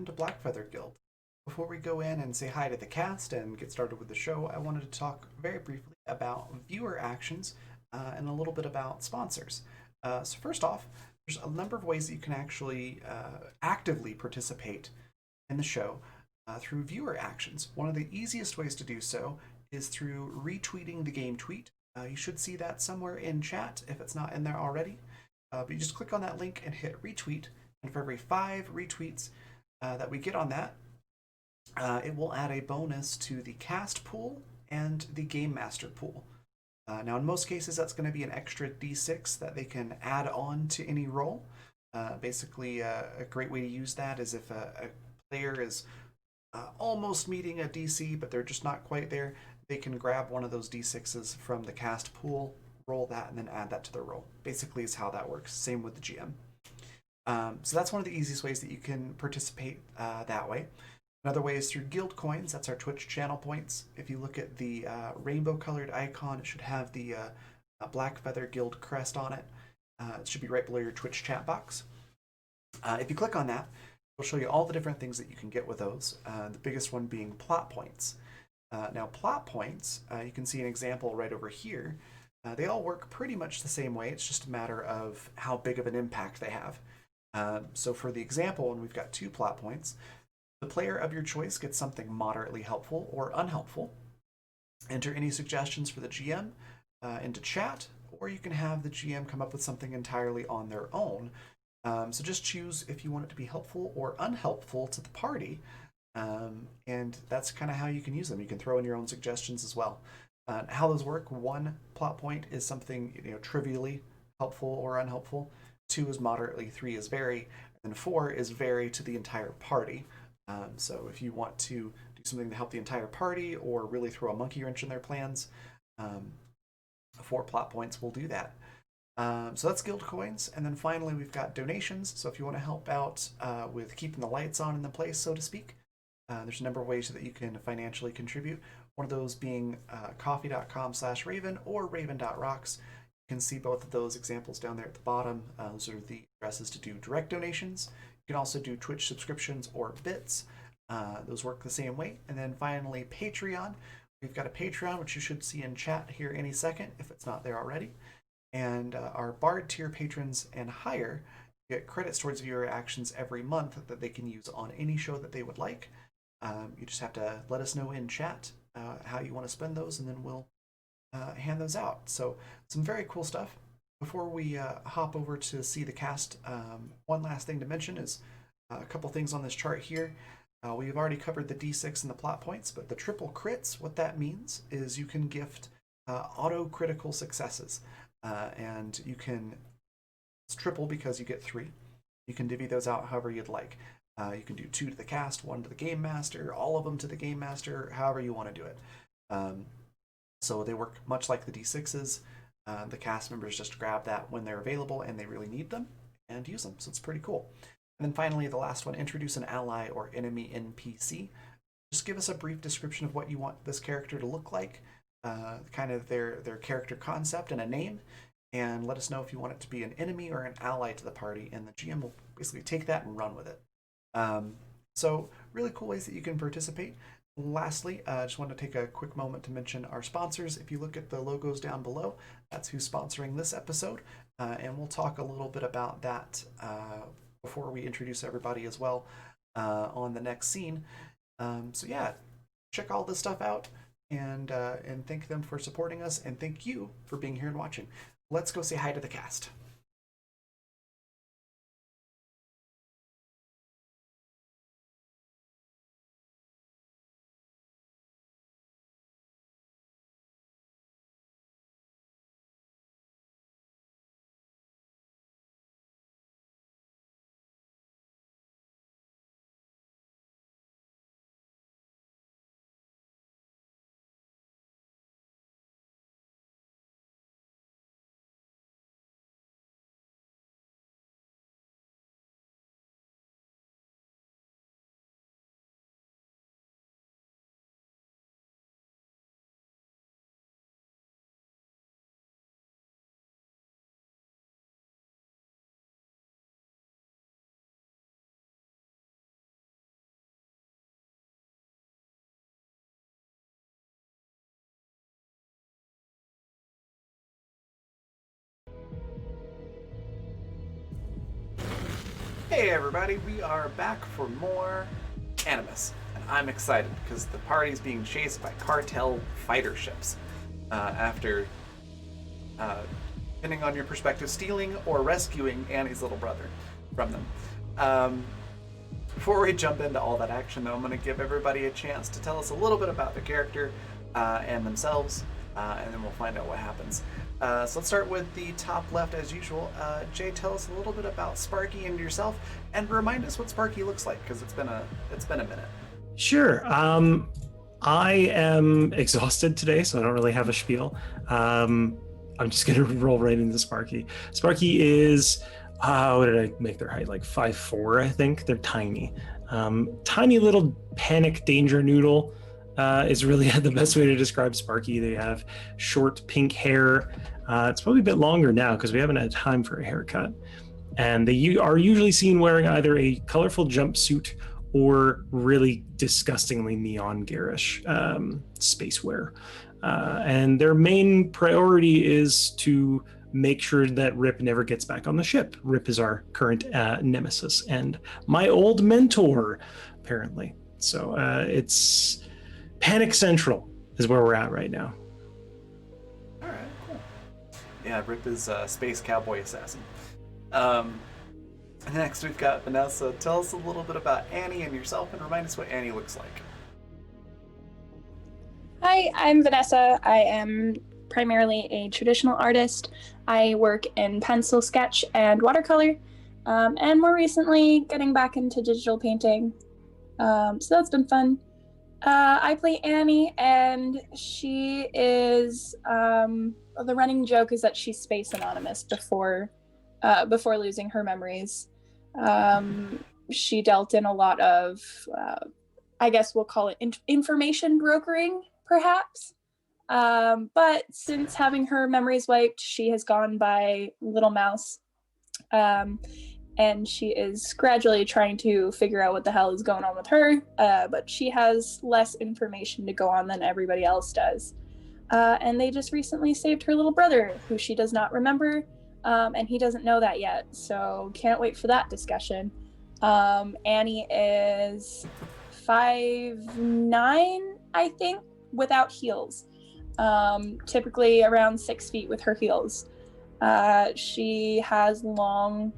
to Blackfeather Guild. Before we go in and say hi to the cast and get started with the show, I wanted to talk very briefly about viewer actions and a little bit about sponsors. So first off, there's a number of ways that you can actually actively participate in the show through viewer actions. One of the easiest ways to do so is through retweeting the game tweet. You should see that somewhere in chat if it's not in there already. But you just click on that link and hit retweet, and for every 5 retweets that we get on that, it will add a bonus to the cast pool and the game master pool. Now, in most cases, that's going to be an extra d6 that they can add on to any roll. Basically, a great way to use that is if a player is almost meeting a DC, but they're just not quite there, they can grab one of those d6s from the cast pool, roll that, and then add that to their roll. Basically, is how that works. Same with the GM. So that's one of the easiest ways that you can participate that way. Another way is through guild coins. That's our Twitch channel points. If you look at the rainbow colored icon, it should have the Blackfeather Guild crest on it. It should be right below your Twitch chat box. If you click on that, it'll show you all the different things that you can get with those. The biggest one being plot points. Now, plot points, you can see an example right over here. They all work pretty much the same way. It's just a matter of how big of an impact they have. So for the example, when we've got 2 plot points, the player of your choice gets something moderately helpful or unhelpful. Enter any suggestions for the GM into chat, or you can have the GM come up with something entirely on their own. So just choose if you want it to be helpful or unhelpful to the party, and that's kind of how you can use them. You can throw in your own suggestions as well. How those work: 1 plot point is something trivially helpful or unhelpful. 2 is moderately. 3 is very, and 4 is very to the entire party. So if you want to do something to help the entire party or really throw a monkey wrench in their plans, 4 plot points will do that. So that's guild coins. And then finally, we've got donations. So if you want to help out with keeping the lights on in the place, so to speak, there's a number of ways that you can financially contribute. One of those being coffee.com/Raven or Raven.rocks. You can see both of those examples down there at the bottom. Those are the addresses to do direct donations. You can also do Twitch subscriptions or bits. Those work the same way. And then finally, Patreon. We've got a Patreon, which you should see in chat here any second if it's not there already. And our Bard tier patrons and higher get credits towards viewer actions every month that they can use on any show that they would like. You just have to let us know in chat how you want to spend those, and then we'll hand those out. So some very cool stuff. Before we hop over to see the cast, one last thing to mention is a couple things on this chart here. We've already covered the D6 and the plot points, but the triple crits, what that means is you can gift auto critical successes. And you can, it's triple because you get 3. You can divvy those out however you'd like. You can do 2 to the cast, 1 to the game master, all of them to the game master, however you want to do it. So they work much like the D6s. The cast members just grab that when they're available and they really need them and use them. So it's pretty cool. And then finally, the last one, introduce an ally or enemy NPC. Just give us a brief description of what you want this character to look like, kind of their character concept and a name, and let us know if you want it to be an enemy or an ally to the party, and the GM will basically take that and run with it. So really cool ways that you can participate. Lastly, I just want to take a quick moment to mention our sponsors. If you look at the logos down below, that's who's sponsoring this episode, and we'll talk a little bit about that before we introduce everybody as well on the next scene. So yeah, check all this stuff out and thank them for supporting us, and thank you for being here and watching. Let's go say hi to the cast. Hey everybody, we are back for more Animus, and I'm excited because the party is being chased by cartel fighter ships. After, depending on your perspective, stealing or rescuing Annie's little brother from them. Um, Before we jump into all that action, though, I'm going to give everybody a chance to tell us a little bit about the character and themselves, and then we'll find out what happens. So let's start with the top left as usual. Jay, tell us a little bit about Sparky and yourself, and remind us what Sparky looks like because it's been a minute. Sure. I am exhausted today, so I don't really have a spiel. I'm just gonna roll right into Sparky. Sparky is, what did I make their height? Like 5'4", I think. They're tiny. Tiny little panic danger noodle is really the best way to describe Sparky. They have short pink hair. It's probably a bit longer now because we haven't had time for a haircut. And they are usually seen wearing either a colorful jumpsuit or really disgustingly neon garish space wear. And their main priority is to make sure that Rip never gets back on the ship. Rip is our current nemesis and my old mentor, apparently. So it's Panic Central is where we're at right now. All right, cool. Yeah, Rip is space cowboy assassin. Um, Next, we've got Vanessa. Tell us a little bit about Annie and yourself, and remind us what Annie looks like. Hi, I'm Vanessa. I am primarily a traditional artist. I work in pencil sketch and watercolor, and more recently getting back into digital painting. So that's been fun. I play Annie, and she is, the running joke is that she's space anonymous before losing her memories. She dealt in a lot of, I guess we'll call it information brokering, perhaps. But since having her memories wiped, she has gone by Little Mouse. And she is gradually trying to figure out what the hell is going on with her. But she has less information to go on than everybody else does. And they just recently saved her little brother, who she does not remember. And he doesn't know that yet, so can't wait for that discussion. Annie is 5'9", I think, without heels. Typically around 6 feet with her heels. She has long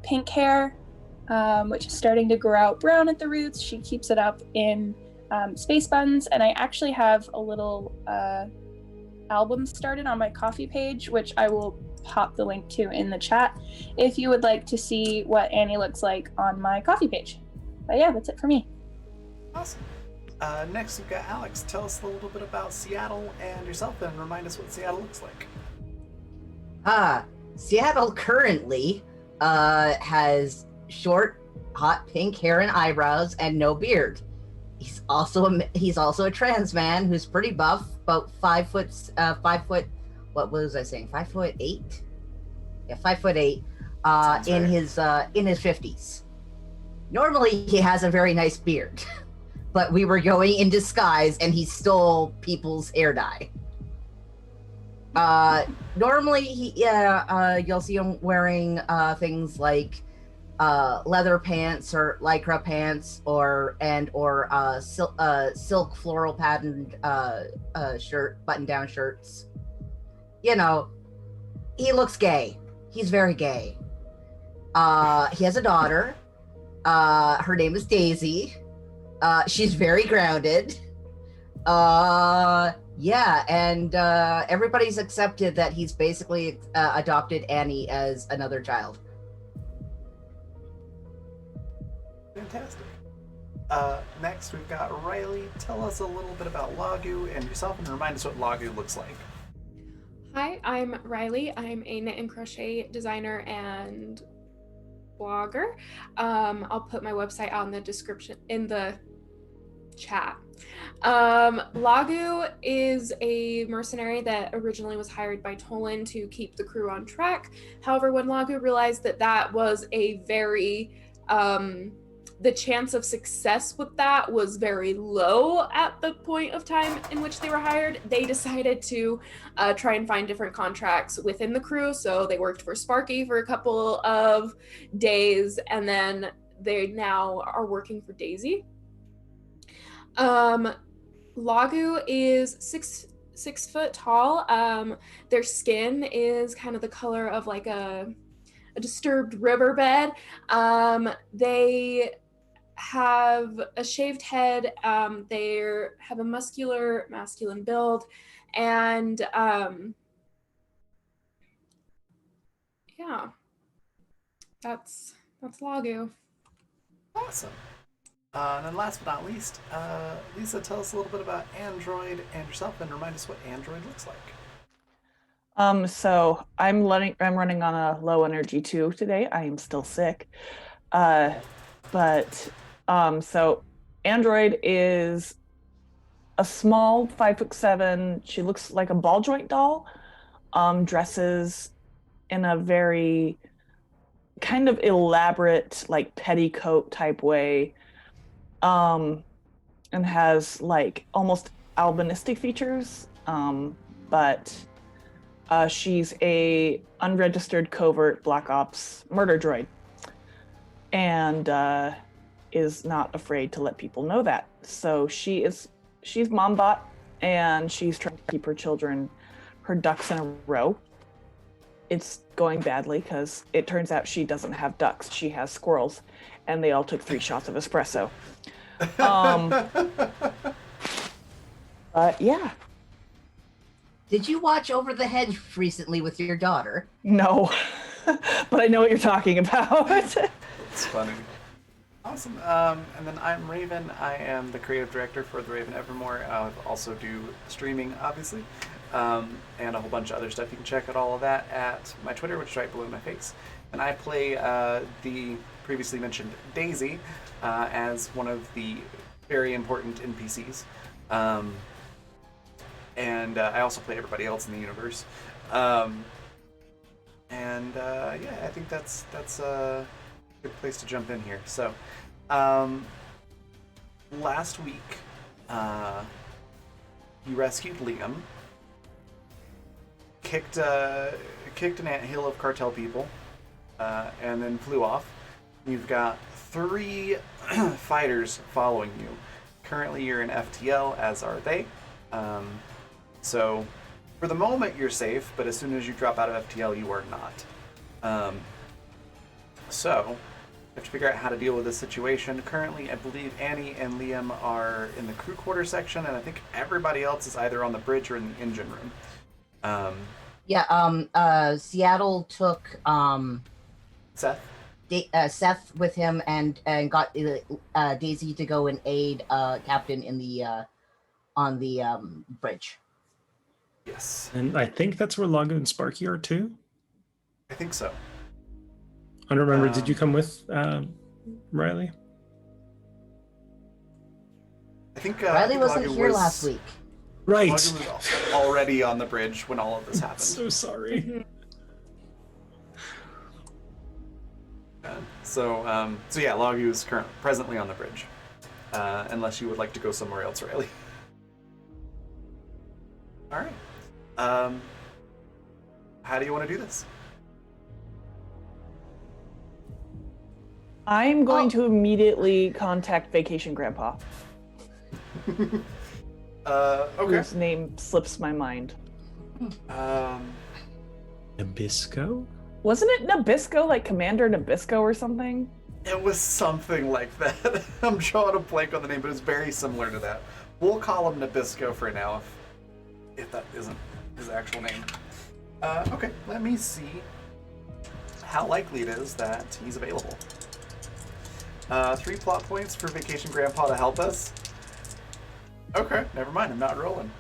pink hair, which is starting to grow out brown at the roots. She keeps it up in space buns, and I actually have a little album started on my coffee page, which I will pop the link to in the chat if you would like to see what Annie looks like on my coffee page. But yeah, that's it for me. Awesome. Next, we've got Alex. Tell us a little bit about Seattle and yourself, and remind us what Seattle looks like. Seattle currently has short, hot pink hair and eyebrows and no beard. He's also a trans man who's pretty buff, about 5 foot. What was I saying? 5'8"? Yeah, 5'8". In his 50s. Normally, he has a very nice beard, but we were going in disguise, and he stole people's hair dye. Normally, you'll see him wearing things like leather pants or lycra pants, or silk floral patterned shirt, button-down shirts. You know, he looks gay. He's very gay. He has a daughter. Her name is Daisy. She's very grounded. Yeah, and everybody's accepted that he's basically adopted Annie as another child. Fantastic. Next, we've got Riley. Tell us a little bit about Lagu and yourself, and remind us what Lagu looks like. Hi, I'm Riley. I'm a knit and crochet designer and blogger. I'll put my website on the description in the chat. Lagu is a mercenary that originally was hired by Tolan to keep the crew on track. However, when Lagu realized that that was a very the chance of success with that was very low at the point of time in which they were hired, they decided to try and find different contracts within the crew. So they worked for Sparky for a couple of days, and then they now are working for Daisy. Lagu is six foot tall. Their skin is kind of the color of like a disturbed riverbed. They have a shaved head. They have a masculine build, and yeah, that's Lagu. Awesome. And then last but not least, Lisa, tell us a little bit about Android and yourself, and remind us what Android looks like. So I'm running on a low energy too today. I am still sick. So Android is a small 5'7". She looks like a ball joint doll. Dresses in a very kind of elaborate, like petticoat type way. And has like almost albinistic features. But she's a unregistered covert Black Ops murder droid, and is not afraid to let people know that. So she's Mombot, and she's trying to keep her ducks in a row. It's going badly because it turns out she doesn't have ducks. She has squirrels, and they all took 3 shots of espresso. Yeah. Did you watch Over the Hedge recently with your daughter? No, but I know what you're talking about. It's funny. Awesome. And then I'm Raven. I am the creative director for The Raven Evermore. I also do streaming, obviously, and a whole bunch of other stuff. You can check out all of that at my Twitter, which is right below my face. And I play the previously mentioned Daisy as one of the very important NPCs. And I also play everybody else in the universe. Yeah, I think that's a good place to jump in here. So, last week, you rescued Liam, kicked an anthill of cartel people, and then flew off. You've got 3 fighters following you. Currently, you're in FTL, as are they. So, for the moment, you're safe, but as soon as you drop out of FTL, you are not. So, you have to figure out how to deal with this situation. Currently, I believe Annie and Liam are in the crew quarter section, and I think everybody else is either on the bridge or in the engine room. Seattle took Seth? Seth with him and got Daisy to go and aid Captain in the on the bridge. Yes. And I think that's where Lago and Sparky are too. I think so. I don't remember. Did you come with Riley? I think Riley wasn't Lago here was, last week. Right. Lago was already on the bridge when all of this happened. So sorry. Mhm. So yeah, Lagu is presently on the bridge. Unless you would like to go somewhere else, Riley. All right. How do you want to do this? I'm going to immediately contact Vacation Grandpa, Okay. whose name slips my mind. Nabisco? Wasn't it Nabisco, like Commander Nabisco or something? It was something like that. I'm drawing a blank on the name, but it's very similar to that. We'll call him Nabisco for now, if that isn't his actual name. Okay, let me see how likely it is that he's available. 3 plot points for Vacation Grandpa to help us. Okay, never mind. I'm not rolling.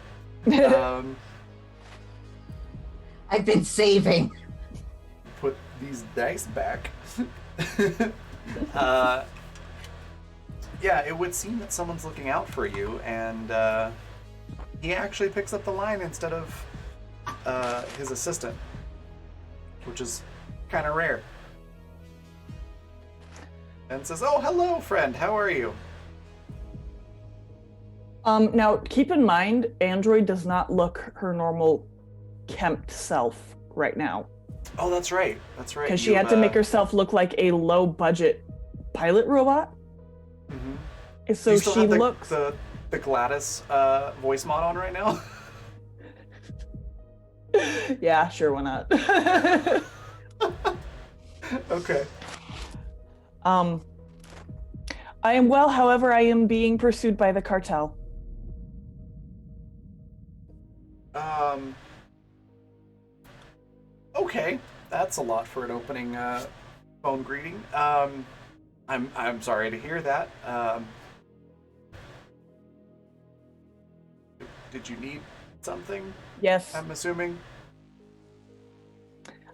I've been saving. Put these dice back. Yeah, it would seem that someone's looking out for you, and he actually picks up the line instead of his assistant, which is kind of rare. and says, "Oh, hello, friend. How are you?" Now, keep in mind, Android does not look her normal kempt self right now. Oh, that's right. That's right. Because she had to make herself look like a low-budget pilot robot. Mm-hmm. So Do you still she have looks... the Gladys voice mod on right now? Yeah, sure, why not? Okay. I am well, however, I am being pursued by the cartel. Okay, that's a lot for an opening phone greeting. I'm sorry to hear that. Did you need something? Yes. I'm assuming.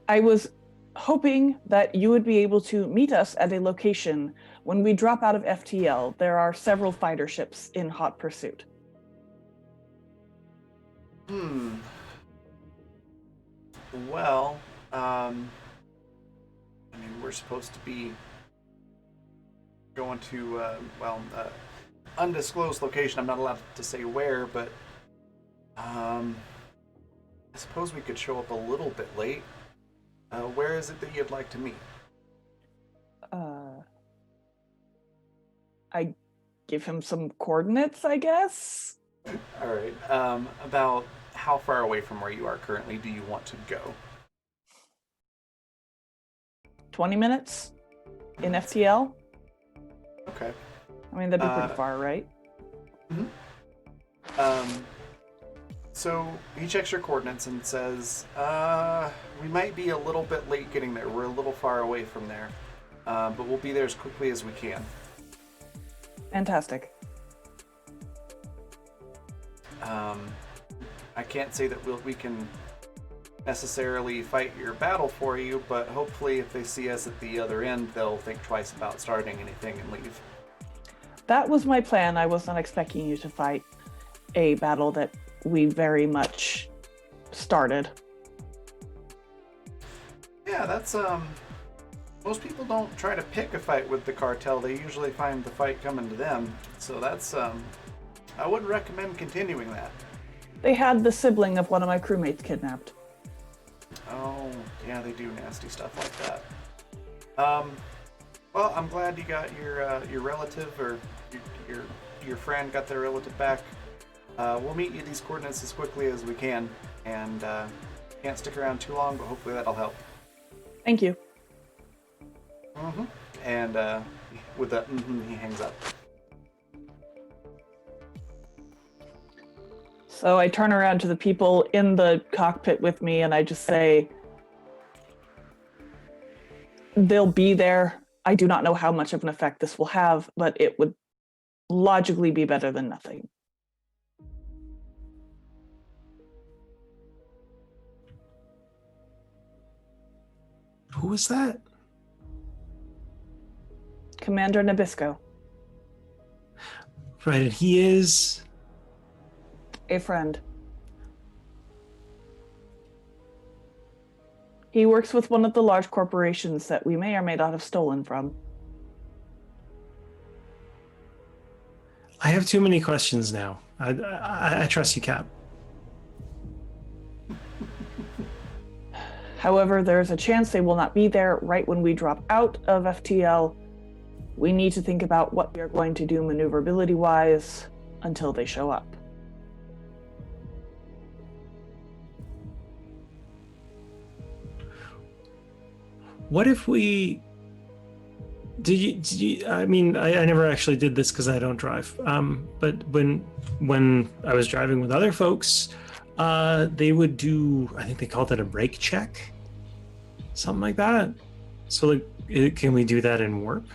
I was hoping that you would be able to meet us at a location when we drop out of FTL. There are several fighter ships in hot pursuit. Well, I mean, we're supposed to be going to, undisclosed location. I'm not allowed to say where, but I suppose we could show up a little bit late. Where is it that you'd like to meet? I give him some coordinates, I guess. All right. About how far away from where you are currently do you want to go? 20 minutes in FTL. Okay. I mean, that'd be pretty far, right? So he checks your coordinates and says, we might be a little bit late getting there. We're a little far away from there. But we'll be there as quickly as we can. Fantastic. I can't say that we can necessarily fight your battle for you, but hopefully if they see us at the other end, they'll think twice about starting anything and leave. That was my plan. I was not expecting you to fight a battle that we very much started. Yeah, that's, most people don't try to pick a fight with the cartel. They usually find the fight coming to them. So that's, I would recommend continuing that. They had the sibling of one of my crewmates kidnapped. Oh, yeah, they do nasty stuff like that. Well, I'm glad you got your relative or your friend got their relative back. We'll meet you these coordinates as quickly as we can, and can't stick around too long, but hopefully that'll help. Thank you. And with that, he hangs up. So I turn around to the people in the cockpit with me and I just say, they'll be there. I do not know how much of an effect this will have, but it would logically be better than nothing. Who was that? Commander Nabisco. Right, and he is... A friend. He works with one of the large corporations that we may or may not have stolen from. I have too many questions now. I trust you, Cap. However, there's a chance they will not be there right when we drop out of FTL. We need to think about what we are going to do maneuverability-wise until they show up. What if we... Did you I mean, I never actually did this because I don't drive. But when I was driving with other folks, they would do, I think they called it a brake check. Something like that. So like, can we do that in warp?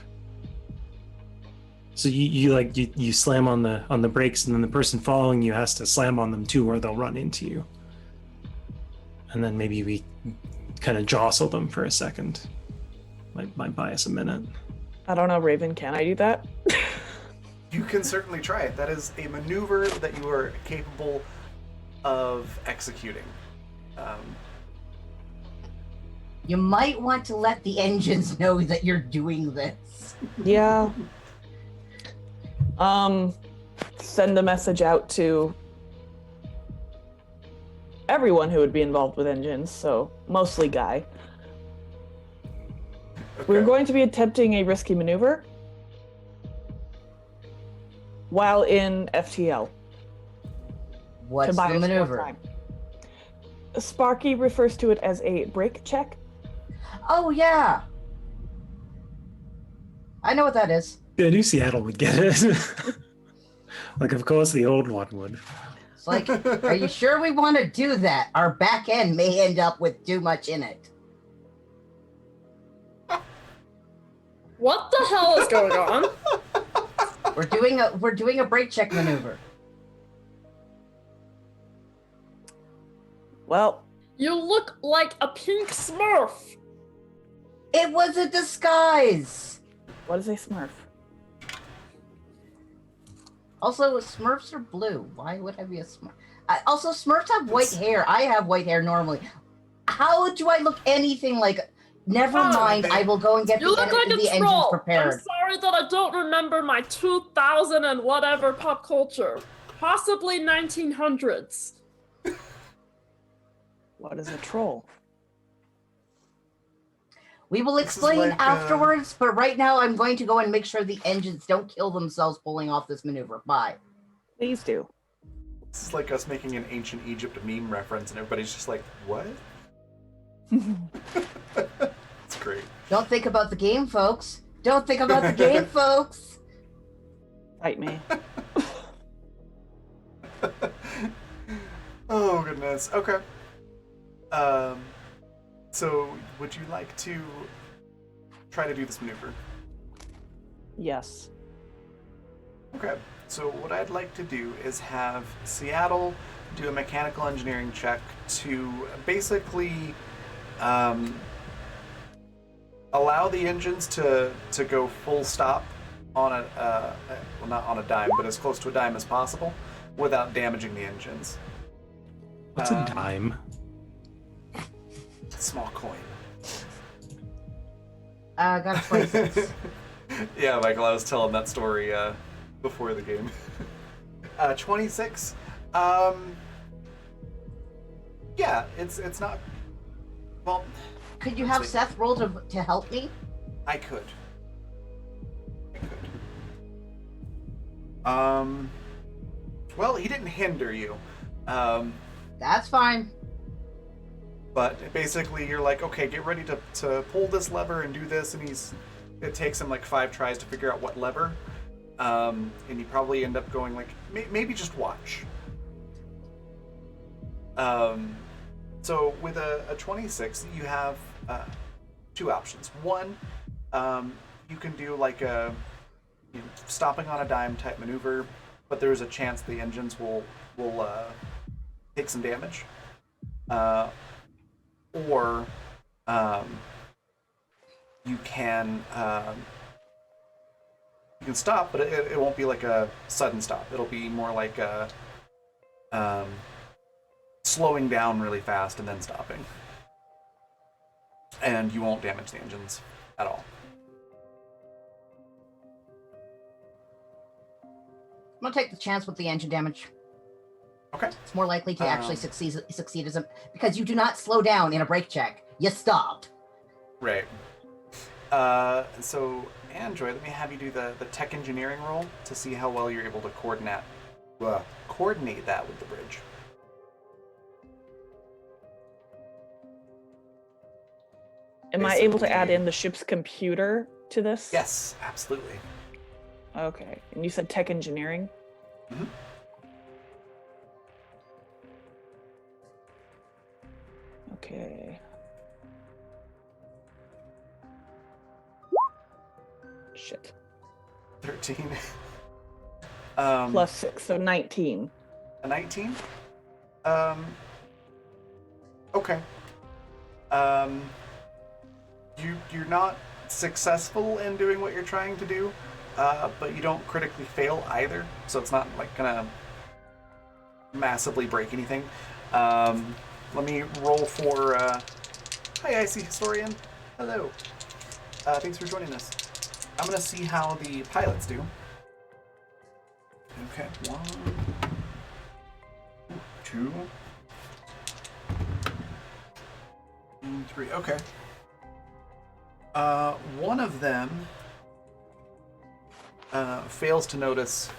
So you slam on the brakes, and then the person following you has to slam on them too, or they'll run into you. And then maybe we kind of jostle them for a second. Might buy us a minute. I don't know, Raven, can I do that? You can certainly try it. That is a maneuver that you are capable of executing. You might want to let the engines know that you're doing this. Yeah. Send a message out to everyone who would be involved with engines, so mostly Guy. Okay. We're going to be attempting a risky maneuver while in FTL. What's to buy the us more maneuver? time. Sparky refers to it as a brake check. Oh, yeah. I know what that is. Yeah, New Seattle would get it. Like, of course, the old one would. It's like, are you sure we want to do that? Our back end may end up with too much in it. What the hell is going on? We're doing a brake check maneuver. Well, You look like a pink smurf. It was a disguise. what is a Smurf? Also, Smurfs are blue. Why would I be a Smurf? Also, Smurfs have white hair. I have white hair normally. How do I look anything like? Never Oh, mind. I will go and get You look like the a engines troll. I'm prepared. sorry that I don't remember my 2000 and whatever pop culture. Possibly 1900s. What is a troll? We will is explain like, afterwards, but right now I'm going to go and make sure the engines don't kill themselves pulling off this maneuver. Bye. Please do. This is like us making an ancient Egypt meme reference, and everybody's just like, "What?" It's great. Don't think about the game, folks. Don't think about the game, folks. Fight me. Oh goodness. Okay. So would you like to try to do this maneuver? Yes. Okay. So what I'd like to do is have Seattle do a mechanical engineering check to basically allow the engines to go full stop on a well, not on a dime, but as close to a dime as possible without damaging the engines. What's a dime? Small coin. Got a 26. Yeah, Michael, I was telling that story before the game. 26. Yeah, it's not. Well, Could you have let's see. Seth roll to help me? I could. Well, he didn't hinder you. That's fine. But basically, you're like, okay, get ready to pull this lever and do this, and it takes him like 5 tries to figure out what lever, and you probably end up going like, maybe just watch. So with a 26, you have 2 options. One, you can do like a stopping on a dime type maneuver, but there's a chance the engines will take some damage. Or you can stop, but it won't be like a sudden stop. It'll be more like a slowing down really fast and then stopping, and you won't damage the engines at all. I'm gonna take the chance with the engine damage. Okay. It's more likely to actually succeed as a because you do not slow down in a brake check. You stopped. Right. So Android, let me have you do the tech engineering roll to see how well you're able to coordinate that with the bridge. Am I able to add in the ship's computer to this? Yes, absolutely. Okay. And you said tech engineering? Mm-hmm. Okay. Shit. 13. Plus 6, so 19. A 19? Okay. You're not successful in doing what you're trying to do, but you don't critically fail either, so it's not like gonna massively break anything. Let me roll for Hi, Icy Historian. Hello. Thanks for joining us. I'm gonna see how the pilots do. Okay, 1, 2, and 3. Okay. One of them fails to notice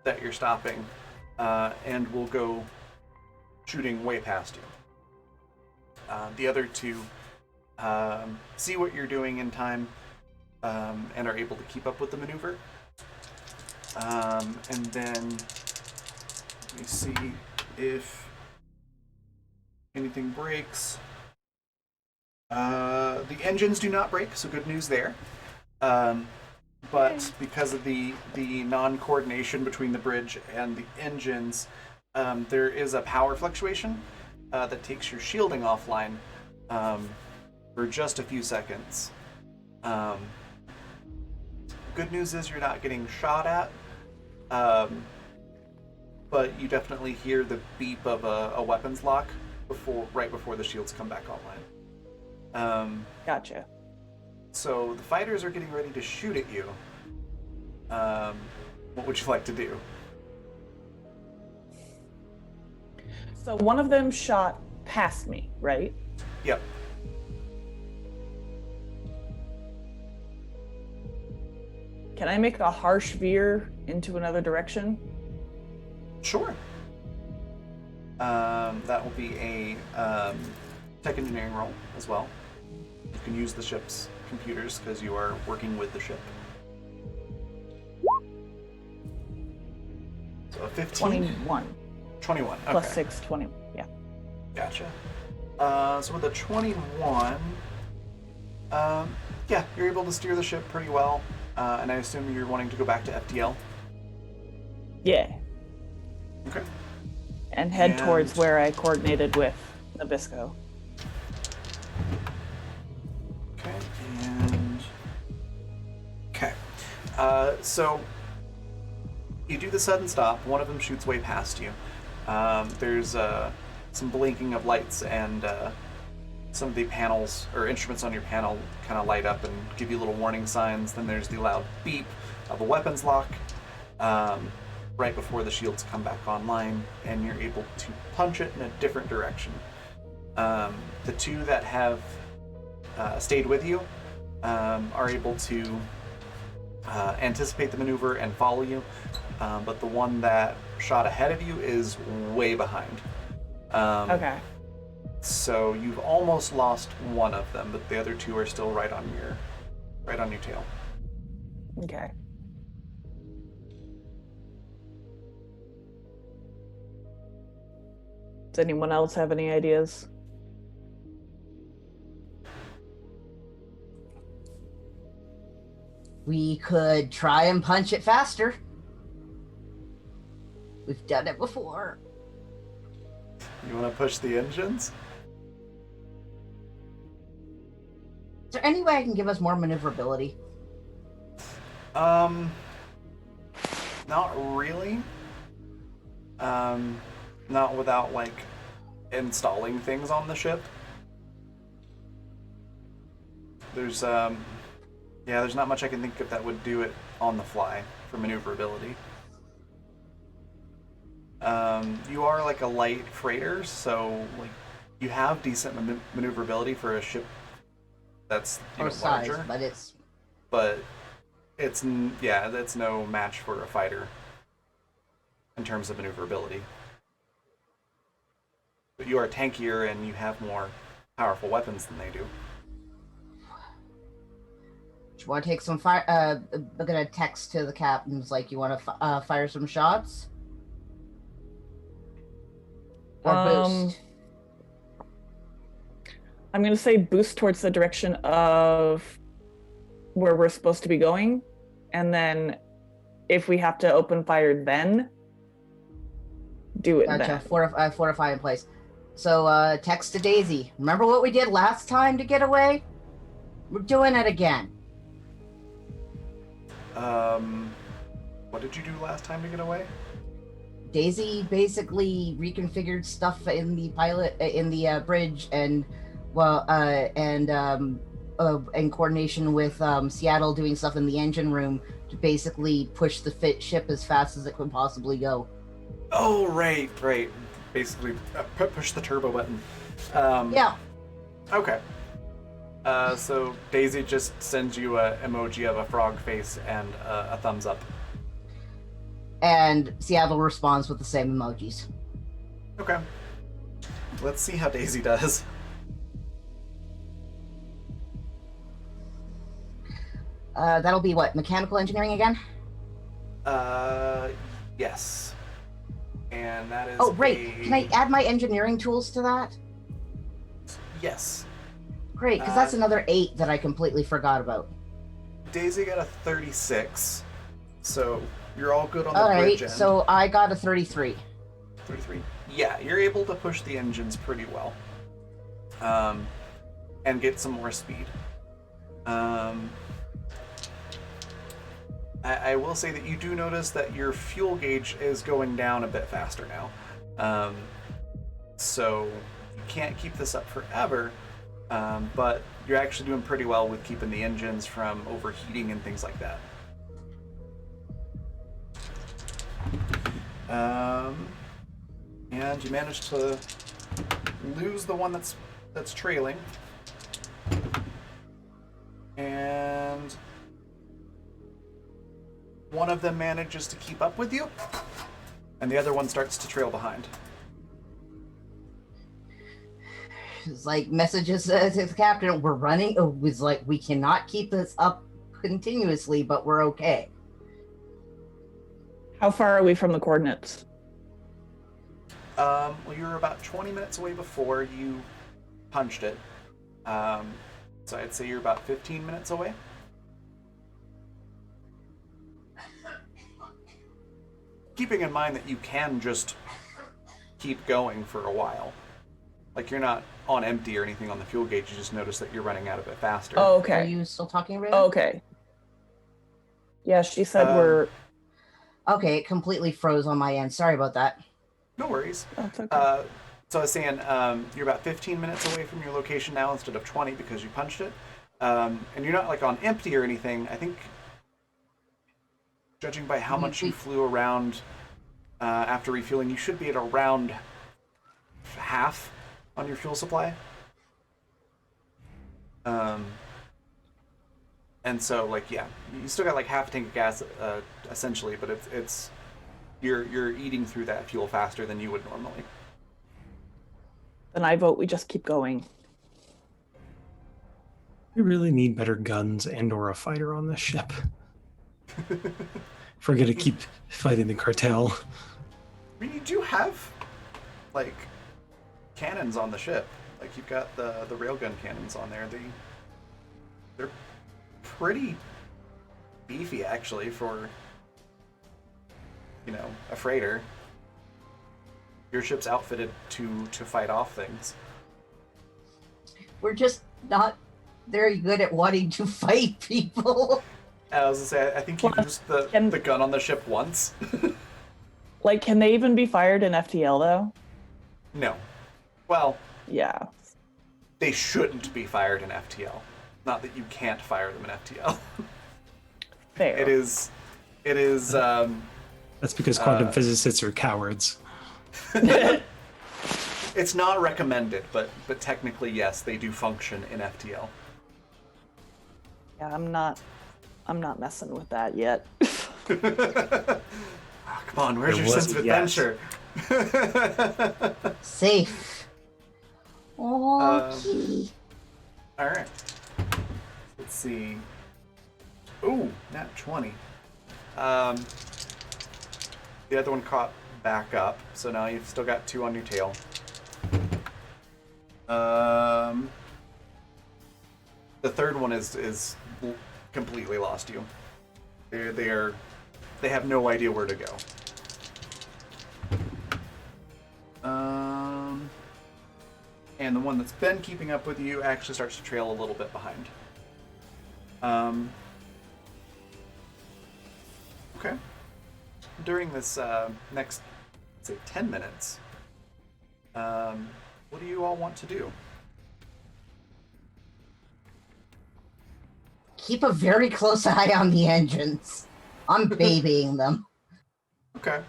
that you're stopping, and will go shooting way past you. The other two see what you're doing in time, and are able to keep up with the maneuver. And then let me see if anything breaks. The engines do not break, so good news there. But because of the non-coordination between the bridge and the engines, there is a power fluctuation that takes your shielding offline for just a few seconds. Good news is you're not getting shot at, but you definitely hear the beep of a weapons lock right before the shields come back online. Gotcha. So the fighters are getting ready to shoot at you. What would you like to do? So one of them shot past me, right? Yep. Can I make a harsh veer into another direction? Sure. That will be a tech engineering roll as well. You can use the ship's computers because you are working with the ship. So a 15? 21. 21, okay. Plus 6, 20. Yeah. Gotcha. So with a 21, yeah, you're able to steer the ship pretty well. And I assume you're wanting to go back to FTL? Yeah. Okay. And head towards where I coordinated with Nabisco. Okay, and... Okay. So, you do the sudden stop. One of them shoots way past you. There's some blinking of lights, and some of the panels, or instruments on your panel, kind of light up and give you little warning signs. Then there's the loud beep of a weapons lock right before the shields come back online, and you're able to punch it in a different direction. The two that have stayed with you are able to anticipate the maneuver and follow you, but the one that shot ahead of you is way behind. Okay. So you've almost lost one of them, but the other two are still right on your tail. Okay. Does anyone else have any ideas? We could try and punch it faster. We've done it before. You want to push the engines? Is there any way I can give us more maneuverability? Not really. Not without, like, installing things on the ship. There's not much I can think of that would do it on the fly for maneuverability. You are like a light freighter, so like you have decent maneuverability for a ship that's size, larger. but it's that's no match for a fighter in terms of maneuverability. But you are tankier and you have more powerful weapons than they do. Do you want to take some fire? I'm gonna text to the captains like, you want to fire some shots? Or boost? I'm going to say boost towards the direction of where we're supposed to be going. And then if we have to open fire, then do it Gotcha. then. Fortify in place. So text to Daisy. Remember what we did last time to get away? We're doing it again. What did you do last time to get away? Daisy basically reconfigured stuff in the bridge and Well, and in coordination with Seattle doing stuff in the engine room to basically push the ship as fast as it could possibly go. Oh, right. Basically, push the turbo button. Yeah. Okay. So Daisy just sends you a emoji of a frog face and a thumbs up. And Seattle responds with the same emojis. Okay. Let's see how Daisy does. That'll be what? Mechanical engineering again? Yes. And that is. Oh, right. Can I add my engineering tools to that? Yes. Great, because that's another 8 that I completely forgot about. Daisy got a 36, so you're all good on the All right, bridge end. so I got a 33. 33. Yeah, you're able to push the engines pretty well, and get some more speed. I will say that you do notice that your fuel gauge is going down a bit faster now. So you can't keep this up forever, but you're actually doing pretty well with keeping the engines from overheating and things like that. And you managed to lose the one that's trailing. And one of them manages to keep up with you, and the other one starts to trail behind. It's like messages to the captain, we're running. It was like, we cannot keep this up continuously, but we're okay. How far are we from the coordinates? Well, you were about 20 minutes away before you punched it. So I'd say you're about 15 minutes away. Keeping in mind that you can just keep going for a while. Like, you're not on empty or anything on the fuel gauge, you just notice that you're running out a bit faster. Oh, Are okay. you still talking, Ray? Oh, okay. Yeah, she said we're... Okay, it completely froze on my end. Sorry about that. No worries. Oh, it's okay. So I was saying, you're about 15 minutes away from your location now instead of 20 because you punched it. And you're not like on empty or anything. I think, judging by how much you flew around after refueling, you should be at around half on your fuel supply. And so, like, yeah, you still got like half a tank of gas, essentially, but it's you're eating through that fuel faster than you would normally. Then I vote we just keep going. We really need better guns and/or a fighter on this ship. If we're gonna keep fighting the cartel. I mean, you do have like cannons on the ship. Like, you've got the railgun cannons on there. They're pretty beefy, actually, for, you know, a freighter. Your ship's outfitted to fight off things. We're just not very good at wanting to fight people. I was gonna say, I think you used the gun on the ship once. Like, can they even be fired in FTL, though? No. Well, Yeah. they shouldn't be fired in FTL. Not that you can't fire them in FTL. Fair. It is. That's because quantum physicists are cowards. It's not recommended, but technically, yes, they do function in FTL. Yeah, I'm not messing with that yet. Oh, come on, where's There your was sense of a yes. adventure? Safe. Okay. All right. Let's see. Ooh, nat 20. The other one caught back up, so now you've still got 2 on your tail. The third one is completely lost you. They have no idea where to go. And the one that's been keeping up with you actually starts to trail a little bit behind. Okay. During this next, say, 10 minutes, what do you all want to do? keep a very close eye on the engines. I'm babying them. Okay.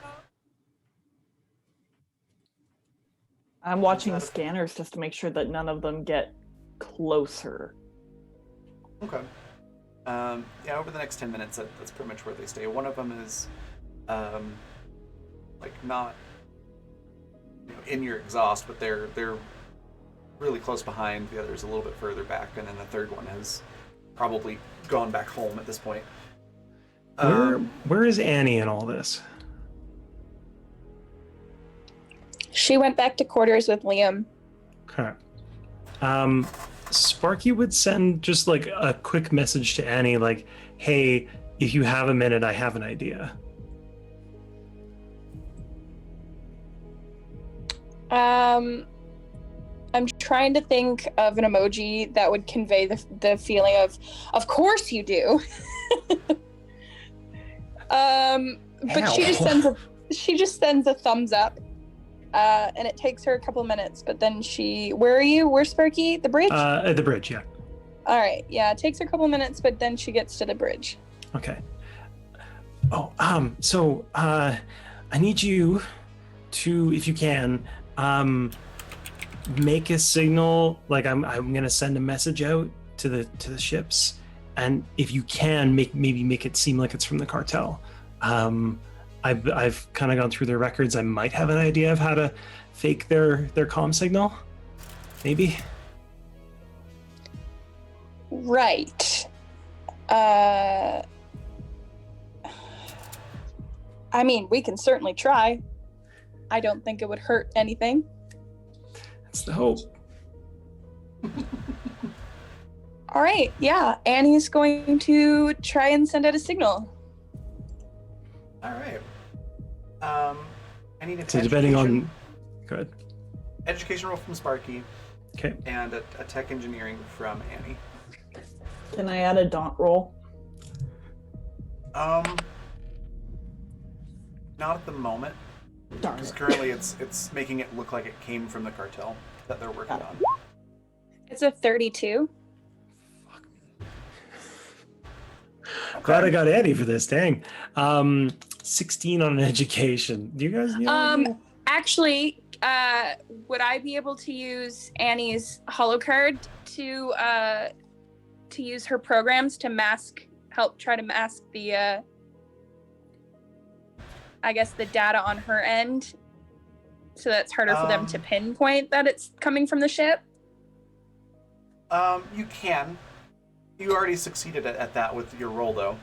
I'm watching the scanners just to make sure that none of them get closer. Okay. Yeah, over the next 10 minutes, that's pretty much where they stay. One of them is, like, not in your exhaust, but they're really close behind. The other's a little bit further back, and then the third one has probably gone back home at this point. Where is Annie in all this? She went back to quarters with Liam. Okay. Sparky would send just like a quick message to Annie, like, "Hey, if you have a minute, I have an idea." I'm trying to think of an emoji that would convey the feeling of course you do. But she just sends a thumbs up. And it takes her a couple minutes, but then where are you? Where's Sparky? The bridge? At the bridge, yeah. All right, yeah, it takes her a couple minutes, but then she gets to the bridge. Okay. Oh, so, I need you to, if you can, make a signal, like I'm gonna send a message out to the ships, and if you can, maybe make it seem like it's from the cartel. I've kind of gone through their records. I might have an idea of how to fake their comm signal. Maybe. Right. I mean, we can certainly try. I don't think it would hurt anything. That's the hope. All right, yeah. Annie's going to try and send out a signal. All right. I need an So depending education- on... Go ahead. education roll from Sparky Okay. and a tech engineering from Annie. Can I add a daunt roll? Not at the moment, Darn because it. currently it's making it look like it came from the cartel that they're working on. It's a 32. Glad I got Annie for this, dang. 16 on an education. Do you guys know? Actually, would I be able to use Annie's holo card to use her programs to help try to mask the I guess the data on her end, so that's harder for them to pinpoint that it's coming from the ship? You can. You already succeeded at that with your roll, though.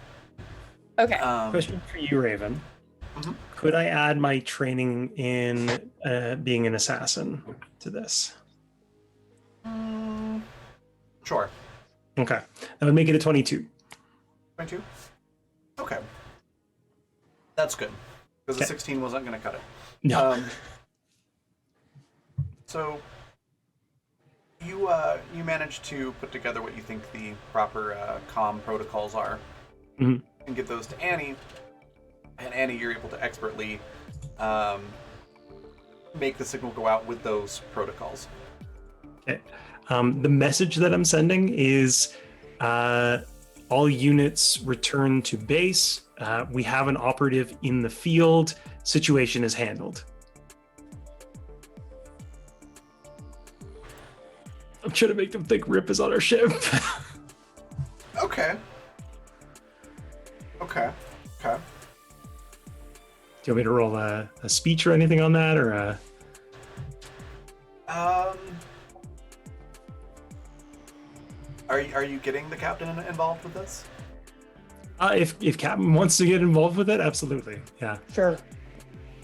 Okay. Question for you, Raven. Mhm. Could I add my training in being an assassin to this? Sure. Okay. That would make it a 22. 22? Okay. That's good. Because the Okay. 16 wasn't going to cut it. No. So you managed to put together what you think the proper comm protocols are, Mhm. and get those to Annie. And Annie, you're able to expertly make the signal go out with those protocols. Okay. The message that I'm sending is all units return to base. We have an operative in the field. Situation is handled. I'm trying to make them think Rip is on our ship. Okay. Okay. Okay. Do you want me to roll a speech or anything on that, or Are you getting the captain involved with this? if Captain wants to get involved with it, absolutely. Yeah. Sure.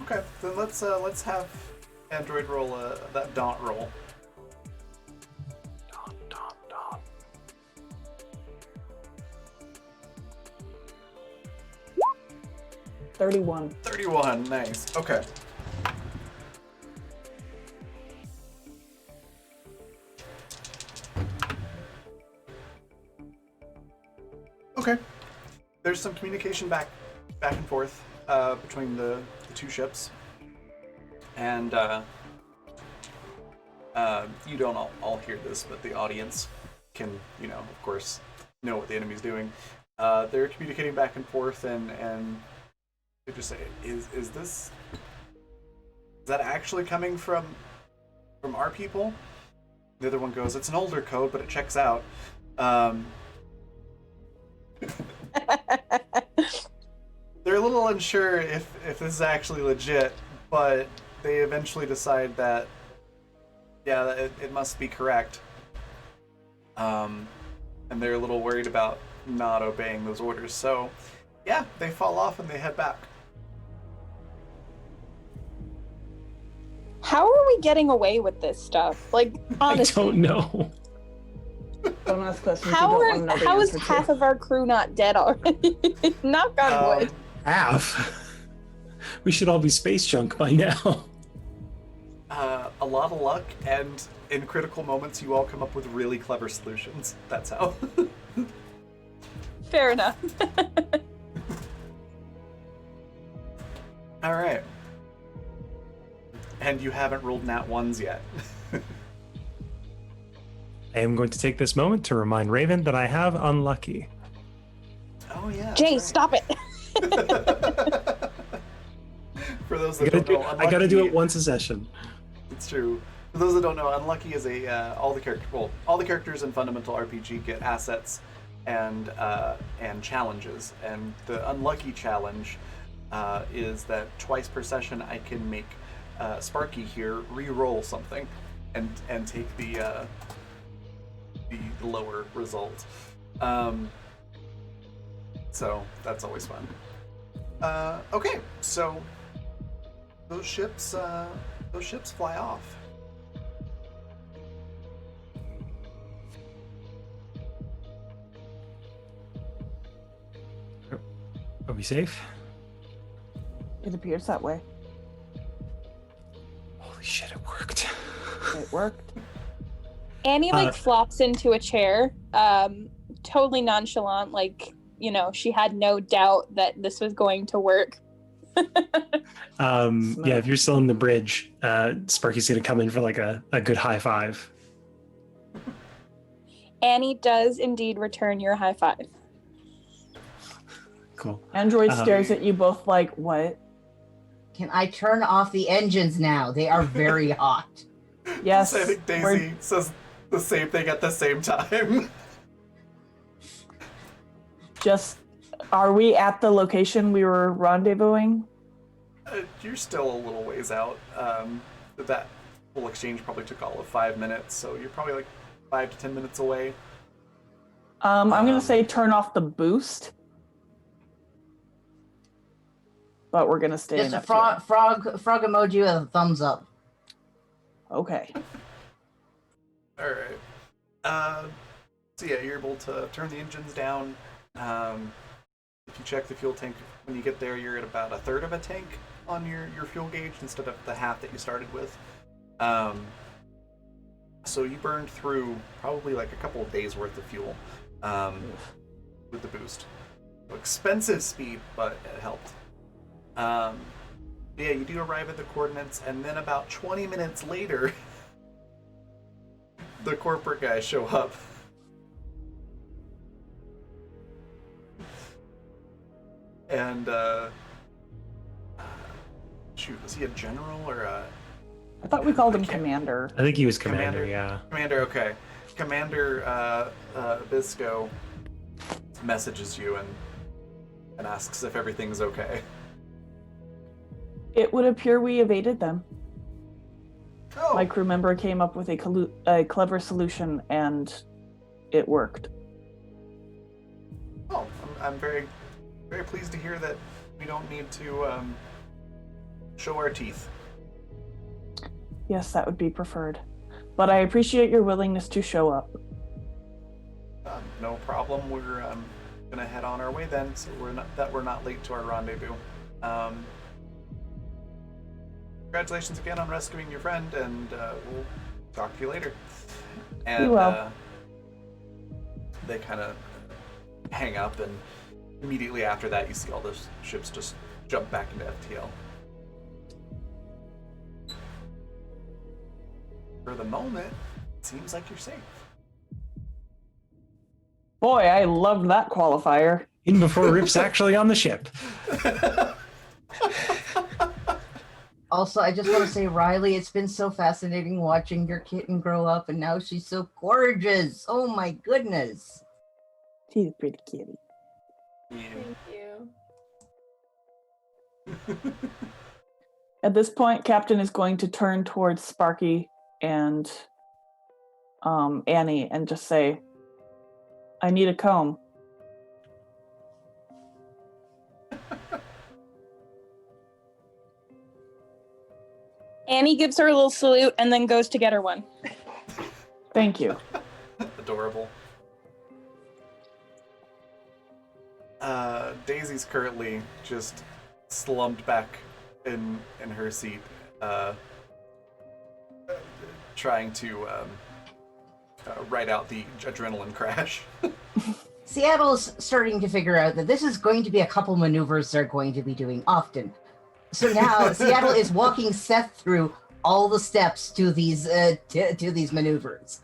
Okay, then let's have Android roll that daunt roll. 31. 31, nice. Okay. Okay. There's some communication back and forth between the two ships, and you don't all hear this, but the audience can, of course, know what the enemy's doing. They're communicating back and forth, and they just say, "Is that actually coming from our people?" The other one goes, "It's an older code, but it checks out." They're a little unsure if this is actually legit, but they eventually decide that, yeah, it must be correct. And they're a little worried about not obeying those orders. So, yeah, they fall off and they head back. How are we getting away with this stuff? Like, honestly, I don't know. Don't ask questions you don't want to know the how is answer to. half of our crew not dead already? Knock on wood. Half. We should all be space junk by now. A lot of luck, and in critical moments, you all come up with really clever solutions. That's how. Fair enough. All right. And you haven't rolled nat ones yet. I am going to take this moment to remind Raven that I have unlucky. Oh yeah. Jay, that's stop it. right. For those that don't know, I gotta do Unlucky- it once a session. It's true. For those that don't know, Unlucky is all the characters in Fundamental RPG get assets and challenges, and the Unlucky challenge is that twice per session I can make Sparky here re-roll something and take the lower result. So that's always fun. Okay, so those ships fly off. Are we safe? It appears that way. Holy shit, it worked. It worked. Annie flops into a chair, totally nonchalant, like, you know, she had no doubt that this was going to work. Yeah, if you're still in the bridge, Sparky's gonna come in for like a good high five. Annie does indeed return your high five. Cool. Android stares at you both like, what? Can I turn off the engines now? They are very hot. Yes. So I think Daisy says the same thing at the same time. Just, are we at the location we were rendezvousing? You're still a little ways out. That whole exchange probably took all of 5 minutes, so you're probably like 5 to 10 minutes away. I'm gonna say turn off the boost. But we're gonna stay Just in a FTL. frog emoji with a thumbs up. Okay. All right. So yeah, you're able to turn the engines down. If you check the fuel tank when you get there, you're at about a third of a tank on your fuel gauge instead of the half that you started with. So you burned through probably like a couple of days worth of fuel with the boost. Expensive speed, but it helped. Yeah, you do arrive at the coordinates, and then about 20 minutes later, the corporate guys show up. And, shoot, was he a general or a... I thought we called him I can't- commander. I think he was commander, yeah. Commander, okay. Commander Bisco messages you and asks if everything's okay. It would appear we evaded them. Oh, My crew member came up with a clever solution, and it worked. oh, I'm very, very pleased to hear that we don't need to show our teeth. Yes, that would be preferred. But I appreciate your willingness to show up. No problem. We're gonna head on our way then, so we're not late to our rendezvous. Congratulations again on rescuing your friend, and we'll talk to you later. And will. They kind of hang up, and immediately after that, you see all the ships just jump back into FTL. For the moment, it seems like you're safe. Boy, I loved that qualifier. Even before Rip's actually on the ship. Also, I just want to say, Riley, it's been so fascinating watching your kitten grow up, and now she's so gorgeous. Oh my goodness. She's a pretty kitty. Thank you. At this point, Captain is going to turn towards Sparky and Annie and just say, I need a comb. Annie gives her a little salute and then goes to get her one. Thank you. Adorable. Daisy's currently just slumped back in her seat, trying to ride out the adrenaline crash. Seattle's starting to figure out that this is going to be a couple maneuvers they're going to be doing often. So now Seattle is walking Seth through all the steps to these maneuvers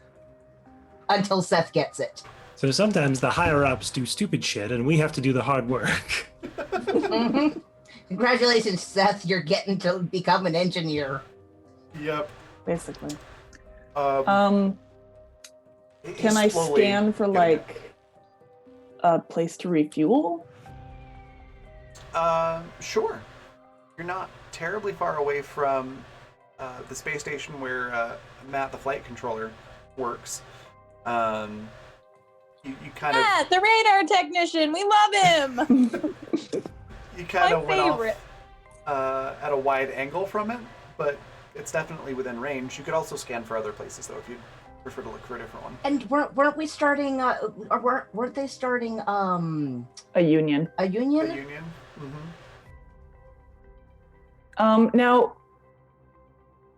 until Seth gets it. So sometimes the higher ups do stupid shit and we have to do the hard work. Congratulations, Seth. You're getting to become an engineer. Yep. Basically. He's Can I slowly scan for getting like a place to refuel? Sure. You're not terribly far away from the space station where Matt, the flight controller, works. You kind of Ah, the radar technician. We love him. you kind My of went favorite. off at a wide angle from it, but it's definitely within range. You could also scan for other places though if you'd prefer to look for a different one. And weren't we starting? Or weren't they starting? A union. A union? The Union. Mm-hmm. Now,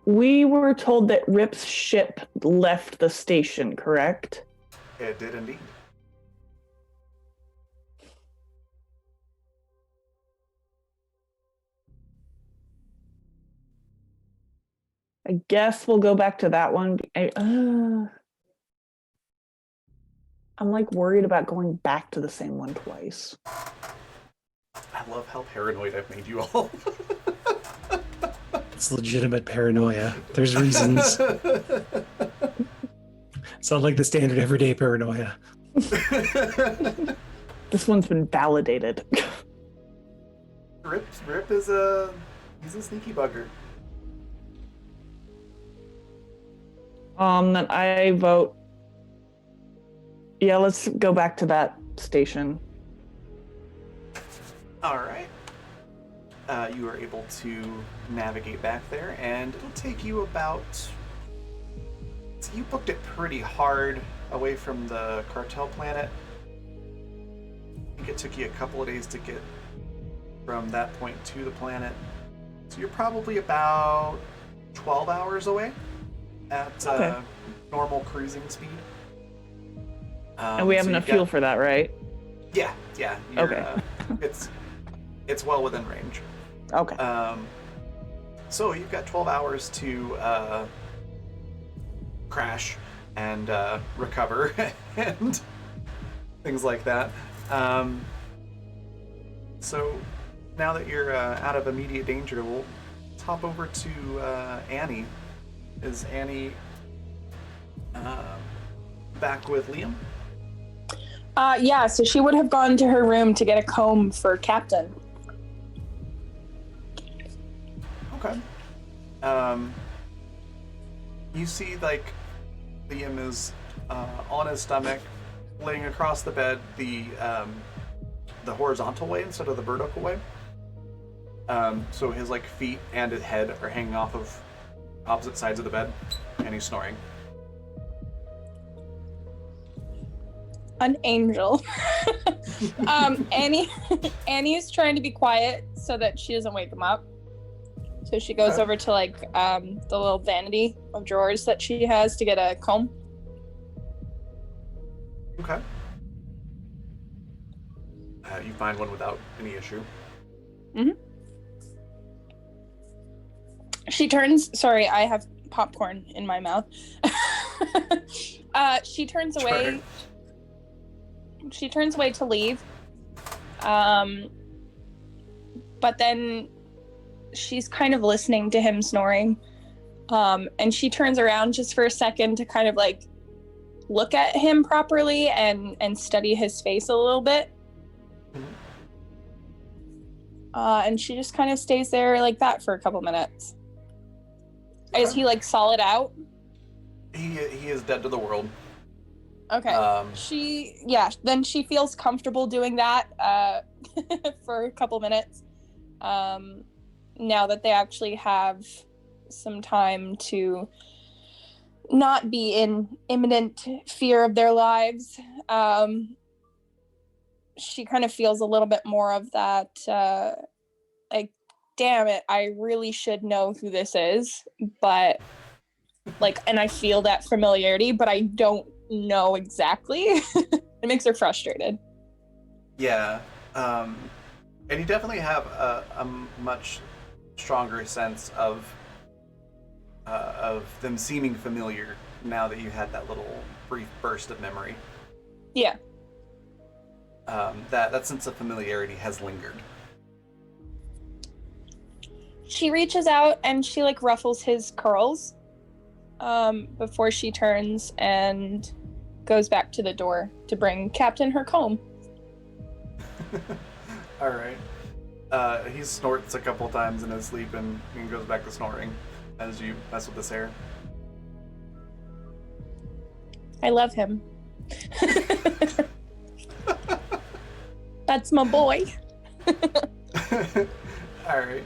we were told that Rip's ship left the station, correct? It did indeed. I guess we'll go back to that one. I'm like worried about going back to the same one twice. I love how paranoid I've made you all. It's legitimate paranoia. There's reasons. It's not like the standard everyday paranoia. This one's been validated. Rip is he's a sneaky bugger. Then I vote. Yeah, let's go back to that station. All right. You are able to navigate back there, and it'll take you about. So you booked it pretty hard away from the cartel planet. I think it took you a couple of days to get from that point to the planet. So you're probably about 12 hours away at Okay. normal cruising speed. And we have so enough you've got- fuel for that, right? Yeah. You're, Okay. It's well within range. Okay. So you've got 12 hours to crash and recover and things like that. So now that you're out of immediate danger, we'll hop over to Annie. Is Annie back with Liam? Yeah, so she would have gone to her room to get a comb for Captain. Okay. You see, like, Liam is on his stomach, laying across the bed the horizontal way instead of the vertical way. So his like feet and his head are hanging off of opposite sides of the bed, and he's snoring. An angel. Annie's trying to be quiet so that she doesn't wake him up. So she goes Okay. over to like the little vanity of drawers that she has to get a comb. Okay. You find one without any issue. She turns. Sorry, I have popcorn in my mouth. She turns away. she turns away to leave. But then she's kind of listening to him snoring. And she turns around just for a second to kind of like look at him properly and study his face a little bit. And she just kind of stays there like that for a couple minutes. Is he like solid out? He is dead to the world. Okay. Then she feels comfortable doing that for a couple minutes. Now that they actually have some time to not be in imminent fear of their lives, she kind of feels a little bit more of that, like, damn it, I really should know who this is, but, like, and I feel that familiarity, but I don't know exactly. It makes her frustrated. Yeah, and you definitely have a much stronger sense of them seeming familiar now that you had that little brief burst of memory. Yeah. That sense of familiarity has lingered. She reaches out and she like ruffles his curls before she turns and goes back to the door to bring Captain her comb. All right. He snorts a couple times in his sleep and goes back to snoring as you mess with his hair. I love him. That's my boy. All right.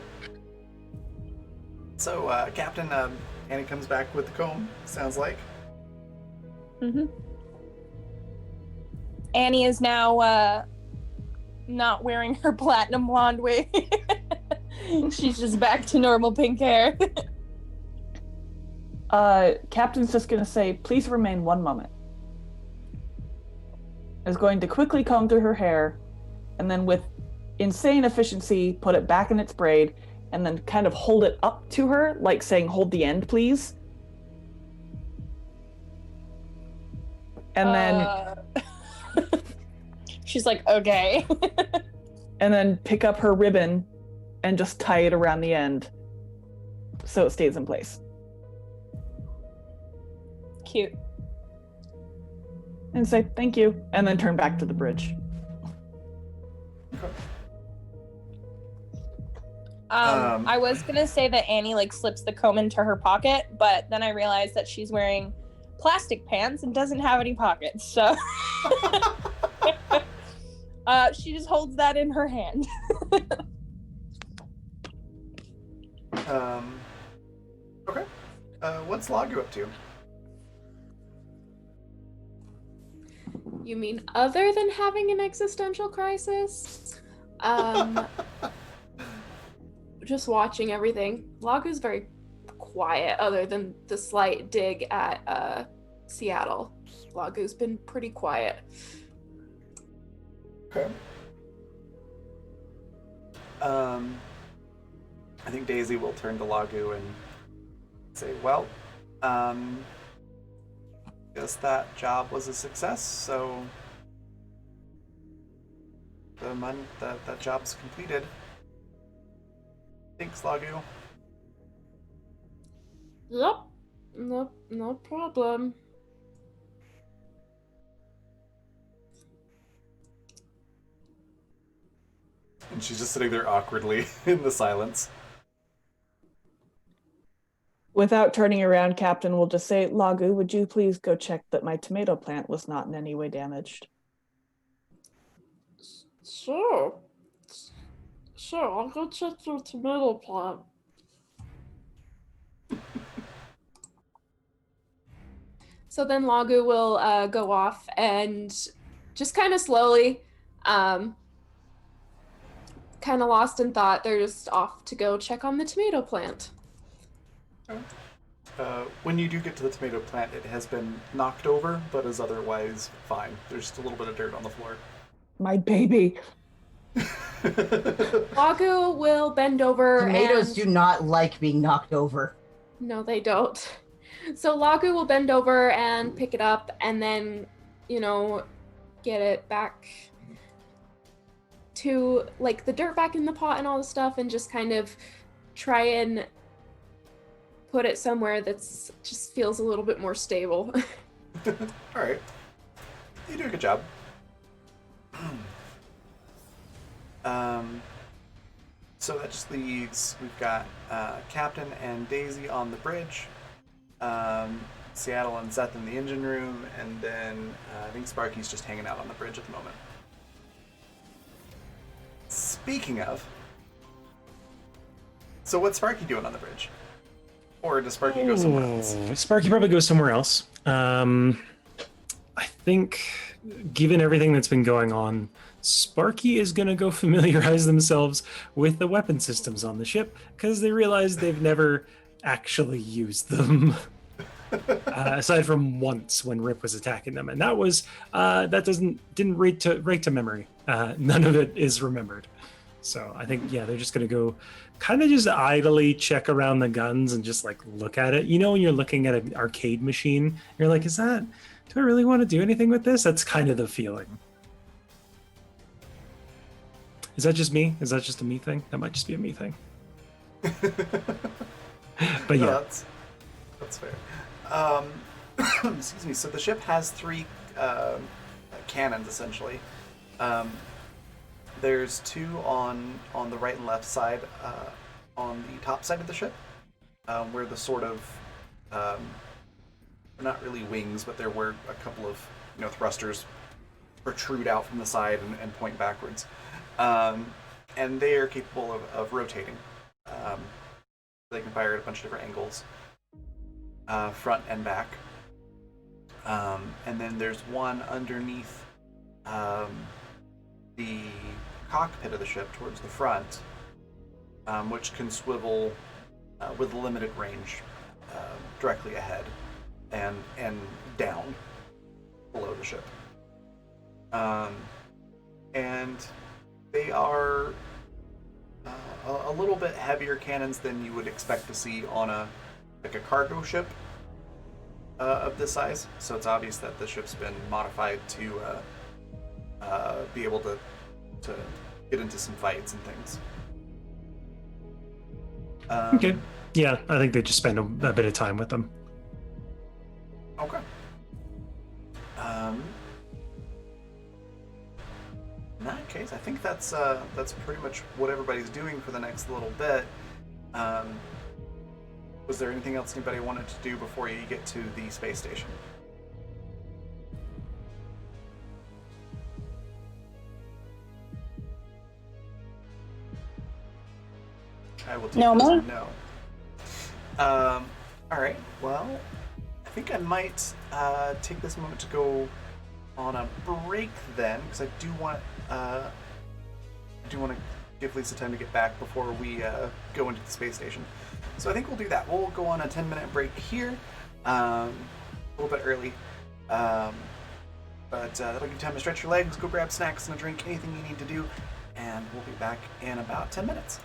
So, Captain, Annie comes back with the comb, sounds like. Mm-hmm. Annie is now not wearing her platinum blonde wig. She's just back to normal pink hair. Captain's just gonna say, please remain one moment. Is going to quickly comb through her hair, and then with insane efficiency, put it back in its braid, and then kind of hold it up to her, like saying, hold the end, please. And then... She's like, okay. And then pick up her ribbon and just tie it around the end so it stays in place. Cute. And say, thank you, and then turn back to the bridge. Okay. I was gonna say that Annie like slips the comb into her pocket, but then I realized that she's wearing plastic pants and doesn't have any pockets, so she just holds that in her hand. Okay. What's Lagu up to? You mean other than having an existential crisis? Just watching everything. Lagu's very quiet, other than the slight dig at Seattle. Lagu's been pretty quiet. Okay. I think Daisy will turn to Lagu and say, well, guess that job was a success, so that job's completed. Thanks, Lagu. Yep. No problem. And she's just sitting there awkwardly in the silence. Without turning around, Captain will just say, Lagu, would you please go check that my tomato plant was not in any way damaged? Sure. Sure, I'll go check your tomato plant. So then Lagu will go off and just kind of slowly, kind of lost in thought, they're just off to go check on the tomato plant. When you do get to the tomato plant, it has been knocked over, but is otherwise fine. There's just a little bit of dirt on the floor. My baby. Lagu will bend over. Tomatoes do not like being knocked over. No, they don't. So Lagu will bend over and pick it up and then, get it back to like the dirt back in the pot and all the stuff, and just kind of try and put it somewhere that's just feels a little bit more stable. All right, you do a good job. So that just leaves, we've got Captain and Daisy on the bridge, Seattle and Seth in the engine room, and then I think Sparky's just hanging out on the bridge at the moment. Speaking of, so what's Sparky doing on the bridge? Or does Sparky go somewhere else? Sparky probably goes somewhere else. I think, given everything that's been going on, Sparky is going to go familiarize themselves with the weapon systems on the ship, because they realize they've never actually used them. Aside from once when Rip was attacking them, and that was didn't rate to memory. None of it is remembered. So I think they're just gonna go kind of just idly check around the guns and just like look at it. You know, when you're looking at an arcade machine, you're like, do I really want to do anything with this? That's kind of the feeling. Is that just me? Is that just a me thing? That might just be a me thing. But yeah, that's fair. Excuse me. So the ship has 3 cannons essentially. There's 2 on the right and left side, on the top side of the ship, where the sort of not really wings, but there were a couple of thrusters protrude out from the side and point backwards, and they are capable of rotating. They can fire at a bunch of different angles. Front and back. And then there's one underneath the cockpit of the ship towards the front, which can swivel with limited range directly ahead and down below the ship. And they are a little bit heavier cannons than you would expect to see on a cargo ship of this size. So it's obvious that the ship's been modified to be able to get into some fights and things. okay. Yeah, I think they just spend a bit of time with them. Okay. In that case, I think that's pretty much what everybody's doing for the next little bit. Was there anything else anybody wanted to do before you get to the space station? I will take No this more? as no. All right. Well, I think I might take this moment to go on a break then, because I do want to give Lisa time to get back before we go into the space station. So I think we'll do that. We'll go on a 10-minute break here, a little bit early, but that'll give you time to stretch your legs, go grab snacks and a drink, anything you need to do, and we'll be back in about 10 minutes.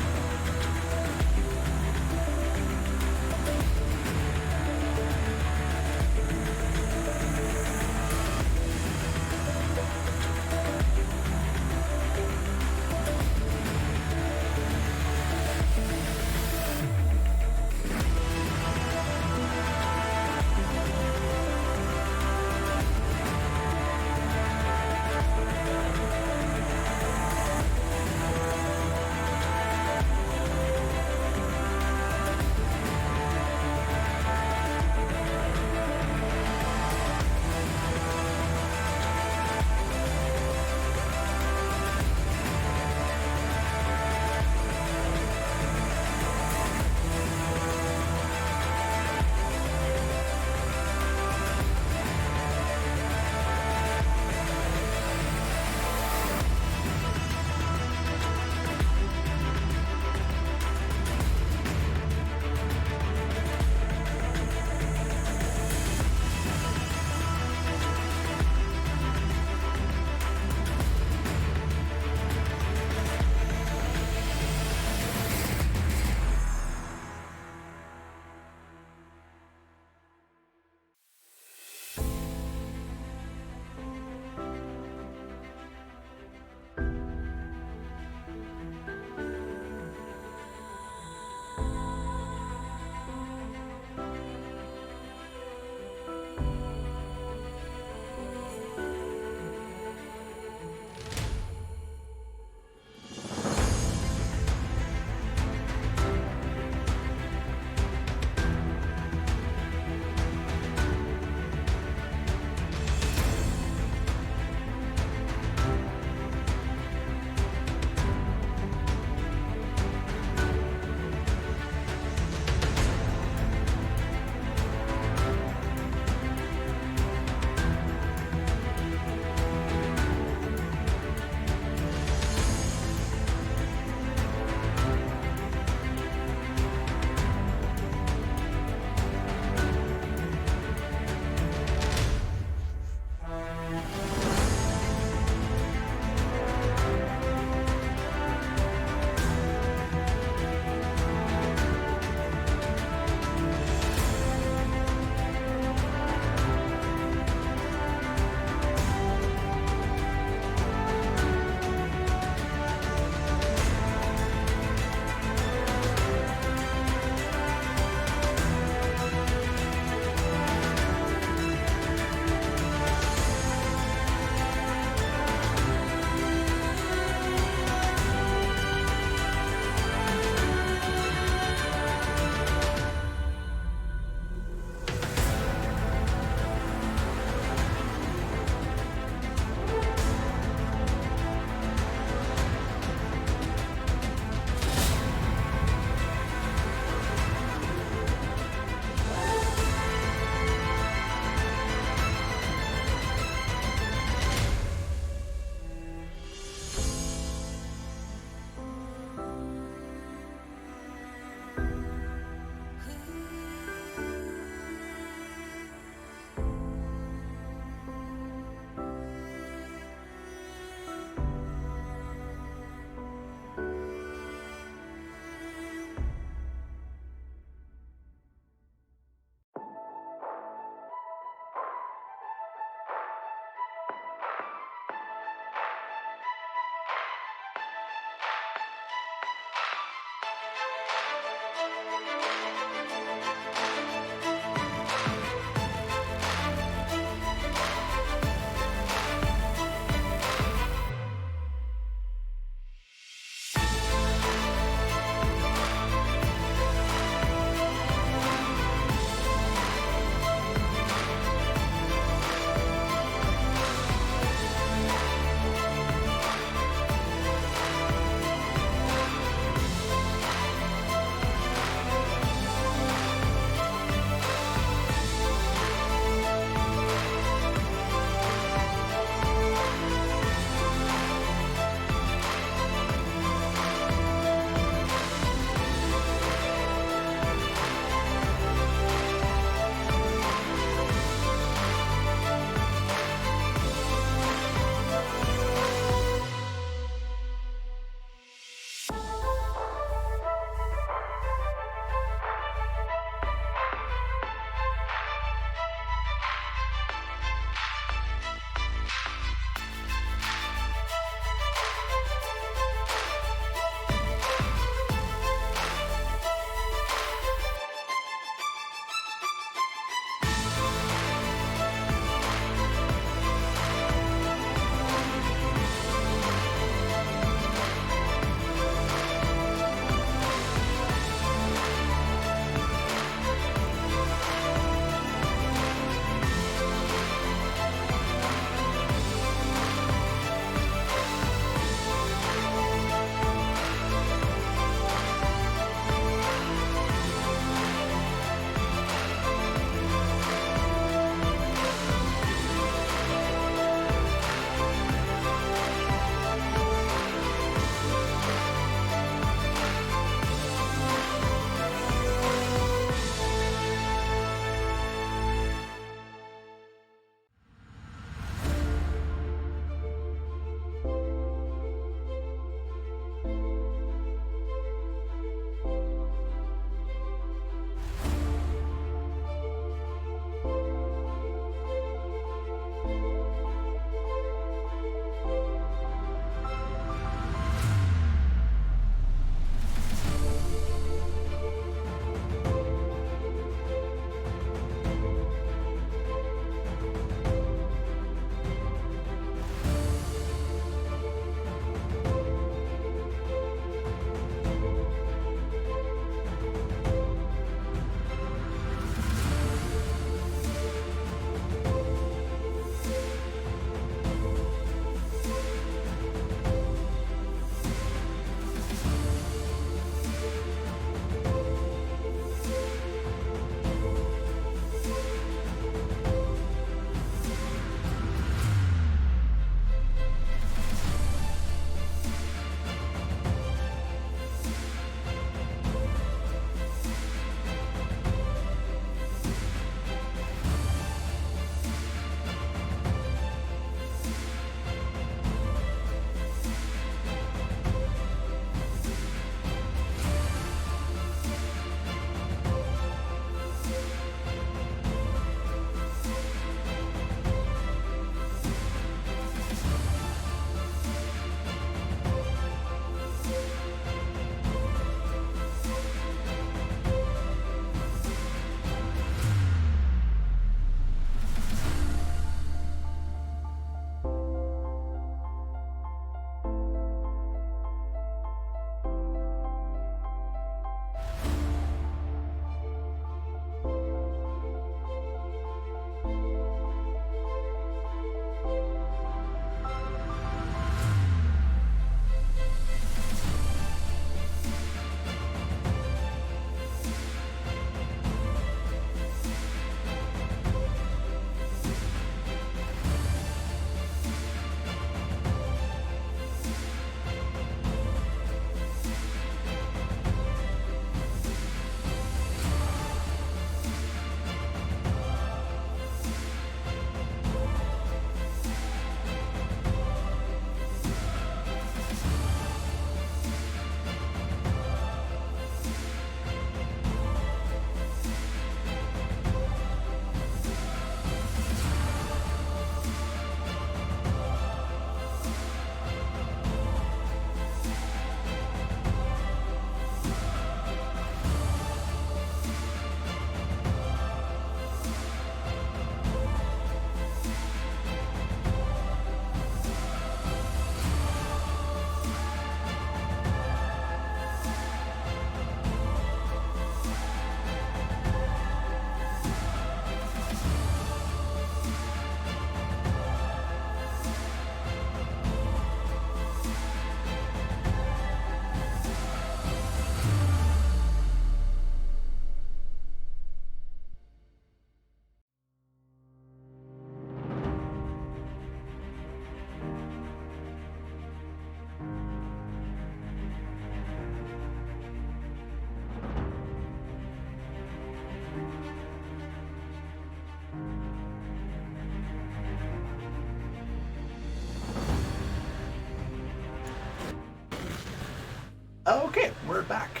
Okay, we're back.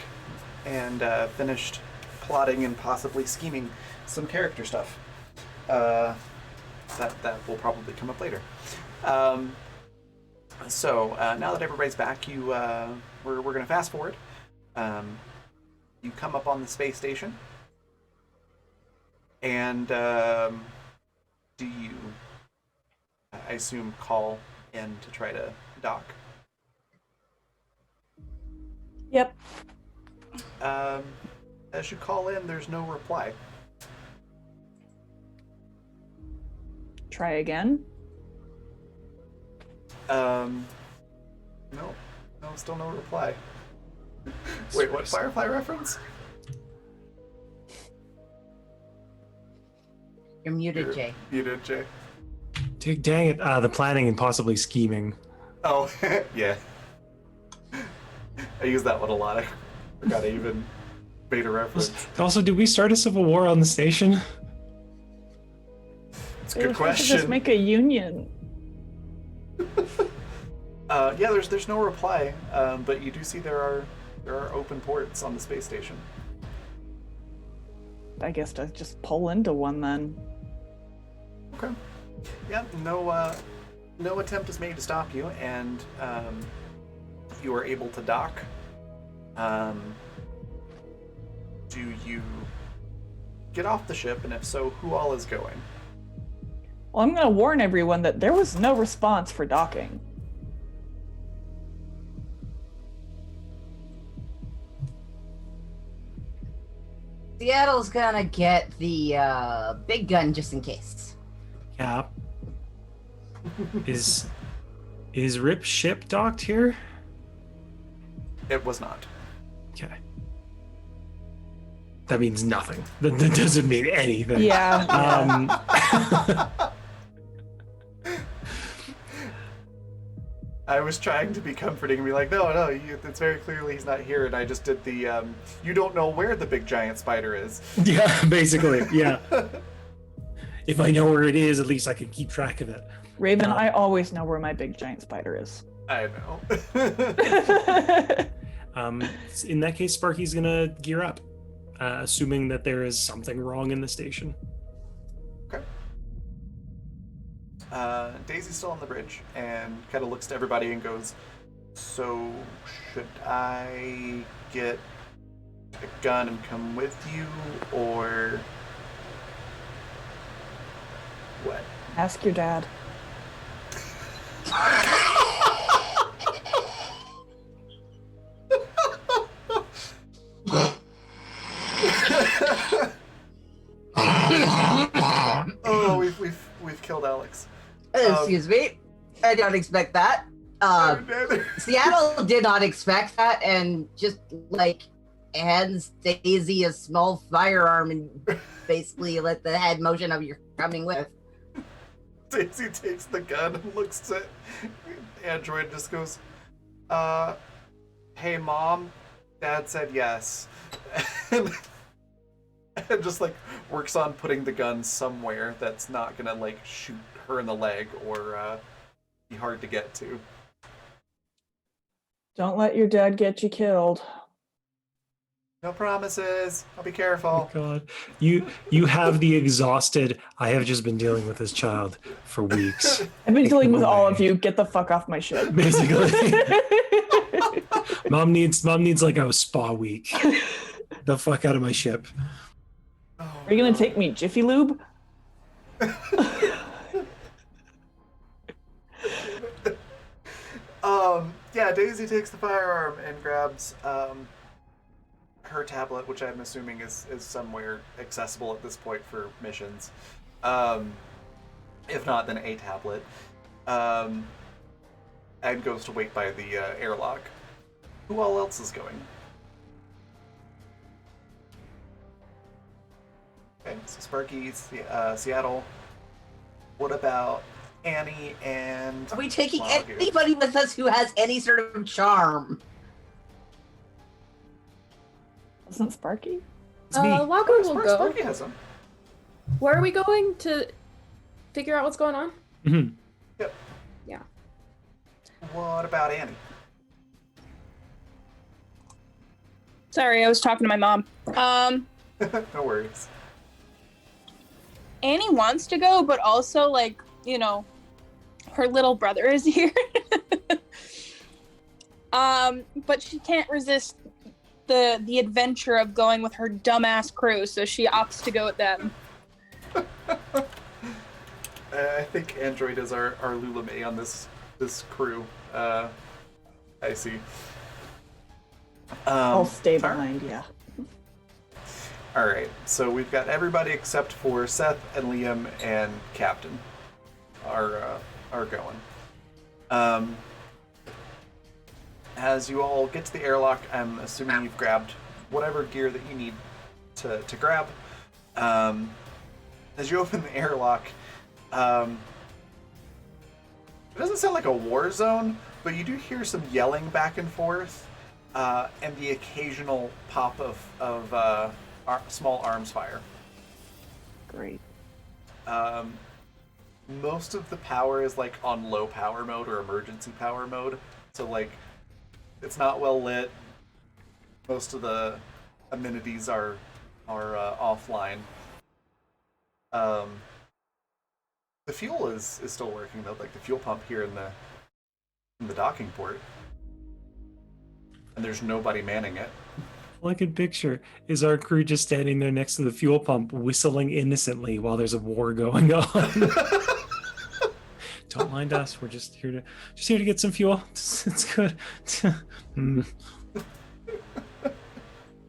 And finished plotting and possibly scheming some character stuff. That will probably come up later. So now that everybody's back, we're going to fast forward. You come up on the space station. And do you, I assume, call in to try to dock? Yep. As you call in, there's no reply. Try again. No, still no reply. Wait, what Firefly reference? You're muted, Jay. Muted, Jay. Dang it, the planning and possibly scheming. Oh, yeah. I use that one a lot. I forgot I even made a reference. Also, did we start a civil war on the station? It's a They good were supposed to question. just make a union. Yeah, there's no reply, but you do see there are open ports on the space station. I guess to just pull into one then. Okay. Yeah, no attempt is made to stop you, and you are able to dock. Do you get off the ship, and if so, who all is going? Well, I'm going to warn everyone that there was no response for docking. Seattle's gonna get the big gun just in case. Cap. Is Rip's ship docked here? It was not. Okay. That means nothing. That doesn't mean anything. Yeah. I was trying to be comforting and be like, no, it's very clearly he's not here, and I just did the, you don't know where the big giant spider is. Yeah, basically, yeah. If I know where it is, at least I can keep track of it. Raven, I always know where my big giant spider is. I know. In that case, Sparky's gonna gear up, assuming that there is something wrong in the station. Okay. Daisy's still on the bridge and kind of looks to everybody and goes, so should I get a gun and come with you, or what? Ask your dad. Oh, we've killed Alex. Excuse me. I don't expect that. Seattle did not expect that, and just hands Daisy a small firearm and basically let the head motion of you're coming with. Daisy takes the gun and looks at Android and just goes, hey mom, dad said yes. and just works on putting the gun somewhere that's not gonna shoot her in the leg or be hard to get to. Don't let your dad get you killed. No promises. I'll be careful. Oh God, you have the exhausted. I have just been dealing with this child for weeks. I've been dealing with all away. of you. Get the fuck off my ship. Basically, mom needs a spa week. The fuck out of my ship. Oh, Are you gonna take me Jiffy Lube? Yeah, Daisy takes the firearm and grabs her tablet, which I'm assuming is somewhere accessible at this point for missions. If not, then a tablet. And goes to wait by the airlock. Who all else is going? Okay, so Sparky's Seattle. What about Annie and... Are we taking Wagyu? anybody with us who has any sort of charm? Wasn't Sparky? It's me. Wagyu will go. Sparky has them. Where are we going to figure out what's going on? Mhm. Yep. Yeah. What about Annie? Sorry, I was talking to my mom. No worries. Annie wants to go, but also, like, her little brother is here. But she can't resist the adventure of going with her dumbass crew, so she opts to go with them. I think Android is our Lula May on this crew. I see. I'll stay all right. behind, yeah. All right, so we've got everybody except for Seth and Liam and Captain are going. As you all get to the airlock, I'm assuming you've grabbed whatever gear that you need to grab. As you open the airlock, it doesn't sound like a war zone, but you do hear some yelling back and forth, and the occasional pop of small arms fire. Great. Most of the power is like on low power mode or emergency power mode, so like it's not well lit. Most of the amenities are offline. The fuel is still working though, like the fuel pump here in the docking port, and there's nobody manning it. All I can picture is our crew just standing there next to the fuel pump, whistling innocently while there's a war going on. Don't mind us. We're just here to get some fuel. It's good.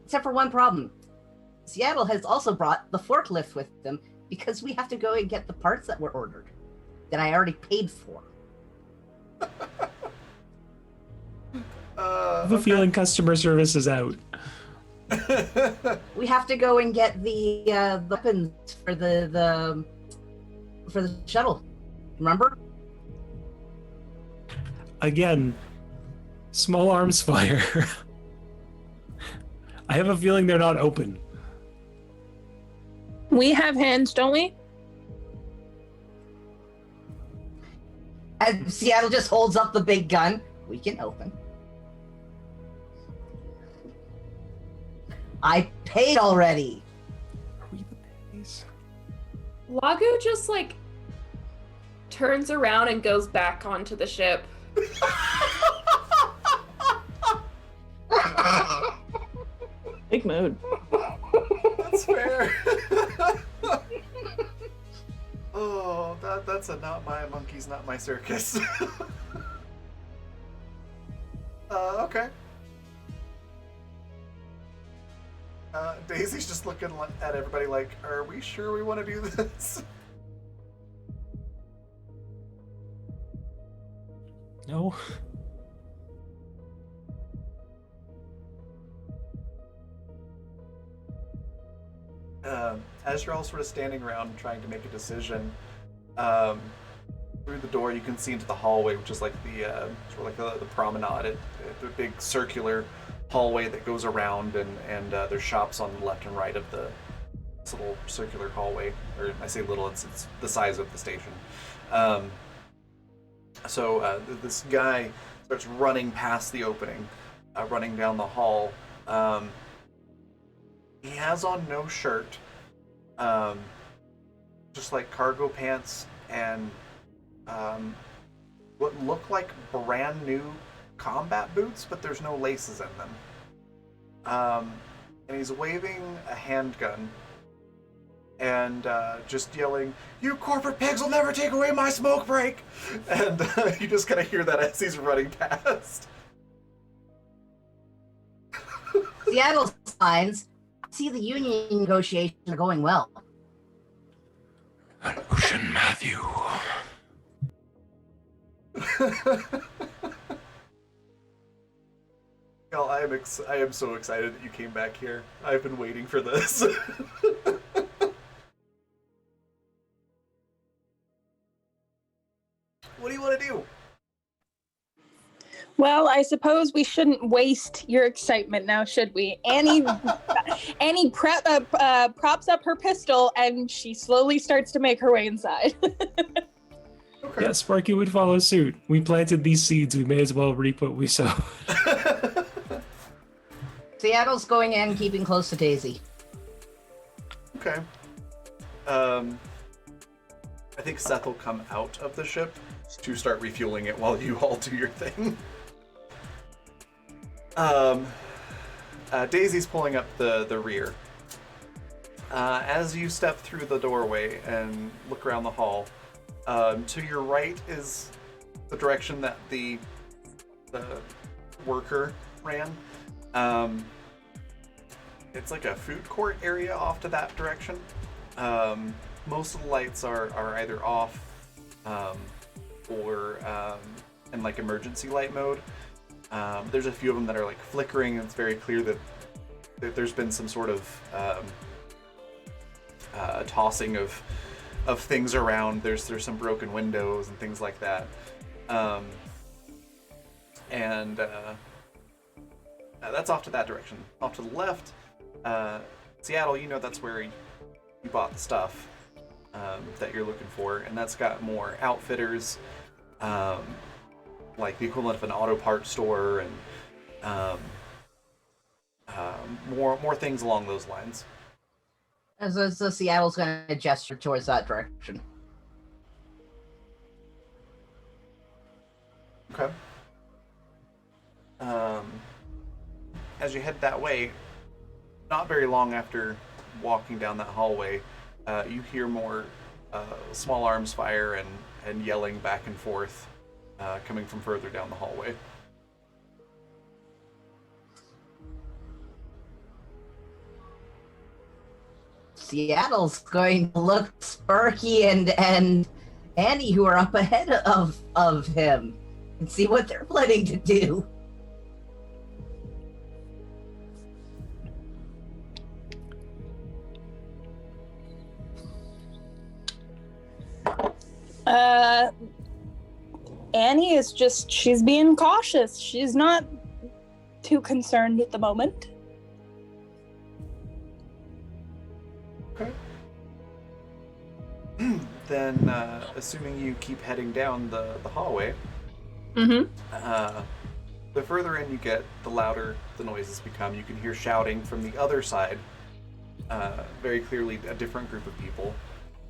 Except for one problem. Seattle has also brought the forklift with them because we have to go and get the parts that were ordered that I already paid for. I have a feeling customer service is out. We have to go and get the weapons for the shuttle. Remember? Again, small arms fire. I have a feeling they're not open. We have hands, don't we? And Seattle just holds up the big gun. We can open. I paid already. Are we the pays? Lago just like turns around and goes back onto the ship. Big mood. That's fair. Oh, that's a not my monkeys, not my circus. Okay. Daisy's just looking at everybody like, are we sure we want to do this? No. As you're all sort of standing around trying to make a decision, through the door you can see into the hallway, which is like the sort of like the promenade, the big circular hallway that goes around, and there's shops on the left and right of this little circular hallway. Or I say little, it's the size of the station. So this guy starts running past the opening, running down the hall. He has on no shirt, just like cargo pants and what look like brand new combat boots, but there's no laces in them. And he's waving a handgun and just yelling, "You corporate pigs will never take away my smoke break!" And you just kind of hear that as he's running past. Seattle signs. See, the union negotiations are going well. An ocean, Matthew. Y'all, I am so excited that you came back here. I've been waiting for this. What do you want to do? Well, I suppose we shouldn't waste your excitement now, should we? Annie props up her pistol and she slowly starts to make her way inside. Okay. Yeah, Sparky would follow suit. We planted these seeds. We may as well reap what we sowed. Seattle's going in, keeping close to Daisy. Okay. I think Seth will come out of the ship to start refueling it while you all do your thing. Daisy's pulling up the rear. As you step through the doorway and look around the hall, to your right is the direction that the worker ran. It's like a food court area off to that direction. Most of the lights are either off or in like emergency light mode. There's a few of them that are like flickering, and it's very clear that there's been some sort of tossing of things around. There's some broken windows and things like that. That's off to that direction. Off to the left, Seattle, you know that's where you bought the stuff that you're looking for, and that's got more outfitters, like the equivalent of an auto parts store, and more things along those lines. So Seattle's going to gesture towards that direction. Okay. As you head that way, not very long after walking down that hallway, you hear more small arms fire and yelling back and forth coming from further down the hallway. Seattle's going to look Sparky and Annie, who are up ahead of him, and see what they're planning to do. Annie is she's being cautious. She's not too concerned at the moment. Okay. Then, assuming you keep heading down the hallway, Mm-hmm. the further in you get, the louder the noises become. You can hear shouting from the other side, very clearly a different group of people.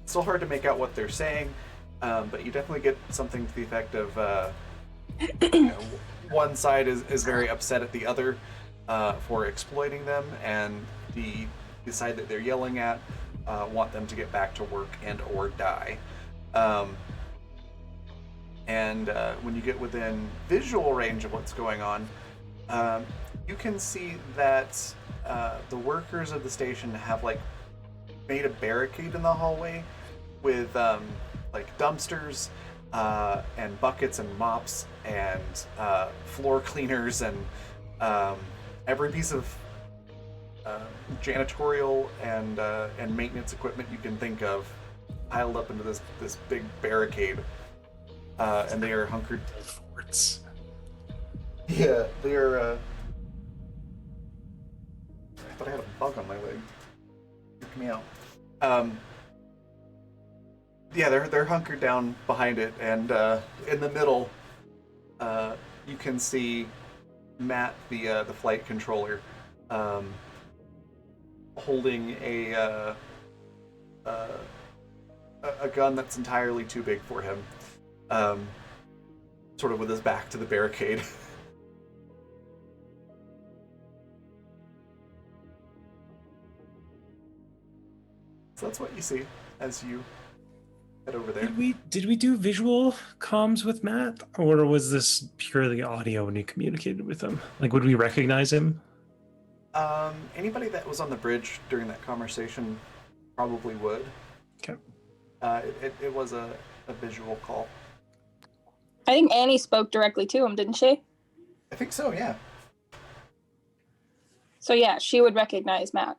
It's still hard to make out what they're saying, but you definitely get something to the effect of, one side is very upset at the other for exploiting them, and the side that they're yelling at want them to get back to work and or die. When you get within visual range of what's going on, you can see that the workers of the station have made a barricade in the hallway with dumpsters and buckets and mops and floor cleaners and every piece of janitorial and maintenance equipment you can think of piled up into this big barricade. And they are hunkered. Forts. Yeah, they are. I thought I had a bug on my leg. Freaked me out. Yeah, they're hunkered down behind it, and in the middle, you can see Matt, the flight controller, holding a gun that's entirely too big for him. Sort of with his back to the barricade. So that's what you see as you head over there. Did we do visual comms with Matt, or was this purely audio when you communicated with him? Would we recognize him? Anybody that was on the bridge during that conversation probably would. Okay. It was a visual call. I think Annie spoke directly to him, didn't she? I think so, yeah. So yeah, she would recognize Matt.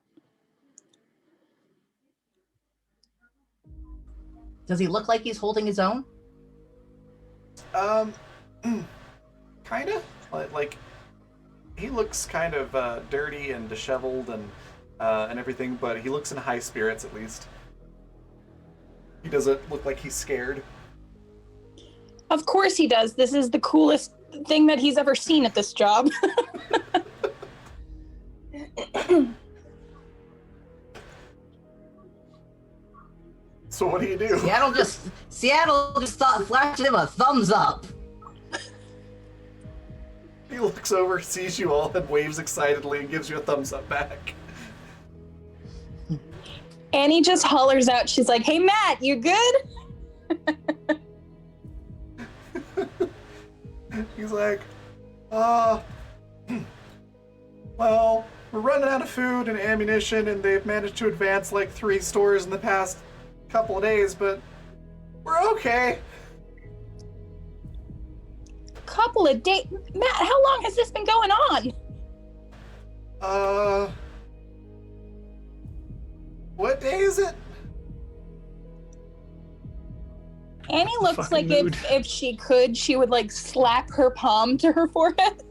Does he look like he's holding his own? Kinda. He looks kind of dirty and disheveled and everything, but he looks in high spirits at least. He doesn't look like he's scared. Of course he does. This is the coolest thing that he's ever seen at this job. So what do you do? Seattle just thought flashed him a thumbs up. He looks over, sees you all, and waves excitedly and gives you a thumbs up back. Annie just hollers out. She's like, "Hey, Matt, you good?" He's like, well, we're running out of food and ammunition, and they've managed to advance like 3 stores in the past couple of days, but we're okay. Couple of days. Matt, how long has this been going on? What day is it? Annie looks Fucking like mood. if she could, she would like slap her palm to her forehead.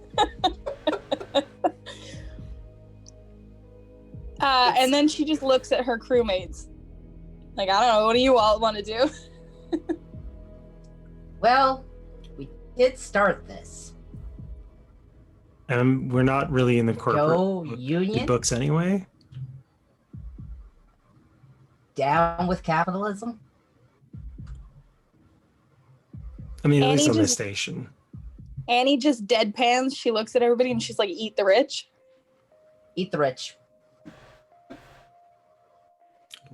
And then she just looks at her crewmates. Like, I don't know, what do you all want to do? Well, we did start this. We're not really in the corporate Go union. books anyway. Down with capitalism. I mean, at Annie least on this just- station. Annie just deadpans. She looks at everybody and she's like, "Eat the rich." Eat the rich.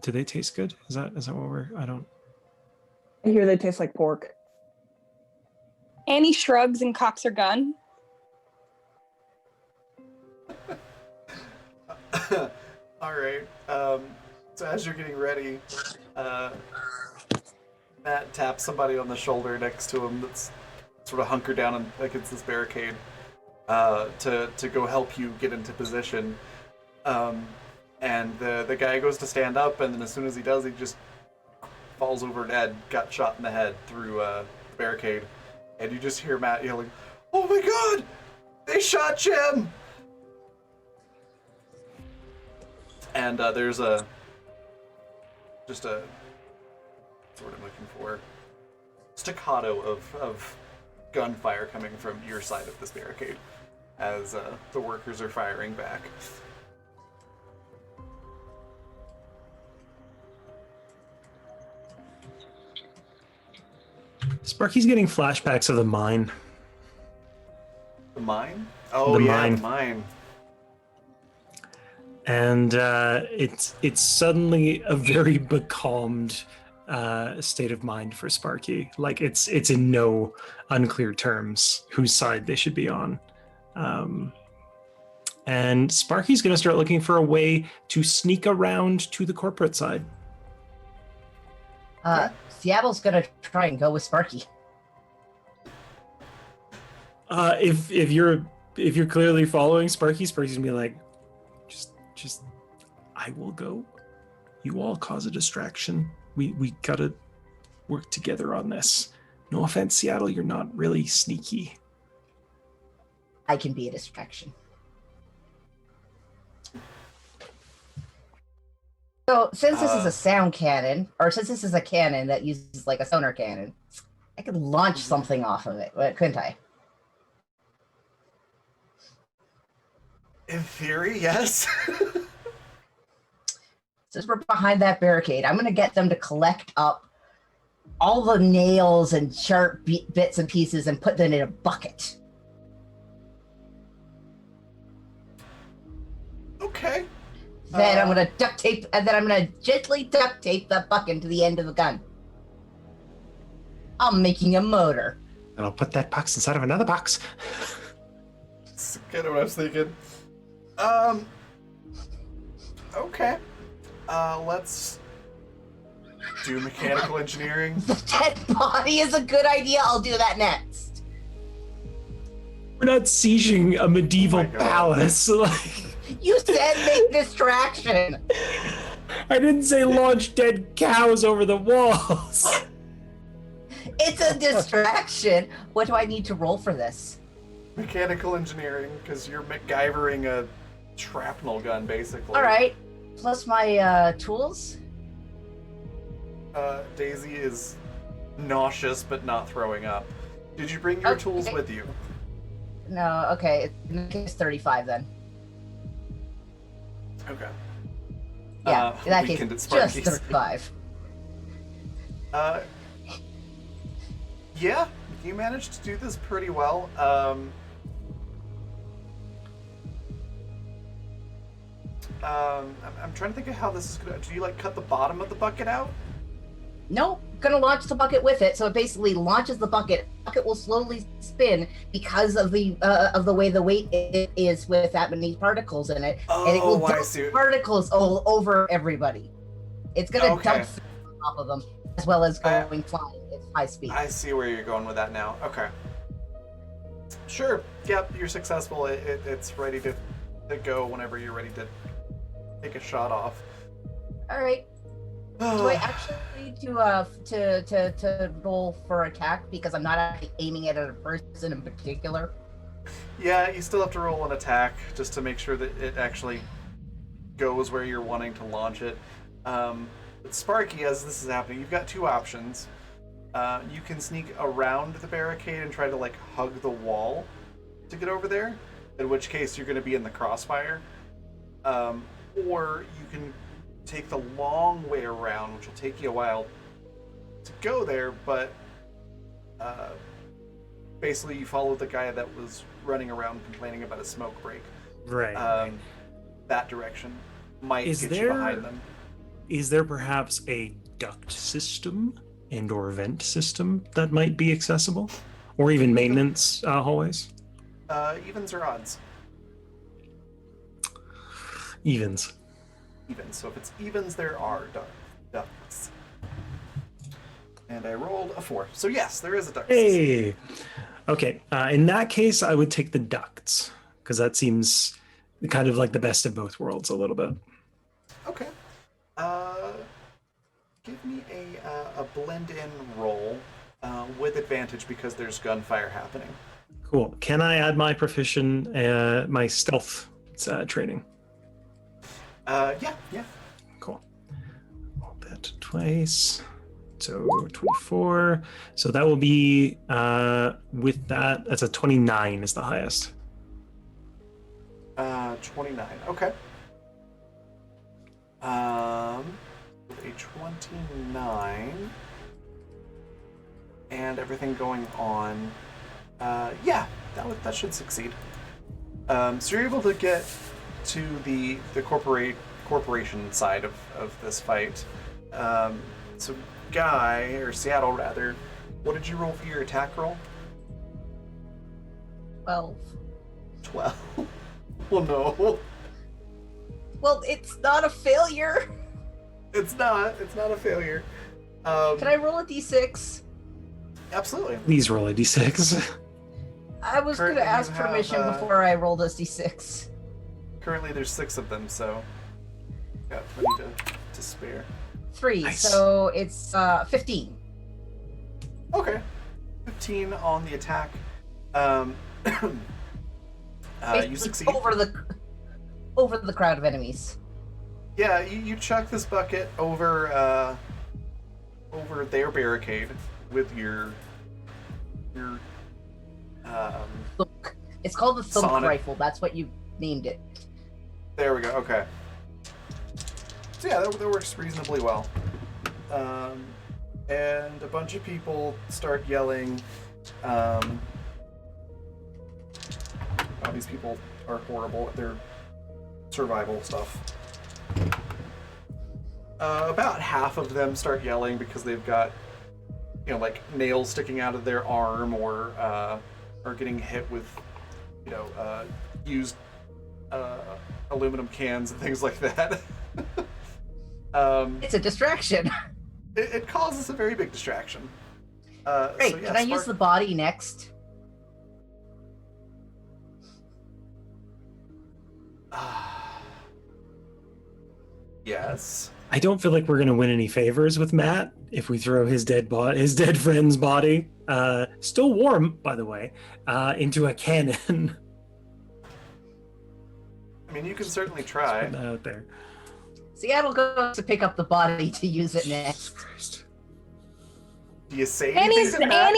Do they taste good? Is that what we're? I don't. I hear they taste like pork. Annie shrugs and cocks her gun. All right. So as you're getting ready, Matt taps somebody on the shoulder next to him that's sort of hunkered down against this barricade to go help you get into position. And the guy goes to stand up, and then as soon as he does, he just falls over dead, got shot in the head through the barricade. And you just hear Matt yelling, "Oh my god! They shot Jim!" And there's just a sort of looking for staccato of gunfire coming from your side of this barricade as the workers are firing back. Sparky's getting flashbacks of the mine. The mine? Oh, The yeah, mine. the mine. And it's suddenly a very becalmed state of mind for Sparky. Like it's in no unclear terms whose side they should be on. And Sparky's going to start looking for a way to sneak around to the corporate side. Seattle's gonna try and go with Sparky. If you're clearly following Sparky's gonna be like, just I will go. You all cause a distraction. We gotta work together on this. No offense, Seattle, you're not really sneaky. I can be a distraction. So, since this is a sound cannon, or since this is a cannon that uses like a sonar cannon, I could launch something off of it, couldn't I? In theory, yes. Since we're behind that barricade, I'm going to get them to collect up all the nails and sharp bits and pieces and put them in a bucket. Okay. Then I'm going to duct tape, and then I'm going to gently duct tape the bucket to the end of the gun. I'm making a motor. And I'll put that box inside of another box. That's kind of what I was thinking. Okay. Let's do mechanical engineering. The dead body is a good idea. I'll do that next. We're not sieging a medieval Oh my God. palace. Like, You said make distraction. I didn't say launch dead cows over the walls. It's a distraction. What do I need to roll for this? Mechanical engineering, because you're MacGyvering a shrapnel gun, basically. All right. Plus my tools. Daisy is nauseous but not throwing up. Did you bring your Okay. tools with you? No, okay. In that case, 35 then. Okay. Yeah, in that case, weakened at just Sparky's. 35. Yeah, you managed to do this pretty well. I'm trying to think of how this is gonna. Do you like cut the bottom of the bucket out? Nope, gonna launch the bucket with it. So it basically launches the bucket. The bucket will slowly spin because of the way the weight is with that many particles in it, and it will I dump see. particles all over everybody. It's gonna Okay. dump on top of them as well as going flying at high speed. I see where you're going with that now. Okay. Sure. Yep, you're successful. It's ready to go whenever you're ready to take a shot off. All right. Do I actually need to roll for attack because I'm not actually aiming it at a person in particular? Yeah, you still have to roll an attack just to make sure that it actually goes where you're wanting to launch it. But Sparky, as this is happening, you've got two options. You can sneak around the barricade and try to like hug the wall to get over there, in which case you're going to be in the crossfire. Or you can take the long way around, which will take you a while to go there, but basically you follow the guy that was running around complaining about a smoke break. Right. That direction might Is get there- you behind them. Is there perhaps a duct system and/or vent system that might be accessible, or even maintenance hallways? Evens or odds? Evens. Evens. So if it's evens, there are ducts. And I rolled a 4. So yes, there is a duct system. Hey. Okay. In that case, I would take the ducts because that seems kind of like the best of both worlds a little bit. Okay. Give me a blend-in roll with advantage because there's gunfire happening. Cool. Can I add my my stealth training? Yeah. Cool. Roll that twice. So 24. So that will be with that's a 29 is the highest. 29. Okay. With a 29 and everything going on, yeah, that should succeed. So you're able to get to the corporation side of this fight. So Guy, or Seattle rather, what did you roll for your attack roll? 12. 12. Well, no. Well, it's not a failure. It's not a failure. Can I roll a d6? Absolutely. Please roll a d6. I was going Currently to ask you have, permission before I rolled a d6. Currently there's 6 of them, so got plenty to spare. 3, Nice. so it's 15. Okay. 15 on the attack. You succeed. Over the crowd of enemies. Yeah, you chuck this bucket over their barricade with your Thunk. It's called the Thunk Sonic. rifle. That's what you named it. There we go. Okay. So yeah, that works reasonably well. And a bunch of people start yelling. Oh, these people are horrible at their survival stuff. About half of them start yelling because they've got, like nails sticking out of their arm, or are getting hit with, used aluminum cans and things like that. It's a distraction. It causes a very big distraction. Great. So, yeah, Can I use the body next? Yes. I don't feel like we're gonna win any favors with Matt if we throw his dead friend's body, still warm by the way, into a cannon. I mean, you can certainly Put try. that out there. Seattle goes to pick up the body to use it next. Christ. Do you say anything to Matt?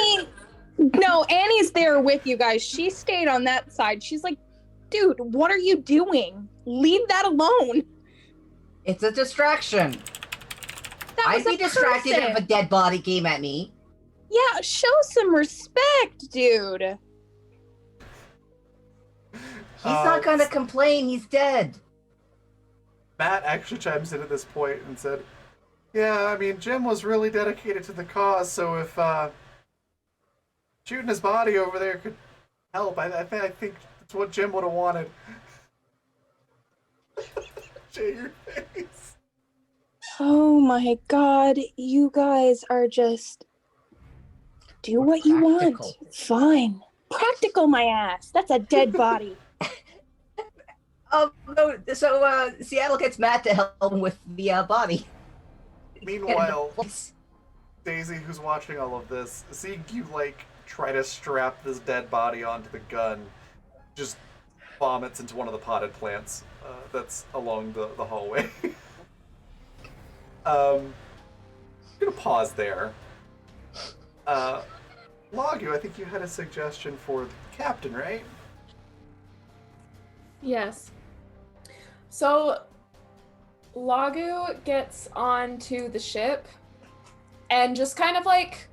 Annie's there with you guys. She stayed on that side. She's like, dude, what are you doing? Leave that alone. It's a distraction. That I'd be distracted if a dead body came at me. Yeah, show some respect, dude. He's not gonna complain, he's dead. Matt actually chimes in at this point and said, "Yeah, I mean, Jim was really dedicated to the cause, so if shooting his body over there could help, I think that's what Jim would have wanted." Jay, your face. Oh my god, you guys are just... Do what you want. Fine. Practical, my ass. That's a dead body. No, so Seattle gets Matt to help him with the body. Meanwhile, Daisy, who's watching all of this, seeing you, like, try to strap this dead body onto the gun, just vomits into one of the potted plants that's along the hallway. I'm gonna pause there. Lagu, I think you had a suggestion for the captain, right? Yes. So, Lagu gets onto the ship and just kind of like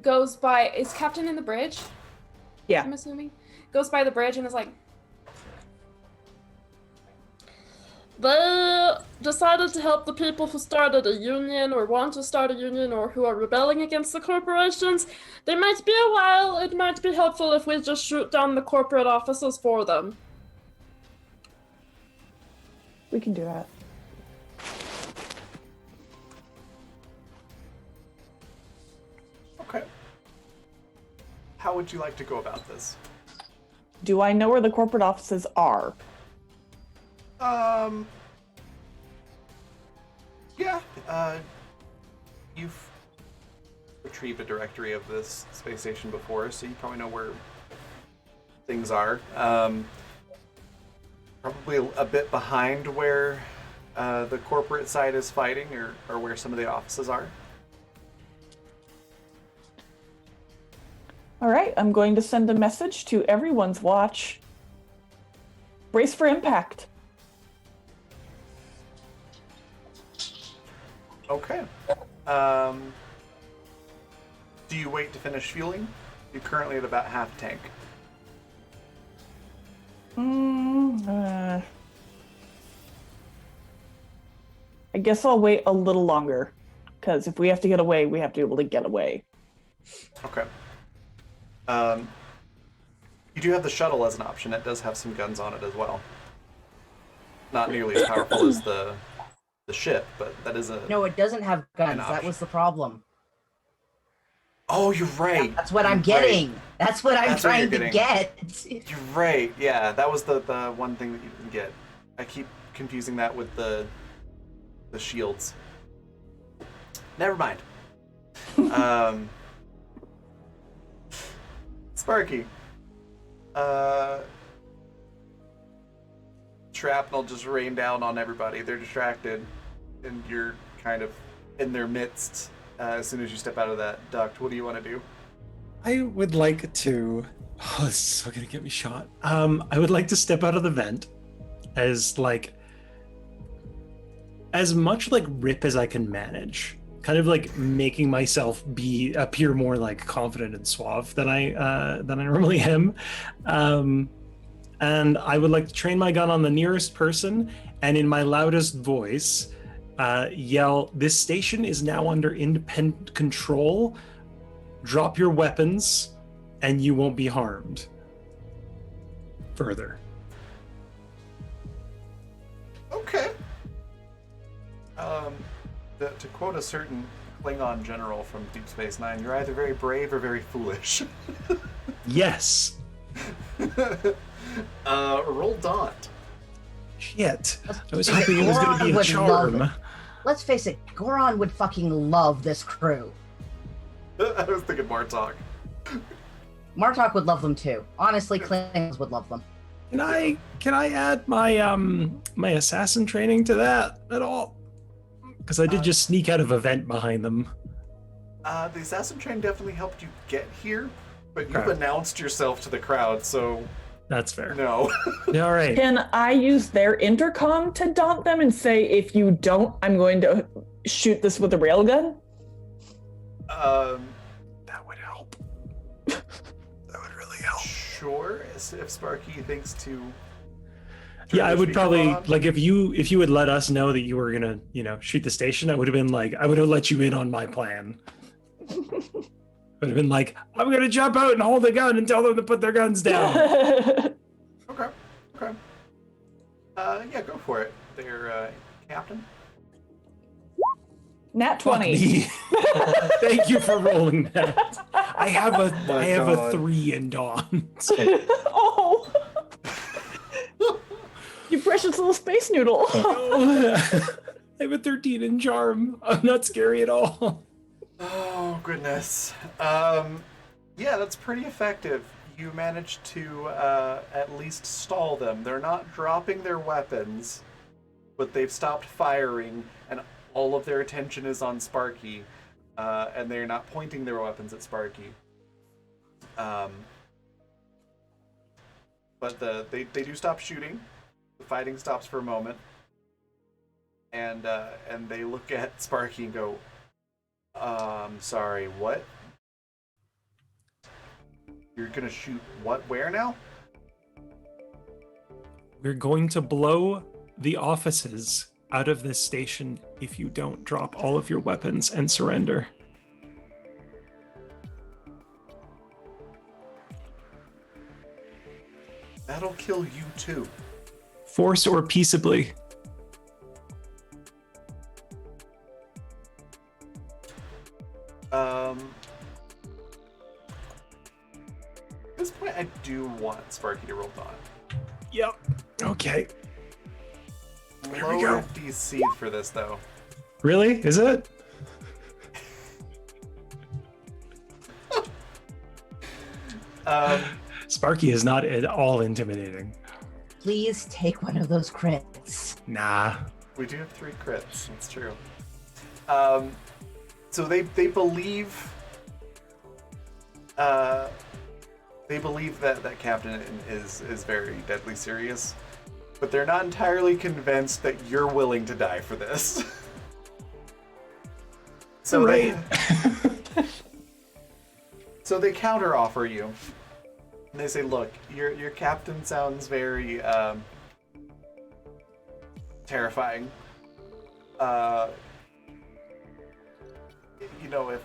goes by. Is Captain in the bridge? Yeah. I'm assuming. Goes by the bridge and is like, They decided to help the people who started a union or want to start a union or who are rebelling against the corporations. They might be a while. It might be helpful if we just shoot down the corporate offices for them. We can do that. Okay. How would you like to go about this? Do I know where the corporate offices are? Yeah, you've retrieved a directory of this space station before, so you probably know where things are. Probably a bit behind where the corporate side is fighting, or where some of the offices are. All right, I'm going to send a message to everyone's watch. Brace for impact. Okay. Do you wait to finish fueling? You're currently at about half tank. I guess I'll wait a little longer, because if we have to get away, we have to be able to get away. Okay. You do have the shuttle as an option. It does have some guns on it as well. Not nearly as powerful as the ship, but that is a... No, it doesn't have guns. That was the problem. Oh, you're right. That's what I'm getting. Right. That's what I'm trying to get. You're right. Yeah, that was the one thing that you didn't get. I keep confusing that with the shields. Never mind. Sparky. Shrapnel just rained down on everybody. They're distracted, and you're kind of in their midst as soon as you step out of that duct. What do you want to do? I would like to... Oh, this is so gonna get me shot. I would like to step out of the vent as much like Rip as I can manage. Kind of like making myself appear more like confident and suave than I normally am. And I would like to train my gun on the nearest person and in my loudest voice yell, "This station is now under independent control. Drop your weapons and you won't be harmed further." Okay. To quote a certain Klingon general from Deep Space Nine, you're either very brave or very foolish. Yes. Roll Daunt. Shit. I was hoping it was going to be a charm. Let's face it, Goron would fucking love this crew. I was thinking Martok. Martok would love them too. Honestly, Klingons would love them. Can I add my my assassin training to that at all? Because I did just sneak out of a vent behind them. The assassin train definitely helped you get here, but you've Okay. announced yourself to the crowd, so That's fair. No. All right. Can I use their intercom to daunt them and say, if you don't, I'm going to shoot this with a railgun? That would help. That would really help. Sure. If Sparky thinks to. Yeah, I would probably on. like if you would let us know that you were gonna, shoot the station. I would have been like, I would have let you in on my plan. Would have been like, I'm gonna jump out and hold a gun and tell them to put their guns down. Okay. Yeah, go for it. There, Captain. Nat Fuck 20. me. Thank you for rolling that. I have a God. 3 in Dawn's. Oh! You precious little space noodle. I have a 13 in Charm. I'm not scary at all. Oh, goodness. Yeah, that's pretty effective. You managed to at least stall them. They're not dropping their weapons, but they've stopped firing, and all of their attention is on Sparky, and they're not pointing their weapons at Sparky. But they do stop shooting. The fighting stops for a moment, and they look at Sparky and go, sorry, what? You're gonna shoot what? Where now? We're going to blow the offices out of this station if you don't drop all of your weapons and surrender. That'll kill you too. Force or peaceably. At this point, I do want Sparky to roll Dawn. Yep. Okay. There we Lower go. DC for this, though. Really? Is it? Sparky is not at all intimidating. Please take one of those crits. Nah. We do have 3 crits. That's true. So they believe. They believe that Captain is very deadly serious, but they're not entirely convinced that you're willing to die for this. So Right. they counteroffer you. And they say, "Look, your captain sounds very terrifying.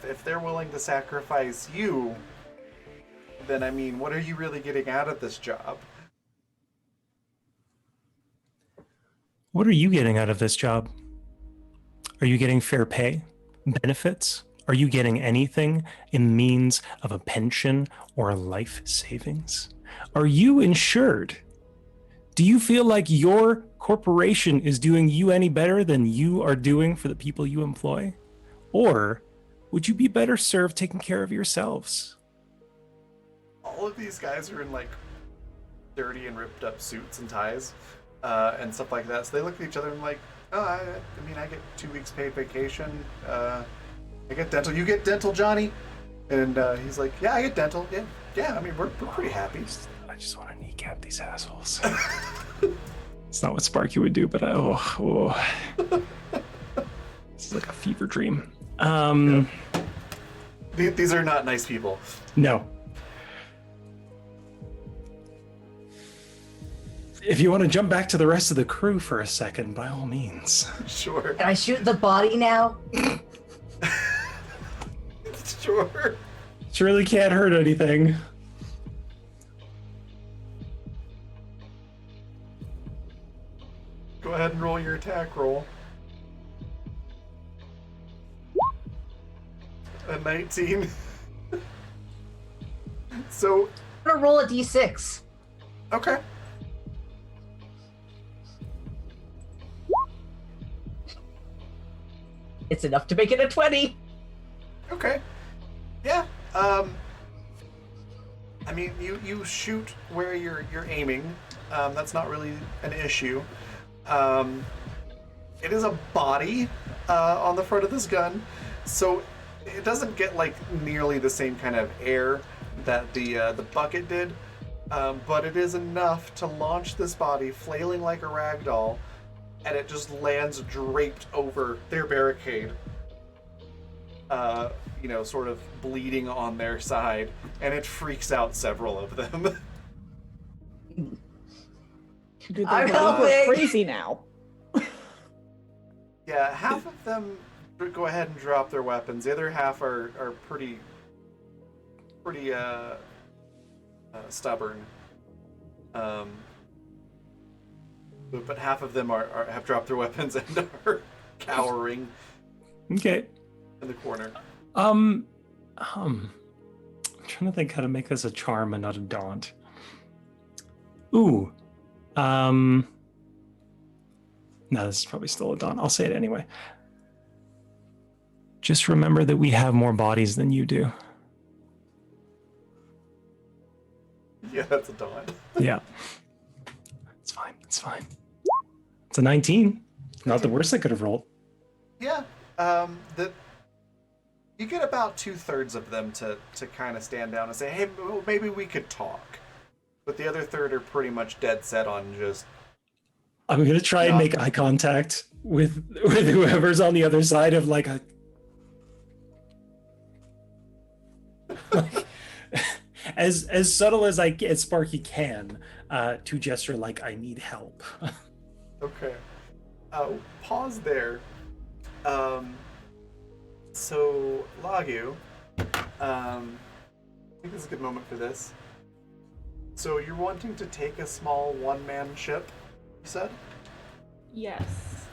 If they're willing to sacrifice you, then I mean, what are you really getting out of this job?" What are you getting out of this job? Are you getting fair pay? Benefits? Are you getting anything in means of a pension or life savings? Are you insured? Do you feel like your corporation is doing you any better than you are doing for the people you employ? Or would you be better served taking care of yourselves? All of these guys are in like dirty and ripped up suits and ties and stuff like that. So they look at each other and like, "Oh, I mean, I get 2 weeks paid vacation. I get dental. You get dental, Johnny?" And he's like, "Yeah, I get dental. Yeah. I mean, we're pretty happy." I just want to kneecap these assholes. It's not what Sparky would do, but oh. This is like a fever dream. These are not nice people. No. If you want to jump back to the rest of the crew for a second, by all means. Sure. Can I shoot the body now? Sure. Surely can't hurt anything. Go ahead and roll your attack roll. A 19. So, I'm gonna roll a d6. okay. It's enough to make it a 20. Okay. Yeah. I mean, you shoot where you're aiming. That's not really an issue. It is a body on the front of this gun, so it doesn't get like nearly the same kind of air that the bucket did. but it is enough to launch this body flailing like a rag doll, and it just lands draped over their barricade. Sort of bleeding on their side, and it freaks out several of them. Do they I'm believe we're helping. crazy now? Yeah, half of them go ahead and drop their weapons. The other half are pretty stubborn. But half of them have dropped their weapons and are cowering Okay. in the corner. I'm trying to think how to make this a charm and not a daunt. Ooh. No, this is probably still a daunt. I'll say it anyway. Just remember that we have more bodies than you do. Yeah, that's a daunt. Yeah. It's fine. It's fine. It's a 19. Not the worst I could have rolled. Yeah, you get about 2/3 of them to kind of stand down and say, hey, maybe we could talk. But the other third are pretty much dead set on just... I'm going to try and make eye contact with whoever's on the other side of like a... as subtle as Sparky can, to gesture like I need help. Okay. Pause there. So, Lagu, I think this is a good moment for this. So you're wanting to take a small one-man ship, you said? Yes.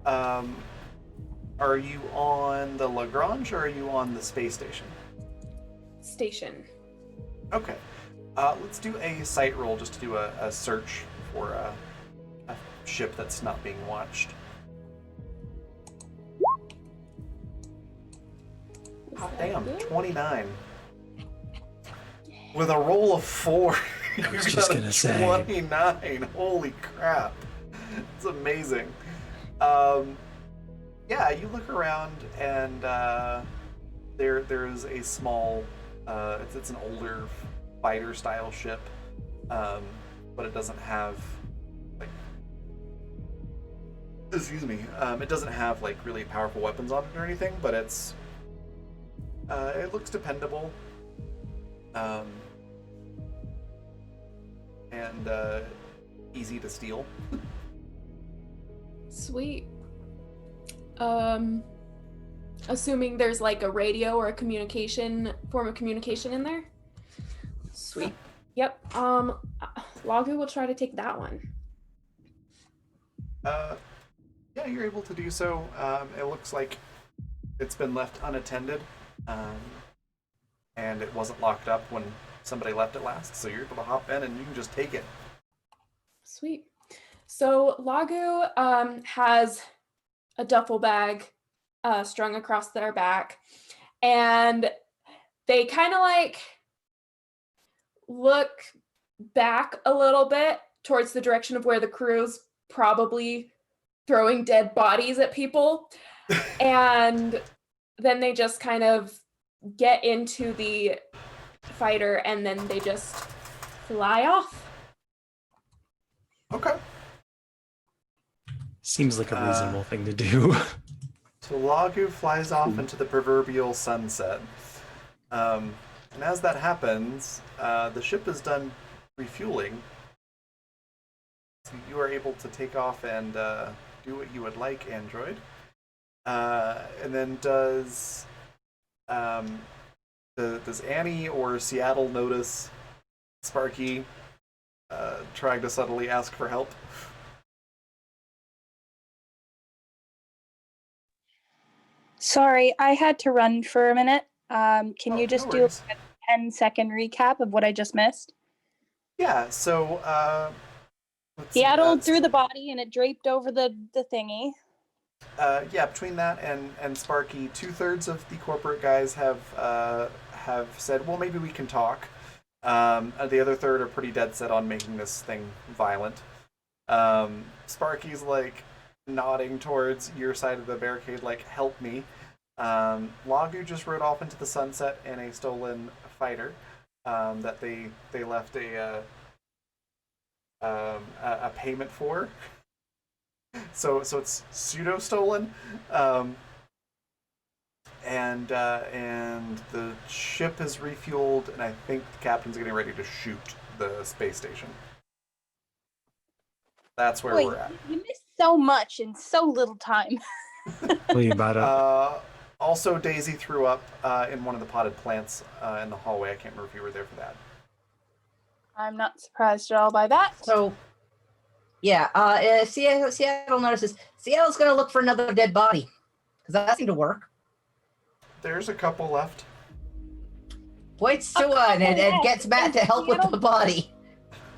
Are you on the Lagrange or are you on the space station? Station. Okay. Let's do a sight roll just to do a search for a ship that's not being watched. Hot damn, 29. With a roll of 4, you was just got gonna a say. 29. Holy crap. It's amazing. Yeah, you look around and there's a small, it's an older fighter style ship, but it doesn't have like, excuse me, it doesn't have like really powerful weapons on it or anything, but it looks dependable. And easy to steal. Sweet. Assuming there's like a radio or a form of communication in there. Sweet. Yep. Lagu will try to take that one. Yeah, you're able to do so. It looks like it's been left unattended, and it wasn't locked up when somebody left it last, so you're able to hop in and you can just take it. Sweet. So Lagu has a duffel bag strung across their back, and they kind of like look back a little bit towards the direction of where the crew's probably throwing dead bodies at people, and then they just kind of get into the fighter and then they just fly off. Okay. Seems like a reasonable thing to do. So Lagu flies off into the proverbial sunset. And as that happens, the ship is done refueling. So you are able to take off and do what you would like, Android. And then does Annie or Seattle notice Sparky trying to subtly ask for help? Sorry, I had to run for a minute. Can you No just do worries. a 10-second recap of what I just missed? Yeah, so let's see, Seattle that's- threw the body and it draped over the thingy. yeah, between that and Sparky, 2/3 of the corporate guys have said, well, maybe we can talk. The other third are pretty dead set on making this thing violent. Sparky's like nodding towards your side of the barricade, like, help me. Lagu just rode off into the sunset in a stolen fighter. that they left a payment for. So it's pseudo stolen, and the ship is refueled, and I think the captain's getting ready to shoot the space station. That's where we're at. You missed so much in so little time. Tell you about it. Also, Daisy threw up in one of the potted plants in the hallway. I can't remember if you were there for that. I'm not surprised at all by that. So, yeah, Seattle notices. Seattle's going to look for another dead body. Because that seemed to work. There's a couple left. Points to one and gets Matt to help with the body.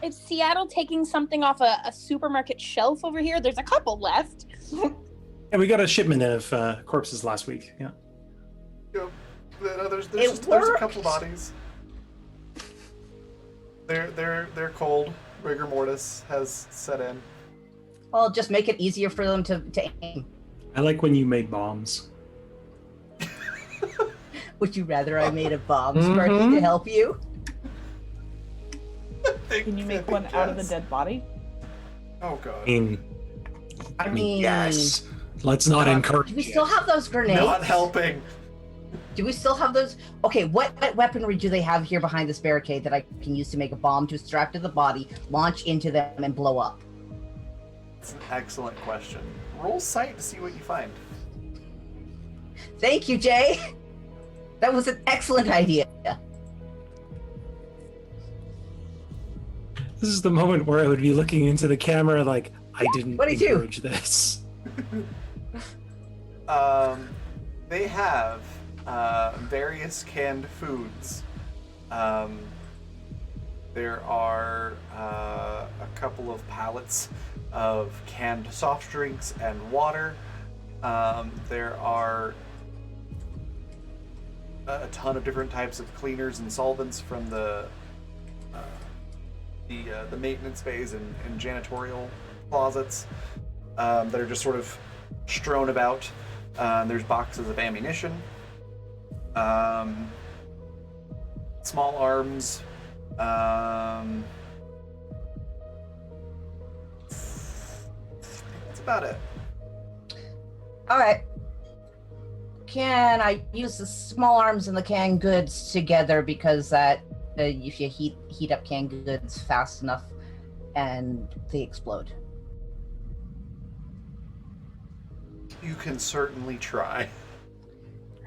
Is Seattle taking something off a supermarket shelf over here? There's a couple left. Yeah, we got a shipment of corpses last week. Yeah. Yep. There's a couple bodies. They're cold. Rigor mortis has set in. Well, just make it easier for them to aim. I like when you made bombs. Would you rather I made a bomb, Sparky, to help you? Can you make one out of the dead body? Oh god. I mean, yes. Let's not encourage. Do we still have those grenades? Not helping. Do we still have those? Okay, what weaponry do they have here behind this barricade that I can use to make a bomb to strap to the body, launch into them, and blow up? It's an excellent question. Roll sight to see what you find. Thank you, Jay. That was an excellent idea. This is the moment where I would be looking into the camera like, I didn't 22. encourage this. They have various canned foods. There are a couple of pallets of canned soft drinks and water. There are a ton of different types of cleaners and solvents from the maintenance bays and janitorial closets that are just sort of strewn about. There's boxes of ammunition, small arms. That's about it. All right. Can I use the small arms and the canned goods together because that if you heat up canned goods fast enough and they explode? You can certainly try.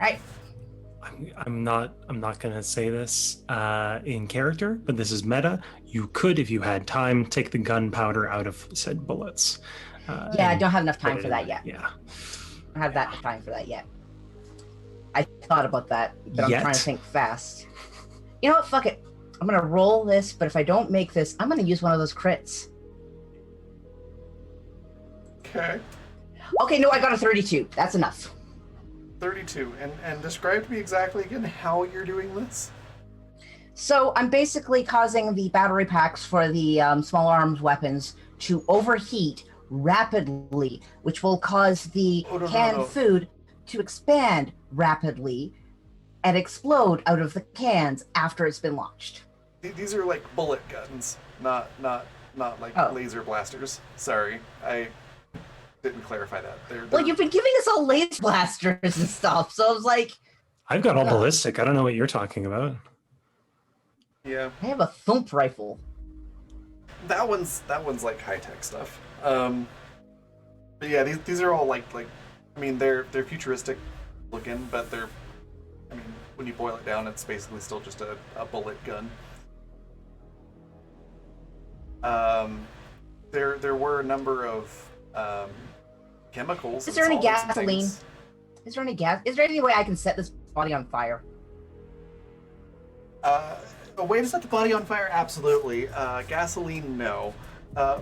Right. I'm not gonna say this in character, but this is meta. You could, if you had time, take the gunpowder out of said bullets. Yeah, I don't have enough time for that yet. Yeah. I don't have that time for that yet. I thought about that, but I'm trying to think fast. You know what? Fuck it. I'm gonna roll this, but if I don't make this, I'm gonna use one of those crits. Okay. Okay, no, I got a 32. That's enough. 32. And describe to me exactly again how you're doing this. So I'm basically causing the battery packs for the small arms weapons to overheat rapidly, which will cause the canned food to expand rapidly and explode out of the cans after it's been launched. These are like bullet guns, not like laser blasters. Sorry, I didn't clarify that. They're... Well, you've been giving us all laser blasters and stuff, so I was like... I've got all ballistic. I don't know what you're talking about. Yeah. I have a thump rifle. That one's like high-tech stuff. But yeah, these are all like I mean, they're futuristic looking, but they're, I mean, when you boil it down, it's basically still just a bullet gun. There were a number of chemicals. Is there any solvents and gasoline? things. Is there any gas? Is there any way I can set this body on fire? A way to set the body on fire? Absolutely. Gasoline, no.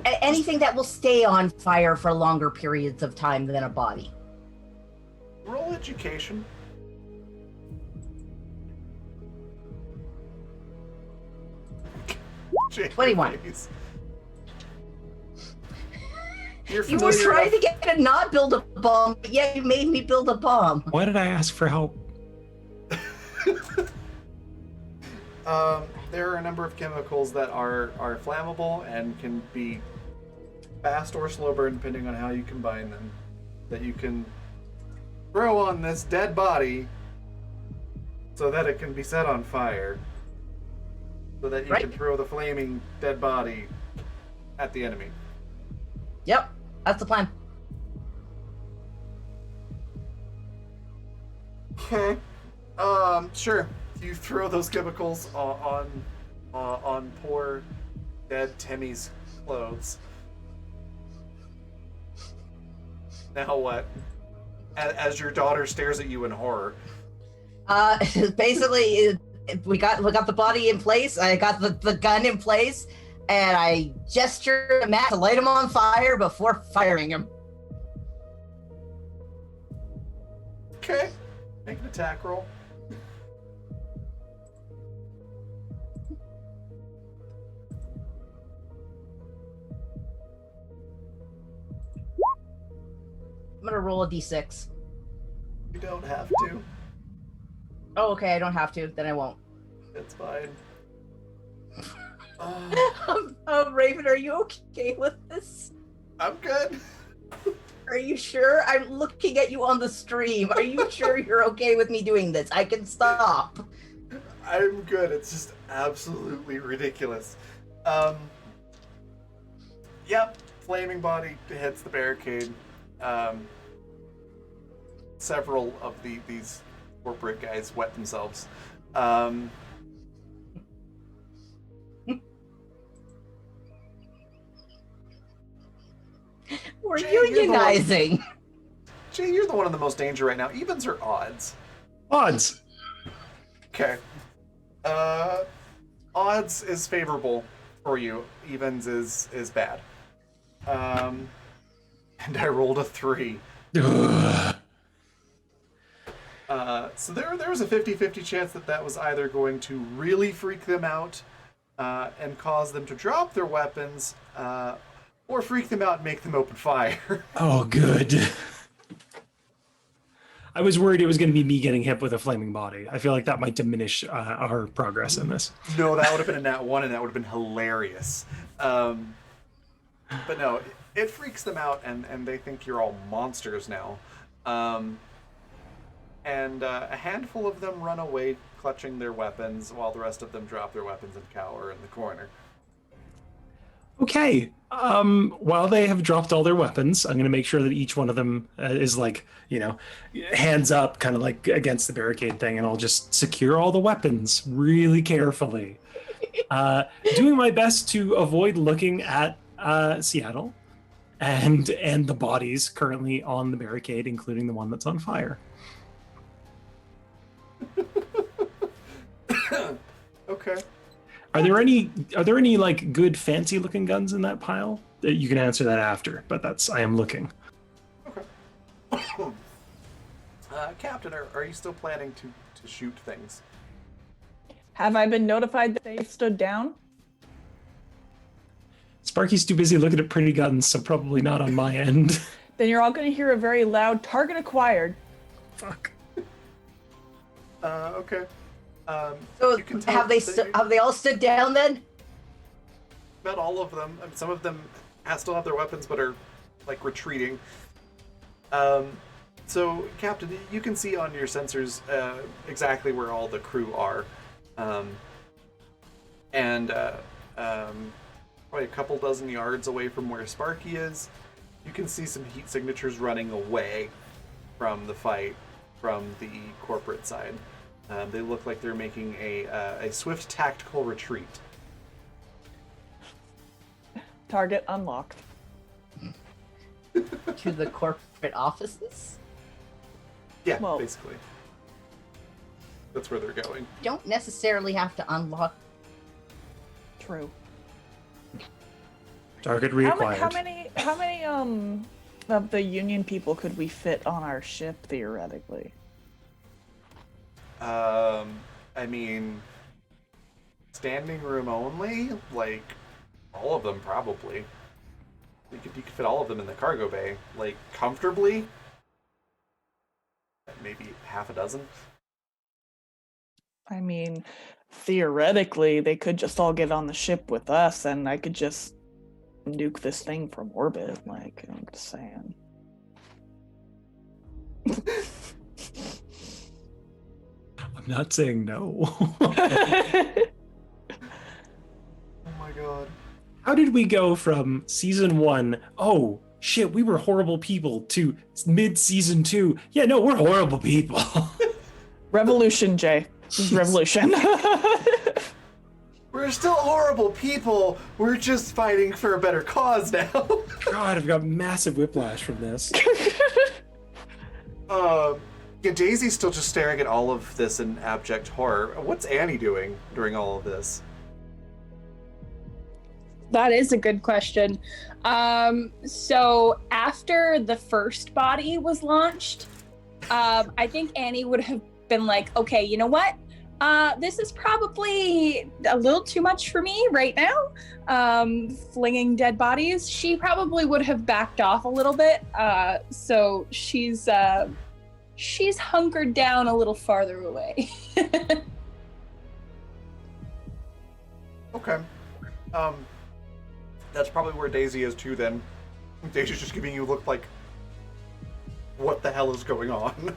Anything that will stay on fire for longer periods of time than a body. Roll education. Jay, 21. please. You were trying to get me to not build a bomb, but yet you made me build a bomb. Why did I ask for help? There are a number of chemicals that are flammable and can be fast or slow burn depending on how you combine them. That you can throw on this dead body so that it can be set on fire. So that you can throw the flaming dead body at the enemy. Yep, that's the plan. Okay. Sure. You throw those chemicals on poor dead Timmy's clothes. Now what? As your daughter stares at you in horror. Basically, we got the body in place. I got the gun in place, and I gestured to Matt to light him on fire before firing him. Okay. Make an attack roll. I'm gonna roll a d6. You don't have to. Oh, okay, I don't have to. Then I won't. It's fine. Raven, are you okay with this? I'm good. Are you sure? I'm looking at you on the stream. Are you sure you're okay with me doing this? I can stop. I'm good. It's just absolutely ridiculous. Yep. Flaming body hits the barricade. Several of these corporate guys wet themselves. We're Jay, you're unionizing. Jay, you're the one in the most danger right now. Evens or odds? Odds. Okay. Odds is favorable for you. Evens is bad. And I rolled a 3. So there was a 50-50 chance that was either going to really freak them out and cause them to drop their weapons, or freak them out and make them open fire. Oh, good. I was worried it was going to be me getting hit with a flaming body. I feel like that might diminish our progress in this. No, that would have been a nat 1, and that would have been hilarious. But no, it freaks them out, and they think you're all monsters now. And a handful of them run away clutching their weapons, while the rest of them drop their weapons and cower in the corner. Okay. While they have dropped all their weapons, I'm going to make sure that each one of them is like, hands up, kind of like against the barricade thing, and I'll just secure all the weapons really carefully. Doing my best to avoid looking at Seattle and the bodies currently on the barricade, including the one that's on fire. Okay. Are there any like good fancy looking guns in that pile? You can answer that after, but I am looking. Okay. Captain, are you still planning to shoot things? Have I been notified that they stood down? Sparky's too busy looking at pretty guns, so probably not on my end. Then you're all going to hear a very loud target acquired. Fuck. Okay. So you can tell have they all stood down then? Not all of them. I mean, some of them still have their weapons, but are like retreating. So, Captain, you can see on your sensors exactly where all the crew are, and probably a couple dozen yards away from where Sparky is, you can see some heat signatures running away from the fight from the corporate side. They look like they're making a swift tactical retreat. Target unlocked. To the corporate offices? Yeah, Well- basically. That's where they're going. You don't necessarily have to unlock. True. Target How reacquired. many of the Union people could we fit on our ship theoretically? I mean, standing room only? Like, all of them probably. You could fit all of them in the cargo bay, like, comfortably. Maybe half a dozen. I mean, theoretically, they could just all get on the ship with us, and I could just nuke this thing from orbit. Like, I'm just saying. I'm not saying no. Oh my god. How did we go from season 1, oh shit, we were horrible people, to mid-season 2, yeah, no, we're horrible people? Revolution, Jay. This is revolution. We're still horrible people. We're just fighting for a better cause now. God, I've got massive whiplash from this. Yeah, Daisy's still just staring at all of this in abject horror. What's Annie doing during all of this? That is a good question. So after the first body was launched, I think Annie would have been like, okay, you know what? This is probably a little too much for me right now. Flinging dead bodies. She probably would have backed off a little bit. So she's hunkered down a little farther away. Okay. That's probably where Daisy is too then. Daisy's just giving you a look like, what the hell is going on?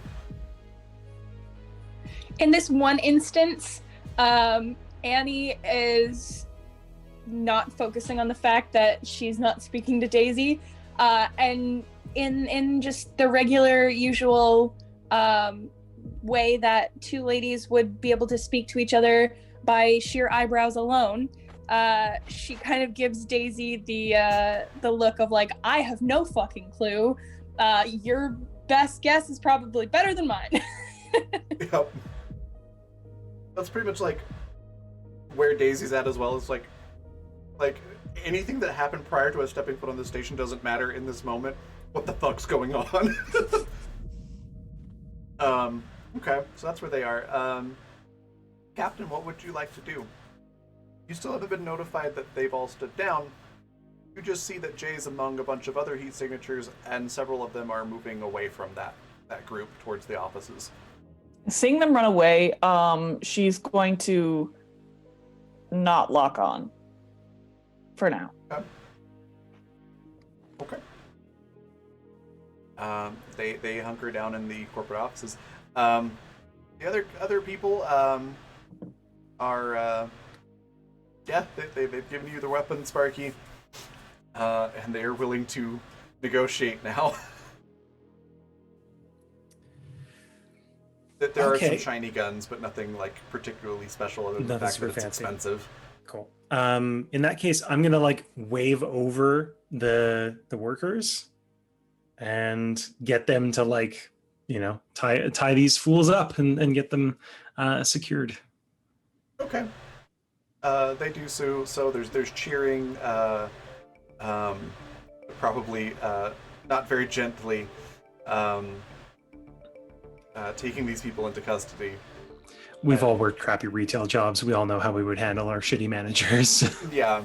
In this one instance, Annie is not focusing on the fact that she's not speaking to Daisy, and in just the regular, usual way that two ladies would be able to speak to each other by sheer eyebrows alone. She kind of gives Daisy the look of like, I have no fucking clue. Your best guess is probably better than mine. Yep. That's pretty much like where Daisy's at as well. It's like anything that happened prior to us stepping foot on the station doesn't matter in this moment. What the fuck's going on? Okay, so that's where they are. Captain, what would you like to do? You still haven't been notified that they've all stood down. You just see that Jay's among a bunch of other heat signatures, and several of them are moving away from that group towards the offices. Seeing them run away, she's going to not lock on for now. Okay. They hunker down in the corporate offices. The other people are they've given you the weapon, Sparky, and they are willing to negotiate now. That there are some shiny guns, but nothing like particularly special other than the fact that it's expensive. Cool. In that case, I'm gonna like wave over the workers and get them to like, you know, tie these fools up and get them secured. Okay. They do so. So there's cheering. Probably not very gently. Taking these people into custody. We've all worked crappy retail jobs. We all know how we would handle our shitty managers. Yeah.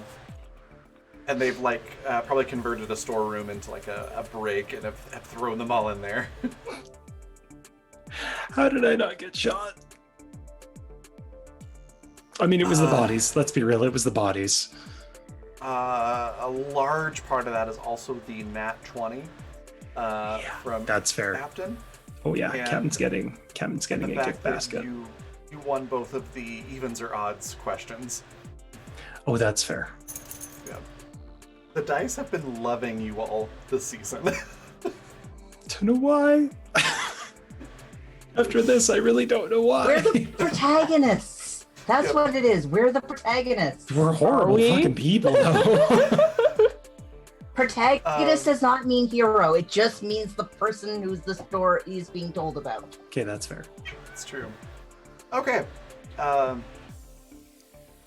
And they've like probably converted a storeroom into like a break and have thrown them all in there. How did I not get shot? I mean, it was the bodies. Let's be real. It was the bodies. A large part of that is also the Nat 20 from that's fair. Captain. Oh yeah, And Captain's getting a gift basket. You won both of the evens or odds questions. Oh, that's fair. Yeah. The dice have been loving you all this season. Don't know why. After this, I really don't know why. We're the protagonists. That's what it is. We're the protagonists. We're horrible fucking people, though. Protagonist does not mean hero. It just means the person who's the story is being told about. Okay, that's fair. It's true. Okay.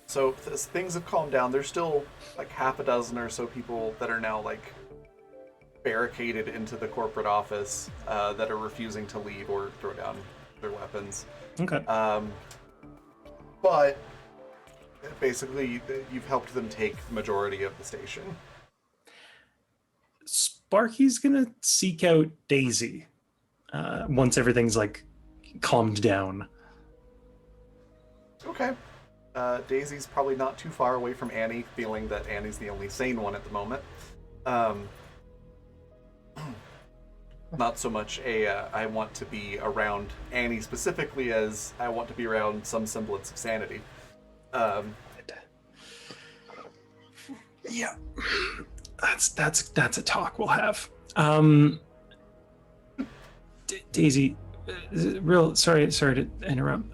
So as things have calmed down, there's still like half a dozen or so people that are now like barricaded into the corporate office that are refusing to leave or throw down their weapons. Okay. But basically, you've helped them take the majority of the station. Sparky's gonna seek out Daisy once everything's like calmed down. Okay. Daisy's probably not too far away from Annie, feeling that Annie's the only sane one at the moment. Not so much I want to be around Annie specifically as I want to be around some semblance of sanity. Yeah, that's a talk we'll have. Daisy, real sorry to interrupt.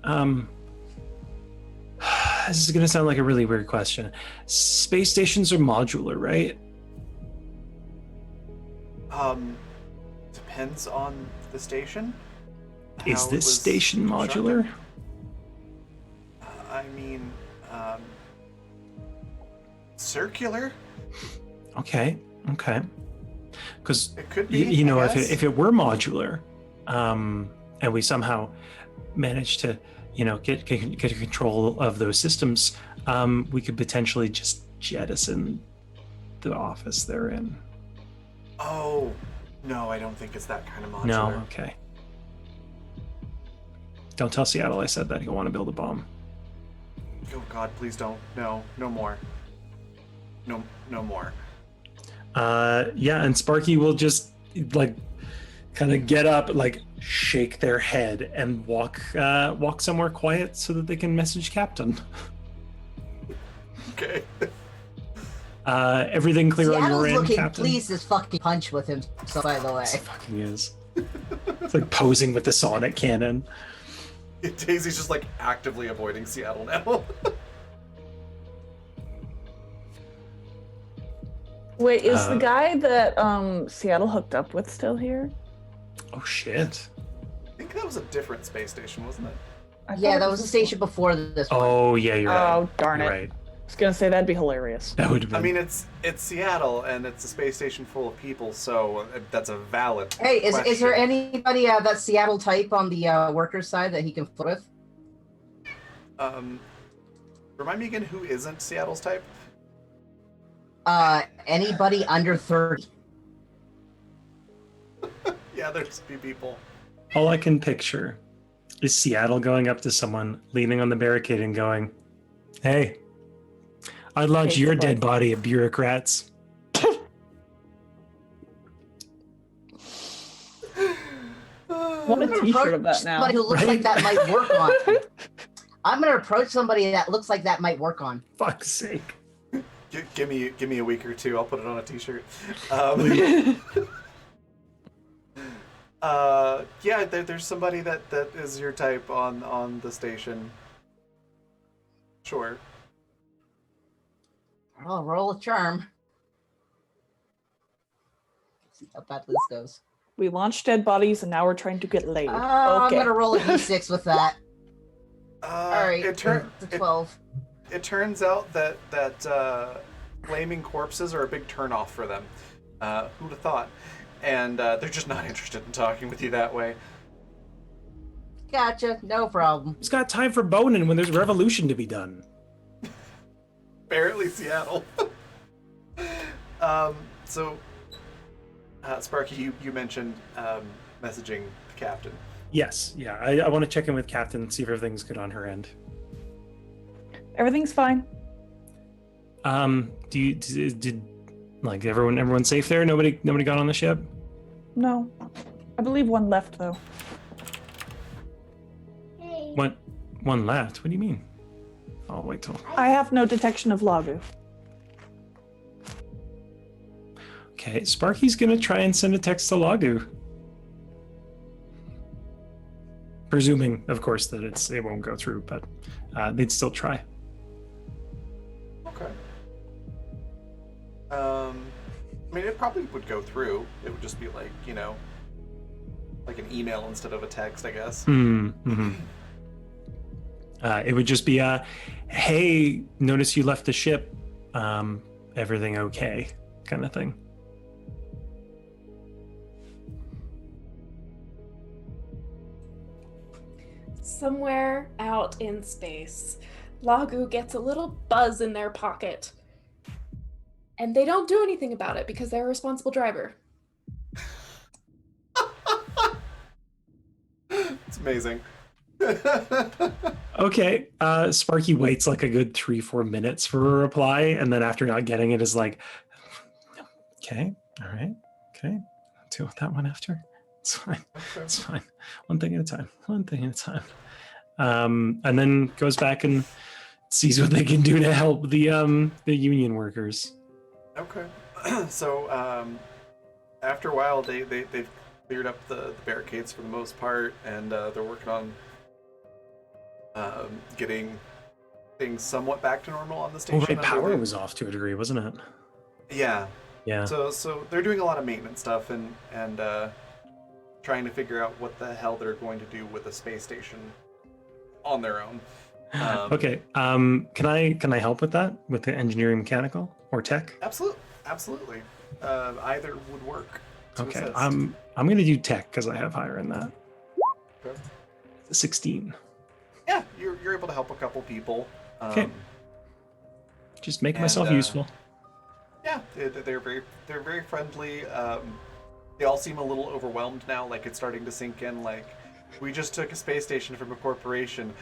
This is gonna sound like a really weird question. Space stations are modular, right? Depends on the station. Is how it this was station modular? constructed. I mean, circular. Okay. Because It could be. you know, I if guess. it were modular, and we somehow managed to, get control of those systems, we could potentially just jettison the office they're in. Oh, no, I don't think it's that kind of modular. No, okay. Don't tell Seattle I said that. He'll want to build a bomb. Oh God, please don't. No more. No more. Yeah, and Sparky will just kind of get up, shake their head, and walk somewhere quiet so that they can message Captain. Okay. Everything clear on your Seattle's end, looking Captain? pleased as fucking punch with him. So by the way, It fucking is. It's like posing with the sonic cannon. Daisy's just actively avoiding Seattle now. Wait, is the guy that Seattle hooked up with still here? Oh shit. I think that was a different space station, wasn't it? yeah, that was the station before this one. Oh yeah, you're right. Oh darn it! You're right. I was gonna say that'd be hilarious. That would have been. I mean, it's Seattle, and it's a space station full of people, so that's a valid. Hey, is there question. anybody that Seattle type on the workers side that he can foot with? Remind me again, who isn't Seattle's type? Anybody under 30. Yeah, there's a few people. All I can picture is Seattle going up to someone, leaning on the barricade, and going, "Hey, I'd launch Hey, your somebody." dead body at bureaucrats." Want a I'm gonna T-shirt approach of that now? somebody who looks Right? like that might work on. I'm gonna approach somebody that looks like that might work on. Fuck's sake. Give me a week or two. I'll put it on a T-shirt. Yeah, there's somebody that is your type on the station. Sure. I'll roll a charm. See how bad this goes. We launched dead bodies, and now we're trying to get laid. Okay. I'm gonna roll a d6 with that. All right, It it's a 12. It turns out that flaming corpses are a big turnoff for them. Who'd have thought? And they're just not interested in talking with you that way. Gotcha, no problem. Who's got time for boning when there's revolution to be done? Apparently Seattle. So, Sparky, you mentioned messaging the captain. Yes, yeah. I want to check in with Captain and see if everything's good on her end. Everything's fine. Did everyone safe there? Nobody got on the ship? No, I believe one left though. One left? What do you mean? I'll wait till. I have no detection of Lagu. Okay, Sparky's gonna try and send a text to Lagu. Presuming, of course, that it won't go through, but they'd still try. Okay. I mean, it probably would go through. It would just be like an email instead of a text, I guess. Mm-hmm. It would just be hey, notice you left the ship. Everything okay? Kind of thing. Somewhere out in space, Lagu gets a little buzz in their pocket. And they don't do anything about it because they're a responsible driver. It's amazing. Okay. Sparky waits like a good 3-4 minutes for a reply, and then after not getting it is like, okay, all right, okay, I'll deal with that one after. It's fine. Okay. It's fine. One thing at a time. One thing at a time. And then goes back and sees what they can do to help the union workers. Okay. So after a while, they've cleared up the barricades for the most part, and they're working on getting things somewhat back to normal on the station. Oh, right, under power the- was off to a degree, wasn't it? Yeah. Yeah. So they're doing a lot of maintenance stuff and trying to figure out what the hell they're going to do with a space station on their own. Okay. Can I help with that? With the engineering, mechanical, or tech? Absolutely. Either would work. to Okay. assist. I'm gonna do tech because I have higher in that. Okay. 16. Yeah, you're able to help a couple people. Okay. Just make and, myself useful. Yeah, they're very friendly. They all seem a little overwhelmed now. Like it's starting to sink in. Like we just took a space station from a corporation.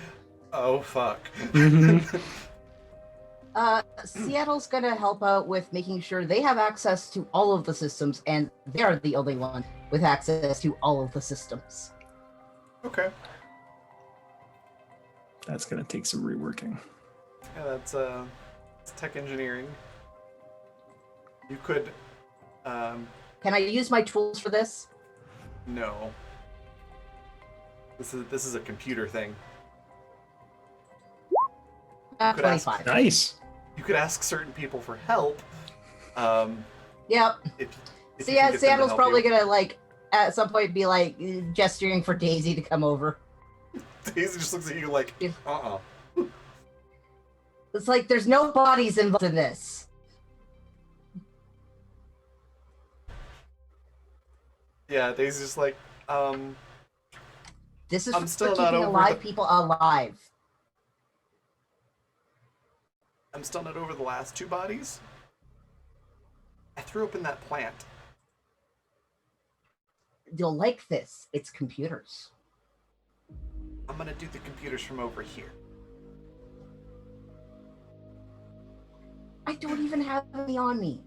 Oh fuck. Mhm. Seattle's gonna help out with making sure they have access to all of the systems, and they're the only one with access to all of the systems. Okay. That's gonna take some reworking. Yeah, that's it's tech engineering. You could, Can I use my tools for this? no. This is a computer thing. Could ask- 25. Nice. You could ask certain people for help. Yep. If you can get them to Seattle's help probably you. gonna at some point be gesturing for Daisy to come over. Daisy just looks at you like, If- uh-uh. It's like there's no bodies involved in this. Yeah, Daisy's just like, This is I'm for still not keeping over alive the- people alive. I'm still not over the last two bodies. I threw up in that plant. You'll like this. It's computers. I'm gonna do the computers from over here. I don't even have any on me.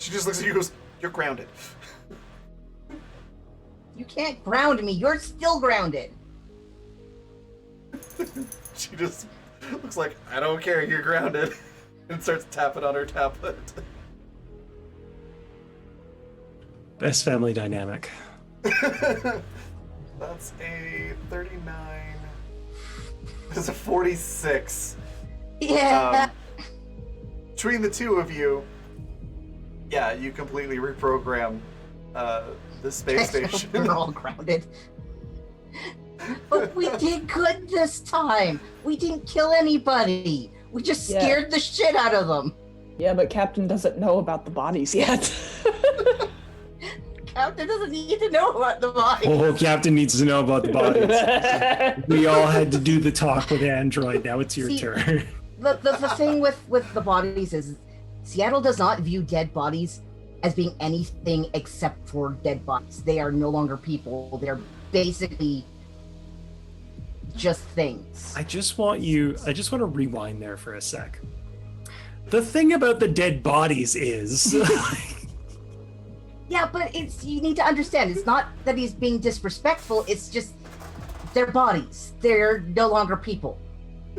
She just looks at you and goes, you're grounded. You can't ground me. You're still grounded. She just looks like, I don't care, you're grounded. And starts tapping on her tablet. Best family dynamic. That's a 39. That's a 46. Yeah. Between the two of you, yeah, you completely reprogram the space station. We're all grounded. But we did good this time. We didn't kill anybody. We just Yeah. scared the shit out of them. Yeah, but Captain doesn't know about the bodies yet. Captain doesn't need to know about the body. Oh, Captain needs to know about the bodies. We all had to do the talk with Android. Now it's your See- turn. The thing with the bodies is Seattle does not view dead bodies as being anything except for dead bodies. They are no longer people. They're basically just things. I just want to rewind there for a sec. The thing about the dead bodies is Yeah, but you need to understand, it's not that he's being disrespectful, it's just they're bodies. They're no longer people.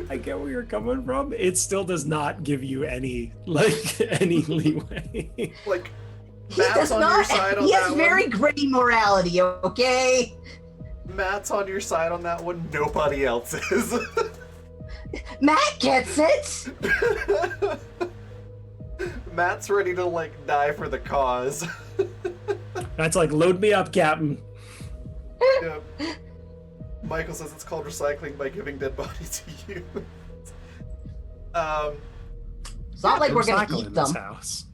I get where you're coming from. It still does not give you any leeway. Like, He Matt's does on your not. side on He that has one. very gray morality, okay? Matt's on your side on that one. Nobody else is. Matt gets it! Matt's ready to like die for the cause. That's like, load me up, Captain. Yep. Michael says it's called recycling by giving dead bodies to you. It's not like we're gonna Recycle eat in this them. house.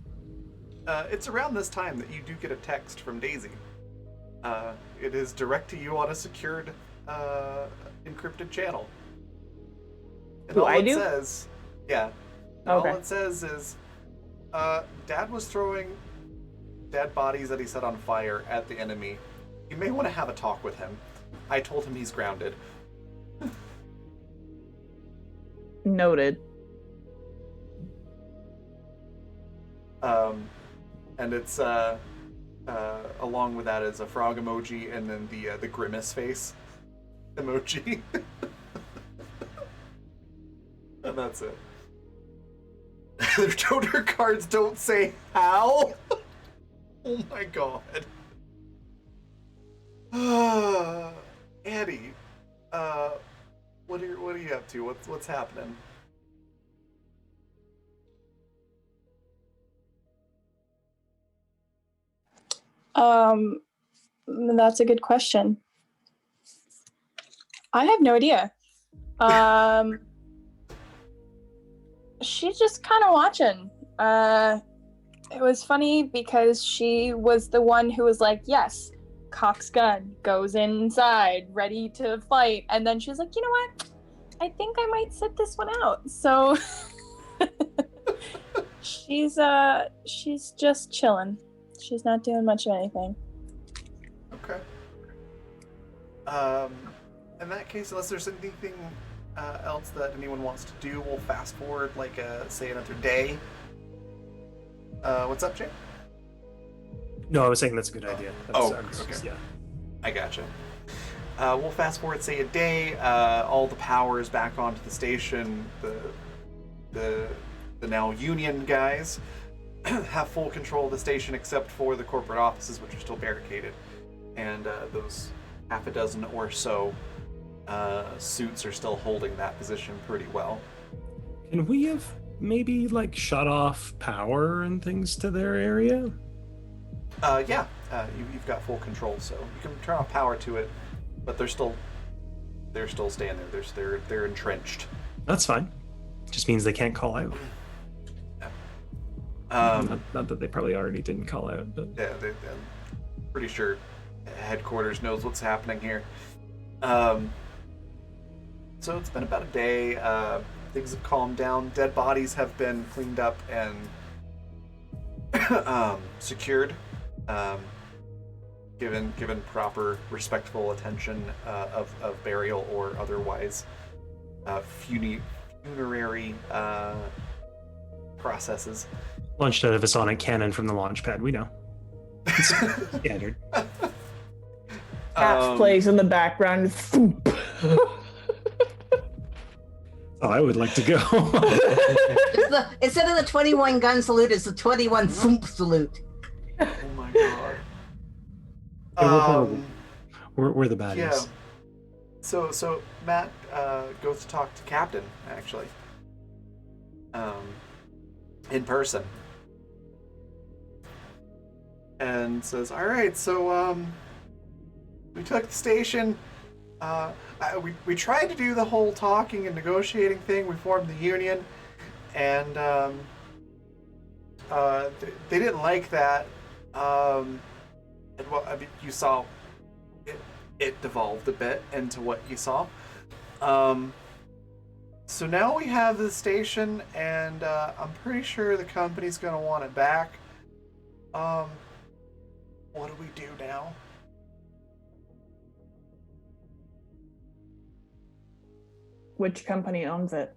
It's around this time that you do get a text from Daisy. It is direct to you on a secured, encrypted channel. And Who, all I it do? says, yeah. And Okay. All it says is, Dad was throwing dead bodies that he set on fire at the enemy. You may want to have a talk with him. I told him he's grounded. Noted. And it's along with that is a frog emoji and then the grimace face emoji. And that's it. The donor cards don't say how. Oh my god. Andy, what are you up to? What's happening? That's a good question. I have no idea. She's just kind of watching. It was funny because she was the one who was like, yes, cocks gun, goes inside, ready to fight. And then she was like, you know what? I think I might sit this one out. So she's just chilling. She's not doing much of anything. Okay. In that case, unless there's anything else that anyone wants to do, we'll fast forward, like, say another day. What's up, Jay? No, I was saying that's a good idea. Okay. Yeah. I gotcha. We'll fast forward, say, a day. All the power is back onto the station. The now Union guys have full control of the station, except for the corporate offices, which are still barricaded. And those half a dozen or so suits are still holding that position pretty well. Can we have maybe like shut off power and things to their area? Yeah, you've got full control, so you can turn off power to it, but they're still staying there. They're entrenched. That's fine. Just means they can't call out. Yeah. Not that they probably already didn't call out, but Yeah, I'm pretty sure headquarters knows what's happening here. So it's been about a day. Things have calmed down. Dead bodies have been cleaned up and secured, given proper, respectful attention of burial or otherwise funerary processes. launched out of a sonic cannon from the launch pad. We know. Standard. Apps plays in the background. Oh, I would like to go. Instead of the 21 gun salute, it's the 21 thump salute. Oh my god. We're the baddies. Yeah. So Matt goes to talk to Captain, actually. In person. And says, alright, so we took the station. We tried to do the whole talking and negotiating thing. We formed the union, and they didn't like that. And well, I mean, you saw it devolved a bit into what you saw. So now we have the station, and I'm pretty sure the company's gonna want it back. What do we do now? Which company owns it?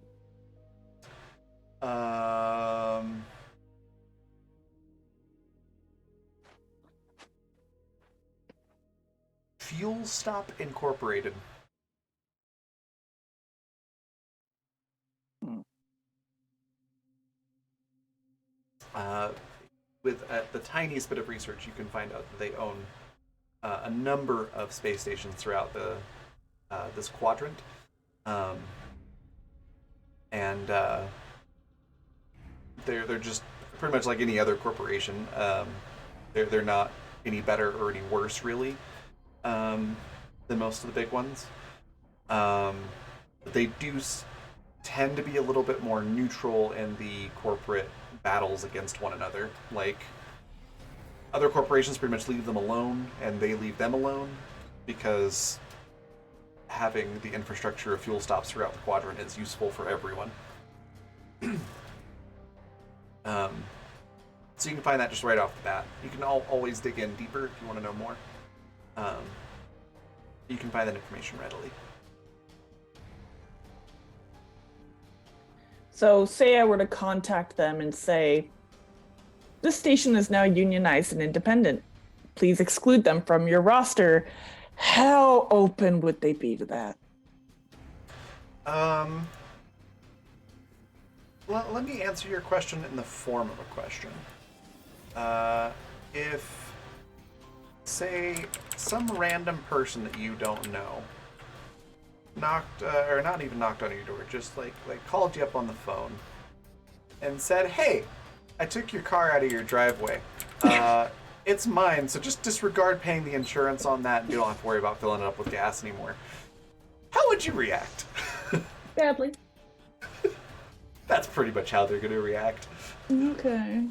Fuel Stop Incorporated. With the tiniest bit of research, you can find out that they own a number of space stations throughout this quadrant, and they're just pretty much like any other corporation. They're not any better or any worse, really, than most of the big ones. But they do tend to be a little bit more neutral in the corporate battles against one another. Like, other corporations pretty much leave them alone, and they leave them alone, because having the infrastructure of fuel stops throughout the quadrant is useful for everyone. So you can find that just right off the bat. You can always dig in deeper if you want to know more. You can find that information readily. So, say I were to contact them and say, this station is now unionized and independent. Please exclude them from your roster. How open would they be to that? Let me answer your question in the form of a question. If, say, some random person that you don't know knocked, or not even knocked on your door, just like called you up on the phone and said, "Hey, I took your car out of your driveway. It's mine, so just disregard paying the insurance on that, and you don't have to worry about filling it up with gas anymore." How would you react? Badly. That's pretty much how they're going to react. Okay.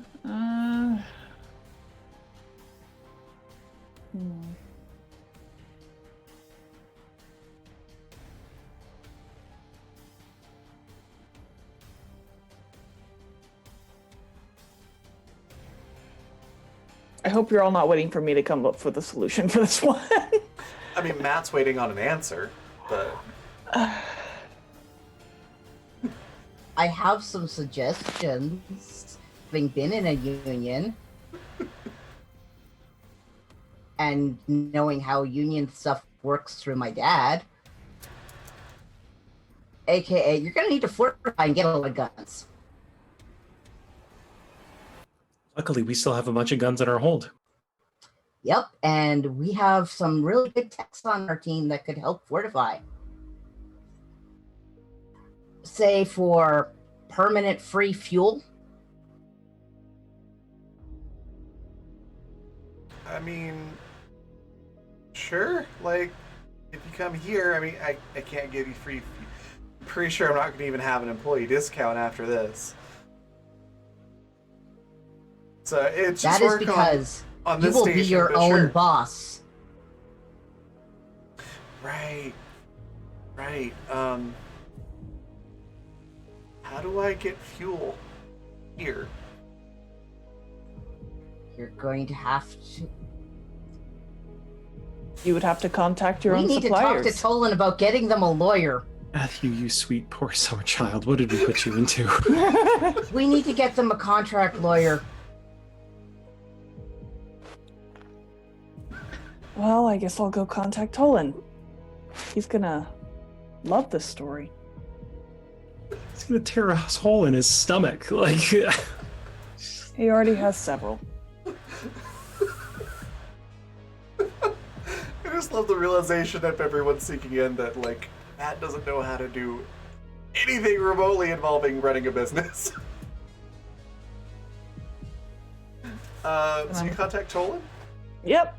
I hope you're all not waiting for me to come up with a solution for this one. I mean, Matt's waiting on an answer, but... I have some suggestions, having been in a union and knowing how union stuff works through my dad. AKA, you're gonna need to fortify and get a lot of guns. Luckily, we still have a bunch of guns in our hold. Yep, and we have some really good techs on our team that could help fortify. Say for permanent free fuel. I mean, sure. Like, if you come here, I mean, I can't give you free. I'm pretty sure I'm not going to even have an employee discount after this. So it's just That is work because on you this will station, be your but own sure. boss. Right. Right. How do I get fuel here? You're going to have to. You would have to contact your We own need suppliers. to talk to Tolan about getting them a lawyer. Matthew, you sweet poor summer child. What did we put you into? We need to get them a contract lawyer. Well, I guess I'll go contact Tolan. He's gonna love this story. He's gonna tear a hole in his stomach. Like, He already has several. I just love the realization of everyone sinking in that, like, Matt doesn't know how to do anything remotely involving running a business. So you contact Tolan? Yep.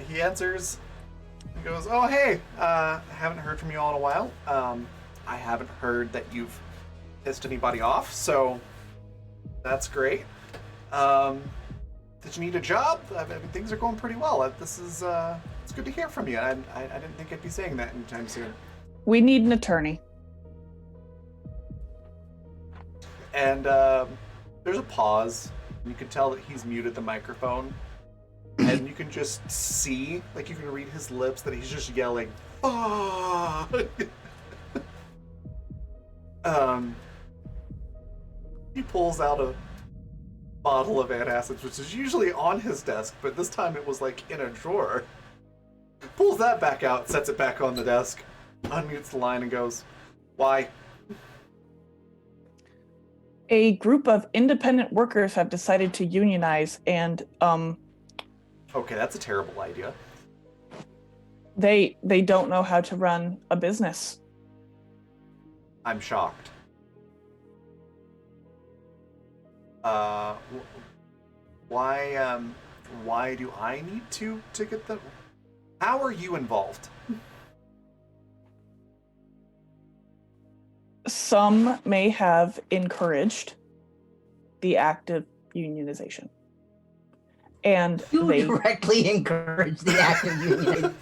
He answers. He goes, "Oh, hey, haven't heard from you all in a while. I haven't heard that you've pissed anybody off, so that's great. Did you need a job? I mean, things are going pretty well. This is, it's good to hear from you. I didn't think I'd be saying that anytime soon." We need an attorney. And there's a pause. You can tell that he's muted the microphone. And you can just see, like you can read his lips, that he's just yelling, "Ah!" He pulls out a bottle of antacids, which is usually on his desk, but this time it was like in a drawer. Pulls that back out, sets it back on the desk, unmutes the line and goes, "Why?" A group of independent workers have decided to unionize, and Okay, that's a terrible idea. they don't know how to run a business. I'm shocked. Why do I need to get them? How are you involved? Some may have encouraged the act of unionization. And You they directly encourage the act of union.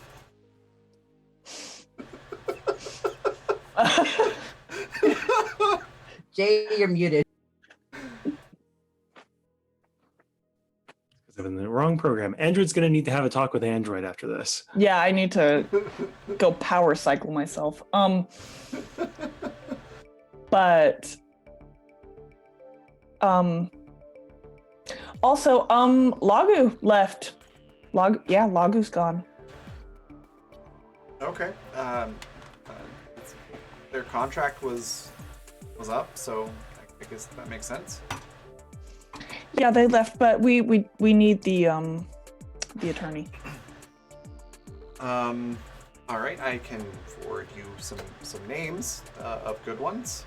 Jay, you're muted. I put in the wrong program. Android's going to need to have a talk with Android after this. Yeah, I need to go power cycle myself. But also Lagu left. Lagu's gone. Okay. Their contract was up, so I guess that makes sense. Yeah, they left, but we need the attorney. All right, I can forward you some names of good ones.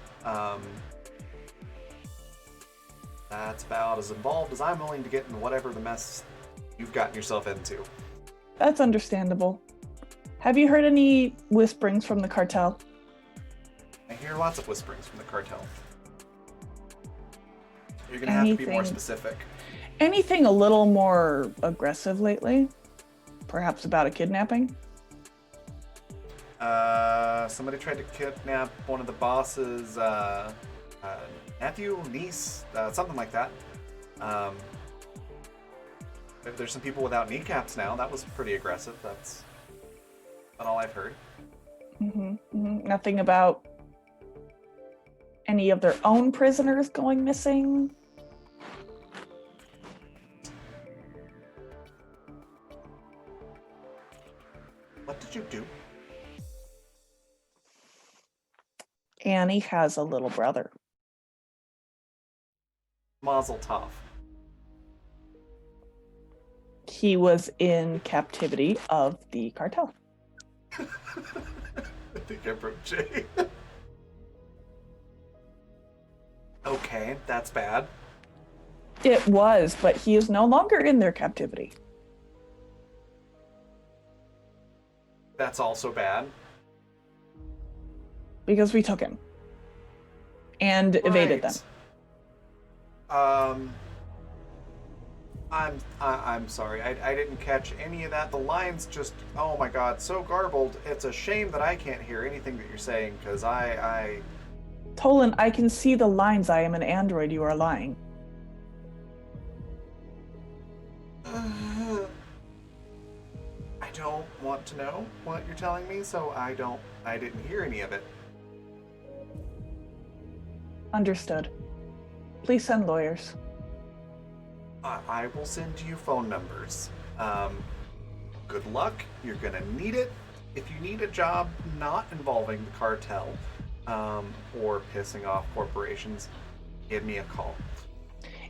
That's about as involved as I'm willing to get in whatever the mess you've gotten yourself into. That's understandable. Have you heard any whisperings from the cartel? I hear lots of whisperings from the cartel. You're gonna have to be more specific. Anything a little more aggressive lately? Perhaps about a kidnapping? Somebody tried to kidnap one of the boss's nephew, niece, something like that. There's some people without kneecaps now. That was pretty aggressive. That's about all I've heard. Nothing about any of their own prisoners going missing? What did you do? Annie has a little brother. Mazel tov. He was in captivity of the cartel. I think I broke Jay. Okay, that's bad. It was, but he is no longer in their captivity. That's also bad. Because we took him. And evaded them. I'm sorry. I didn't catch any of that. The line's just, oh my god, so garbled. It's a shame that I can't hear anything that you're saying, because I Tolan, I can see the lines. I am an android. You are lying. I don't want to know what you're telling me, so I didn't hear any of it. Understood. Please send lawyers. I will send you phone numbers. Good luck. You're gonna need it. If you need a job not involving the cartel, or pissing off corporations, give me a call.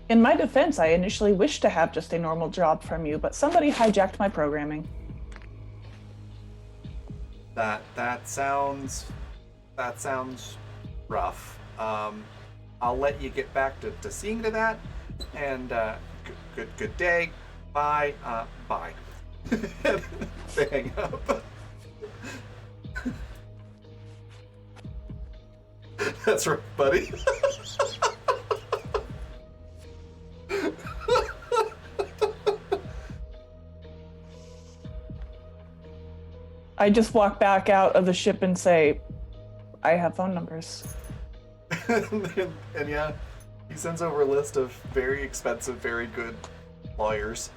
In my defense, I initially wished to have just a normal job from you, but somebody hijacked my programming. That sounds rough. I'll let you get back to seeing to that, and good day. Bye. Bye. They hang up. That's right, buddy. I just walk back out of the ship and say, I have phone numbers. and yeah, he sends over a list of very expensive, very good lawyers.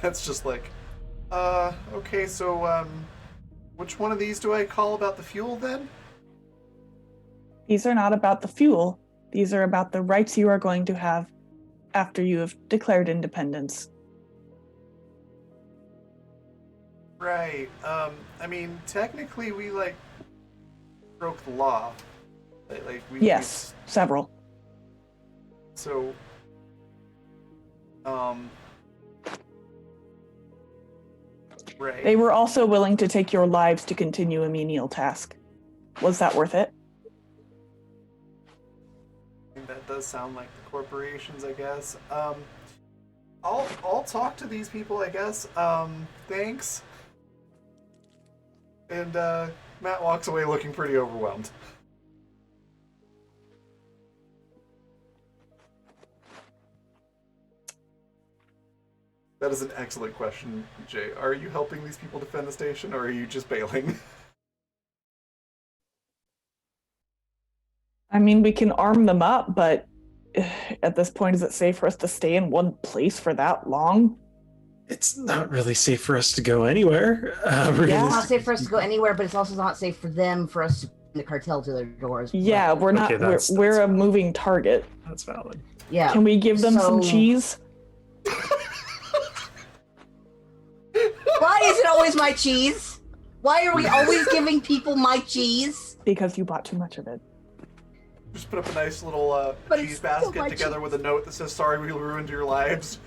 That's just like, okay, so, which one of these do I call about the fuel then? These are not about the fuel. These are about the rights you are going to have after you have declared independence. Right. I mean, technically we, broke the law. Yes, several. So, right. They were also willing to take your lives to continue a menial task. Was that worth it? That does sound like the corporations, I guess. I'll talk to these people, I guess. Thanks. And Matt walks away looking pretty overwhelmed. That is an excellent question, Jay. Are you helping these people defend the station, or are you just bailing? I mean, we can arm them up, but at this point, is it safe for us to stay in one place for that long? It's not really safe for us to go anywhere. Yeah. It's not safe for us to go anywhere, but it's also not safe for them, for us to bring the cartel to their doors. Yeah, we're not. Okay, that's we're a valid. moving target. That's valid. Yeah. Can we give them some So- cheese? Why is it always my cheese? Why are we always giving people my cheese? Because you bought too much of it. Just put up a nice little But it's cheese still basket my together cheese. with a note that says, "Sorry we ruined your lives."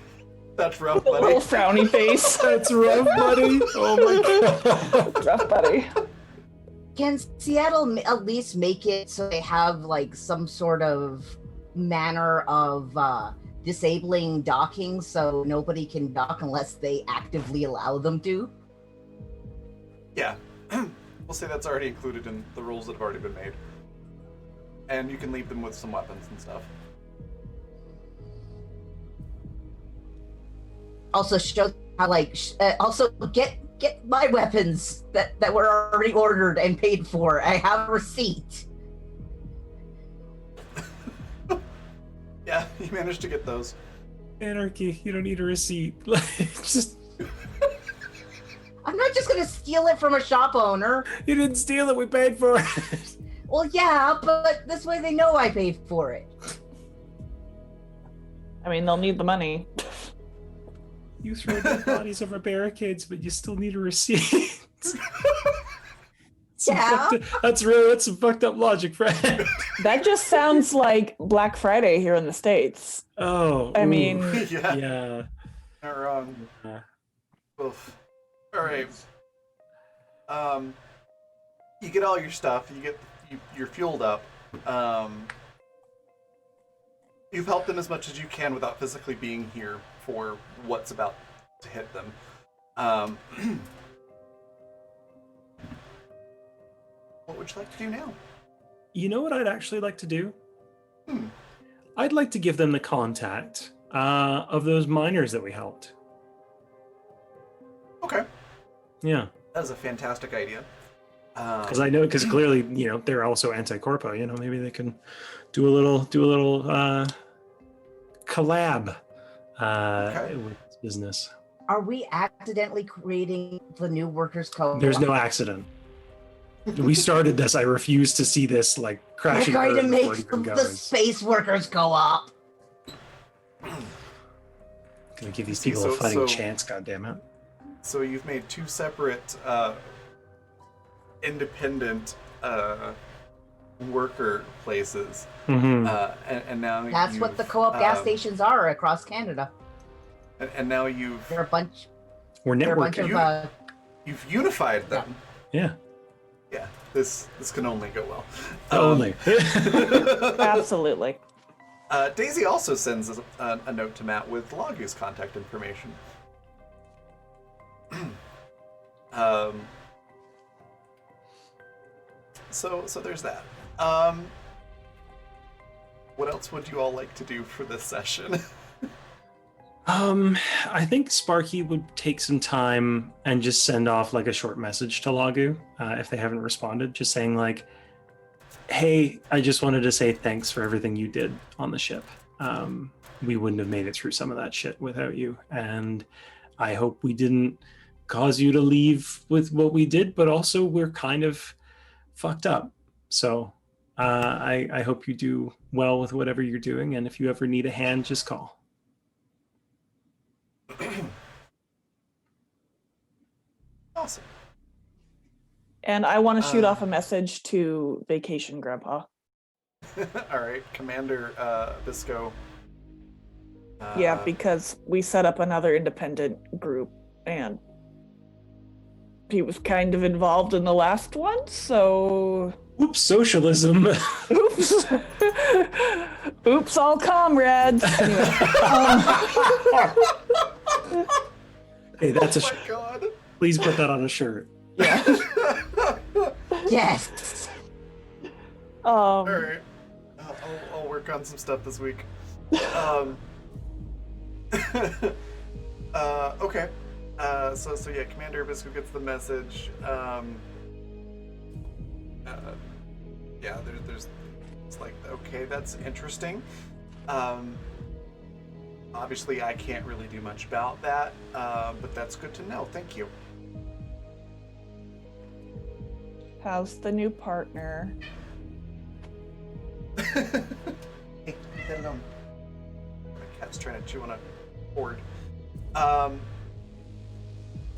That's rough, A little buddy. frowny face. That's rough, buddy. Oh my god. Rough, buddy. Can Seattle at least make it so they have like some sort of manner of disabling docking so nobody can dock unless they actively allow them to? Yeah. We'll say that's already included in the rules that have already been made. And you can leave them with some weapons and stuff. Also show how also get my weapons that were already ordered and paid for. I have a receipt. Yeah, you managed to get those. Anarchy. You don't need a receipt. Just I'm not just gonna steal it from a shop owner. you didn't steal it. We paid for it. Well, yeah, but this way they know I paid for it. I mean, they'll need the money. You throw dead bodies over barricades, but you still need a receipt. Yeah. That's some fucked up logic, friend. That just sounds like Black Friday here in the States. Oh, I ooh. mean, Yeah. Yeah. Not wrong. Oof. Alright. You get all your stuff, you're fueled up. You've helped them as much as you can without physically being here for what's about to hit them. What would you like to do now? You know what I'd actually like to do? I'd like to give them the contact of those miners that we helped. Okay. Yeah. That is a fantastic idea. Because clearly, they're also anti-corpo. Maybe they can do a little collab with this business. Are we accidentally creating the new workers' code? There's no accident. We started this. I refuse to see this We're crashing. going to earth make before it even the goes. space workers go up. Gonna give these See, people a so- fighting so- chance. God damn it! So you've made two separate independent worker places, Mm-hmm. and now That's what the co-op gas stations are across Canada. And now you've They're a bunch. We're They're a bunch networking. of. you've unified them. Yeah. Yeah, this can only go well. Only. absolutely. Daisy also sends a note to Matt with Lagu's contact information. So there's that. What else would you all like to do for this session? I think Sparky would take some time and just send off like a short message to Lagu if they haven't responded, just saying like, "Hey, I just wanted to say thanks for everything you did on the ship. We wouldn't have made it through some of that shit without you, and I hope we didn't cause you to leave with what we did, but also we're kind of fucked up. So I hope you do well with whatever you're doing, and if you ever need a hand, just call." Awesome. And I want to shoot off a message to Vacation Grandpa. All right, Commander Bisco. Yeah, because we set up another independent group and he was kind of involved in the last one, so Oops, socialism. oops. Oops, all comrades. Anyway, Hey, that's a Oh my god. please put that on a shirt. yeah. Yes. All right. I'll work on some stuff this week. Okay. So yeah, Commander Bisco gets the message. Yeah, there's it's like, okay, that's interesting. Um, obviously, I can't really do much about that, but that's good to know. Thank you. How's the new partner? Hey, leave that alone. My cat's trying to chew on a cord. Yeah,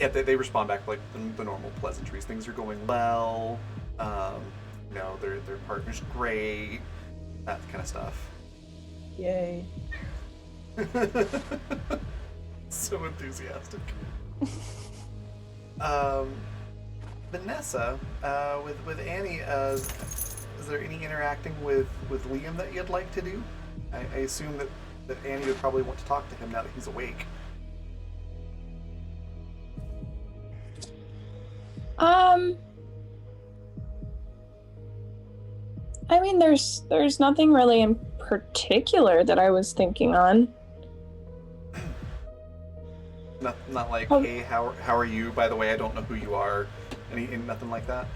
they respond back like the normal pleasantries. Things are going well. Their partner's great. That kind of stuff. Yay. So enthusiastic. Vanessa, with Annie, is there any interacting with Liam that you'd like to do? I assume that Annie would probably want to talk to him now that he's awake. I mean, there's nothing really in particular that I was thinking on. Not like, Oh. hey, how are you? By the way, I don't know who you are. Nothing like that.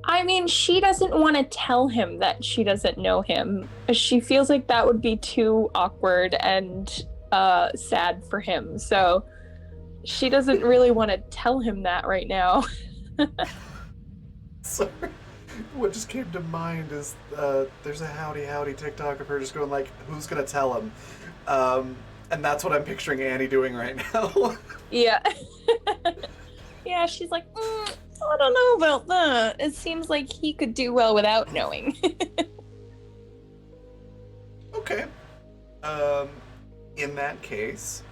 I mean, she doesn't want to tell him that she doesn't know him. She feels like that would be too awkward and sad for him. So she doesn't really want to tell him that right now. Sorry. What just came to mind is there's a howdy TikTok of her just going like, who's gonna tell him? And that's what I'm picturing Annie doing right now. Yeah. Yeah, she's like, I don't know about that. It seems like he could do well without knowing. Okay. In that case,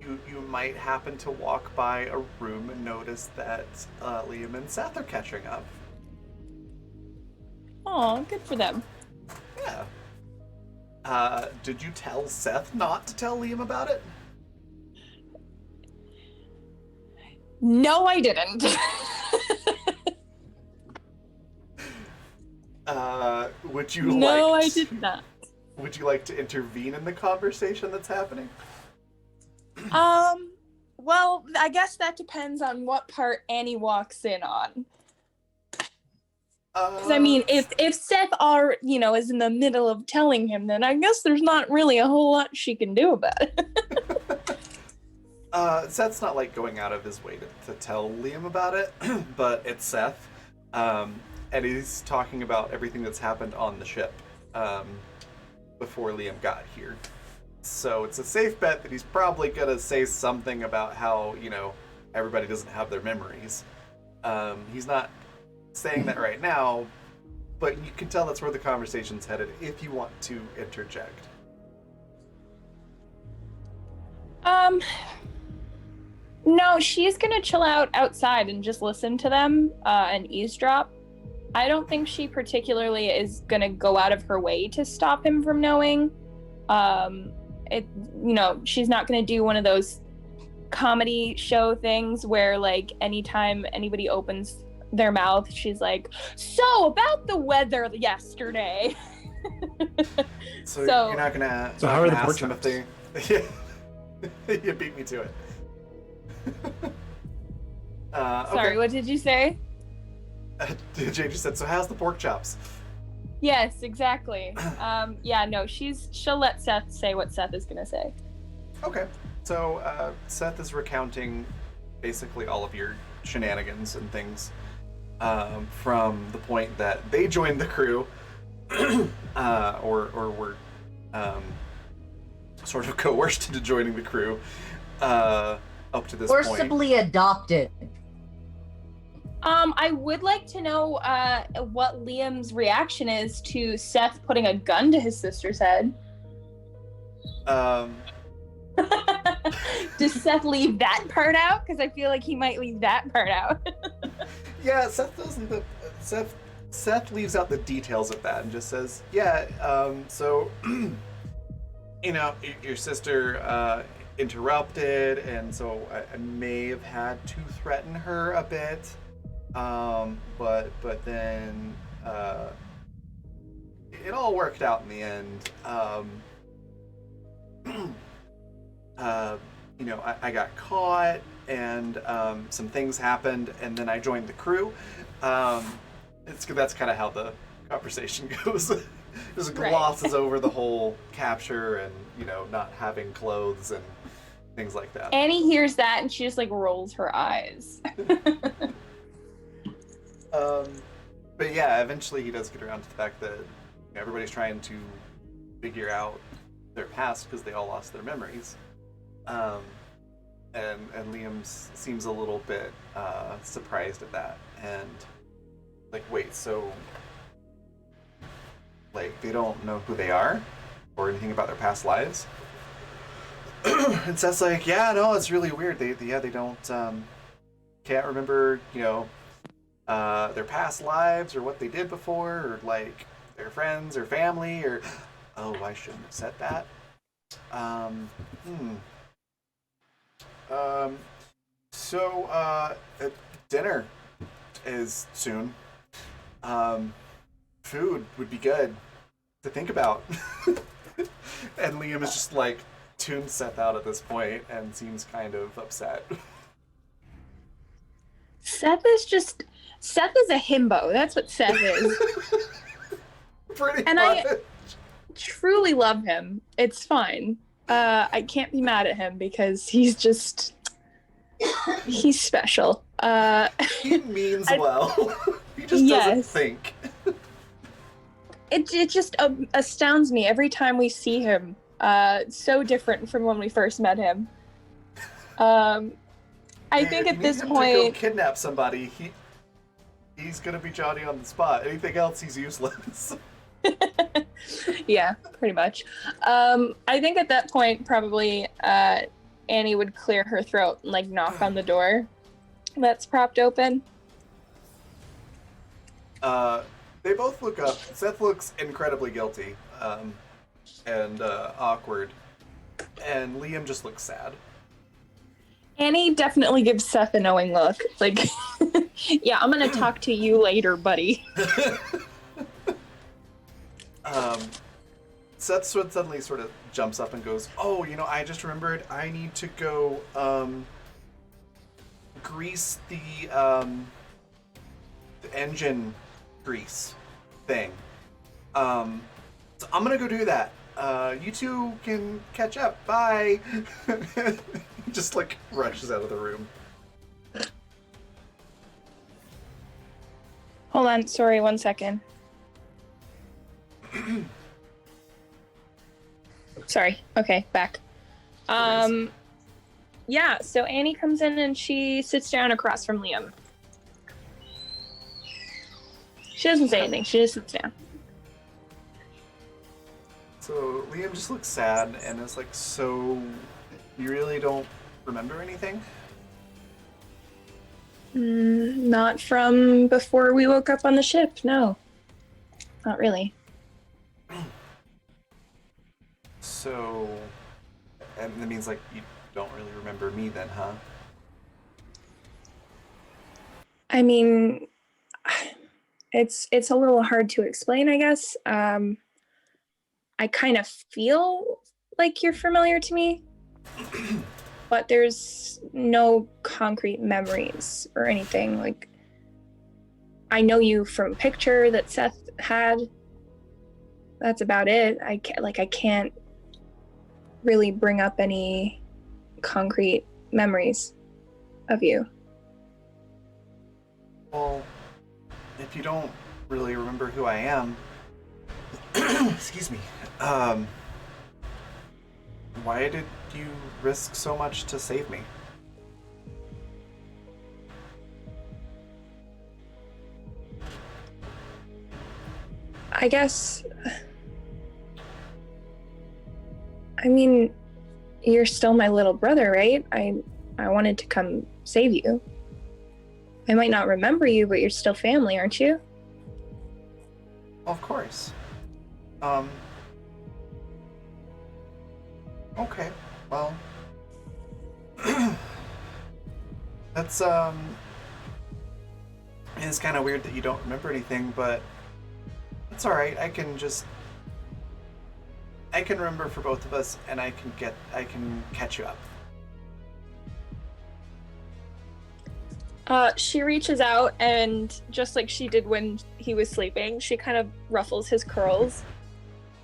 you might happen to walk by a room and notice that Liam and Seth are catching up. Aw, good for them. Yeah. Did you tell Seth not to tell Liam about it? No, I didn't. Would you No, like I did not. Would you like to intervene in the conversation that's happening? Well, I guess that depends on what part Annie walks in on. Because I mean, if Seth is in the middle of telling him, then I guess there's not really a whole lot she can do about it. Seth's not like going out of his way to tell Liam about it, but it's Seth, and he's talking about everything that's happened on the ship before Liam got here. So it's a safe bet that he's probably gonna say something about how everybody doesn't have their memories. He's not saying that right now, but you can tell that's where the conversation's headed if you want to interject. No, she's gonna chill out outside and just listen to them and eavesdrop. I don't think she particularly is gonna go out of her way to stop him from knowing. She's not gonna do one of those comedy show things where like anytime anybody opens their mouth, she's like, "So about the weather yesterday." So you're not gonna. So how are the pork ask them if chops? they? You beat me to it. Sorry, Okay. what did you say? Jay just said, so how's the pork chops? Yes, exactly. She'll let Seth say what Seth is gonna say. Okay. So Seth is recounting basically all of your shenanigans and things from the point that they joined the crew or were sort of coerced into joining the crew up to this point. Forcibly adopted. I would like to know what Liam's reaction is to Seth putting a gun to his sister's head. Does Seth leave that part out? Because I feel like he might leave that part out. Yeah, Seth doesn't. Seth leaves out the details of that and just says, "Yeah, so your sister interrupted, and so I may have had to threaten her a bit, but then it all worked out in the end. I got caught, and some things happened, and then I joined the crew. That's kind of how the conversation goes." just Right. glosses over the whole capture and, not having clothes and things like that. Annie hears that and she just like rolls her eyes. But yeah, eventually he does get around to the fact that everybody's trying to figure out their past because they all lost their memories. And Liam seems a little bit surprised at that, and like, wait, so like they don't know who they are or anything about their past lives? And Seth's like, yeah, no, it's really weird. They don't can't remember their past lives or what they did before or like their friends or family or I shouldn't have said that. So dinner is soon. Food would be good to think about. And Liam is just like tuned Seth out at this point and seems kind of upset. Seth is a himbo. That's what Seth is. Pretty And much. I truly love him. It's fine. I can't be mad at him because he's special. He means well. He just doesn't Yes. think. It just astounds me every time we see him. So different from when we first met him. I think If at you this need him to go point, kidnap somebody, he's gonna be Johnny on the spot. Anything else, he's useless. yeah, pretty much. I think at that point, probably Annie would clear her throat and like knock on the door that's propped open. They both look up. Seth looks incredibly guilty and awkward, and Liam just looks sad. Annie definitely gives Seth a knowing look. Like, yeah, I'm gonna talk to you later, buddy. Seth suddenly sort of jumps up and goes, "Oh, I just remembered. I need to go grease the engine grease thing. So I'm gonna go do that. You two can catch up. Bye." Just like rushes out of the room. Hold on, sorry, 1 second. Sorry. Okay, back. Yeah, so Annie comes in and she sits down across from Liam. She doesn't say anything, she just sits down. So Liam just looks sad and is like, "So you really don't remember anything?" Not from before we woke up on the ship, no. Not really. So, and that means like you don't really remember me then, huh? I mean, it's a little hard to explain, I guess. I kind of feel like you're familiar to me, but there's no concrete memories or anything. Like, I know you from a picture that Seth had. That's about it. I can't really bring up any concrete memories of you. Well, if you don't really remember who I am, excuse me, why did you risk so much to save me? I guess, I mean, you're still my little brother, right? I wanted to come save you. I might not remember you, but you're still family, aren't you? Of course. Okay, well, that's, it's kind of weird that you don't remember anything, but it's alright. I can remember for both of us, and I can catch you up. She reaches out and just like she did when he was sleeping, she kind of ruffles his curls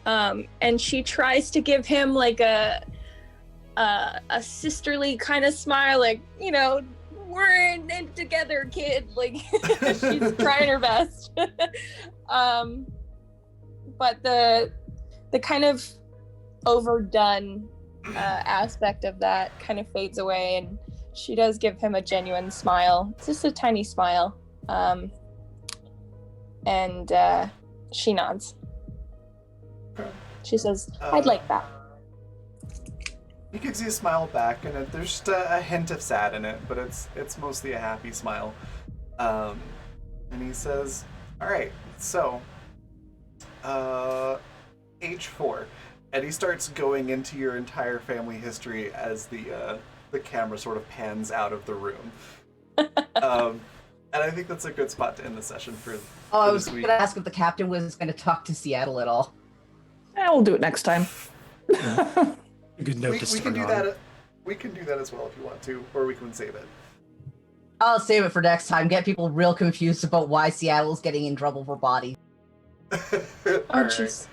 and she tries to give him like a sisterly kind of smile, like, you know, we're in it together, kid. Like she's trying her best. But the kind of overdone aspect of that kind of fades away, and she does give him a genuine smile. It's just a tiny smile. And she nods. She says, I'd like that. He gives you a smile back, and there's just a hint of sad in it, but it's mostly a happy smile. And he says, all right, so, age 4. And he starts going into your entire family history as the camera sort of pans out of the room. And I think that's a good spot to end the session for I was this going week. to ask if the captain was going to talk to Seattle at all. We'll do it next time. A good note We to start can do on. that. We can do that as well if you want to, or we can save it. I'll save it for next time. Get people real confused about why Seattle's getting in trouble for bodies. All Oh, right. jeez.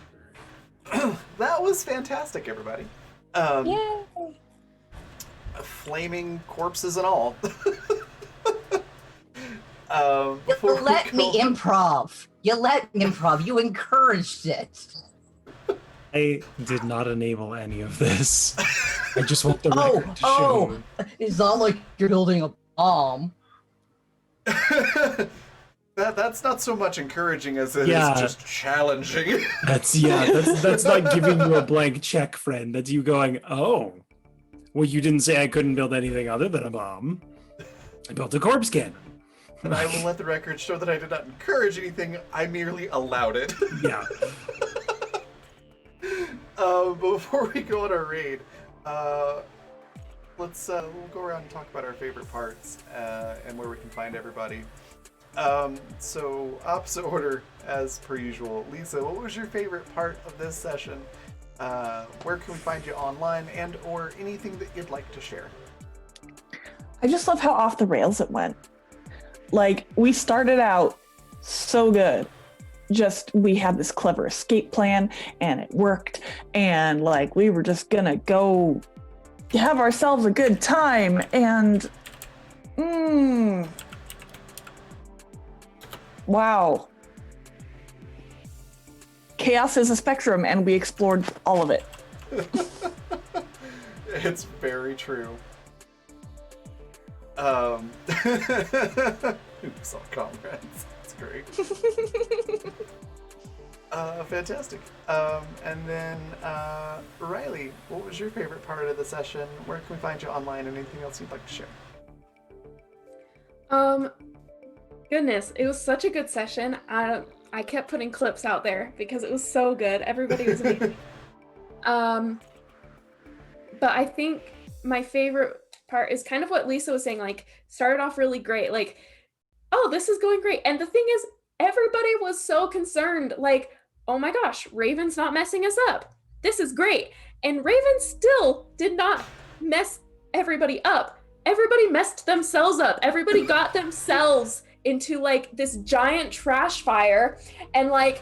That was fantastic, everybody. Yay! Flaming corpses and all. You Before we let me go- improv. You let me improv. You encouraged it. I did not enable any of this. I just want the Oh, record to show. It's not like you're building a bomb. That's not so much encouraging as it is Yeah. just challenging. That's not giving you a blank check, friend. That's you going, oh, well, you didn't say I couldn't build anything other than a bomb. I built a corpse cannon. And I will let the record show that I did not encourage anything. I merely allowed it. Yeah. Before we go on our raid, we'll go around and talk about our favorite parts and where we can find everybody. So opposite order as per usual. Lisa, what was your favorite part of this session? Where can we find you online and or anything that you'd like to share? I just love how off the rails it went. Like, we started out so good. Just, we had this clever escape plan and it worked. And like, we were just gonna go have ourselves a good time. And, wow. Chaos is a spectrum and we explored all of it. It's very true. Oops, all comrades. That's great. Fantastic. And then, Riley, what was your favorite part of the session? Where can we find you online? And anything else you'd like to share? Goodness, it was such a good session. I kept putting clips out there because it was so good. Everybody was amazing. But I think my favorite part is kind of what Lisa was saying, like, started off really great, like, oh, this is going great. And the thing is, everybody was so concerned, like, oh my gosh, Raven's not messing us up. This is great. And Raven still did not mess everybody up. Everybody messed themselves up. Everybody got themselves into like this giant trash fire. And like,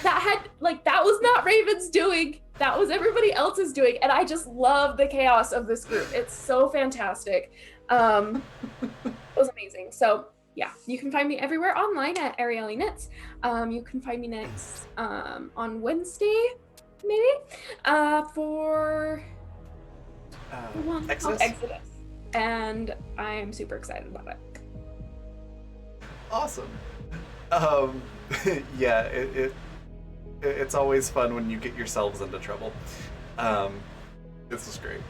that was not Raven's doing. That was everybody else's doing. And I just love the chaos of this group. It's so fantastic. It was amazing. So yeah, you can find me everywhere online at Arieli Knits. You can find me next on Wednesday, maybe, for Exodus? Exodus. And I'm super excited about it. Awesome. Yeah, it's always fun when you get yourselves into trouble. This was great.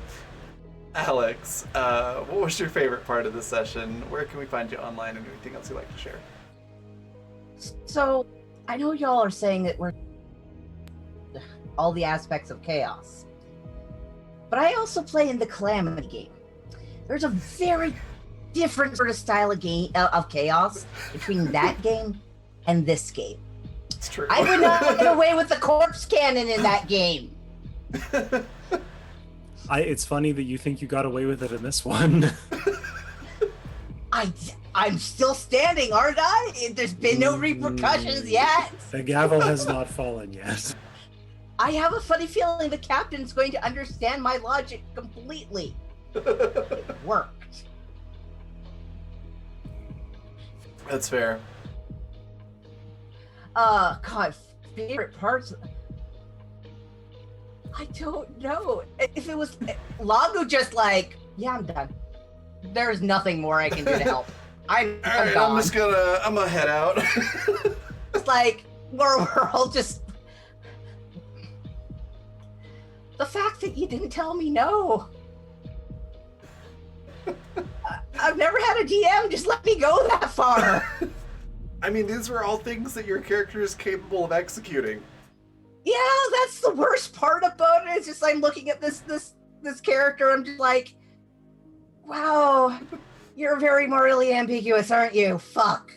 Alex, what was your favorite part of the session? Where can we find you online and anything else you'd like to share? So, I know y'all are saying that we're all the aspects of chaos, but I also play in the Calamity game. There's a very different sort of style of game of chaos between that game and this game. It's true. I would not get away with the corpse cannon in that game. It's funny that you think you got away with it in this one. I'm still standing, aren't I? There's been no repercussions yet. The gavel has not fallen yet. I have a funny feeling the captain's going to understand my logic completely. It worked. That's fair. God, favorite parts. I don't know. If it was Lagu, just like, yeah, I'm done. There's nothing more I can do to help. I'm Alright, gone. I'm gonna head out. It's like we're all just. The fact that you didn't tell me no. I've never had a DM just let me go that far. I mean, these were all things that your character is capable of executing. Yeah, that's the worst part about it. It's just I'm looking at this character. I'm just like, wow, you're very morally ambiguous, aren't you? Fuck.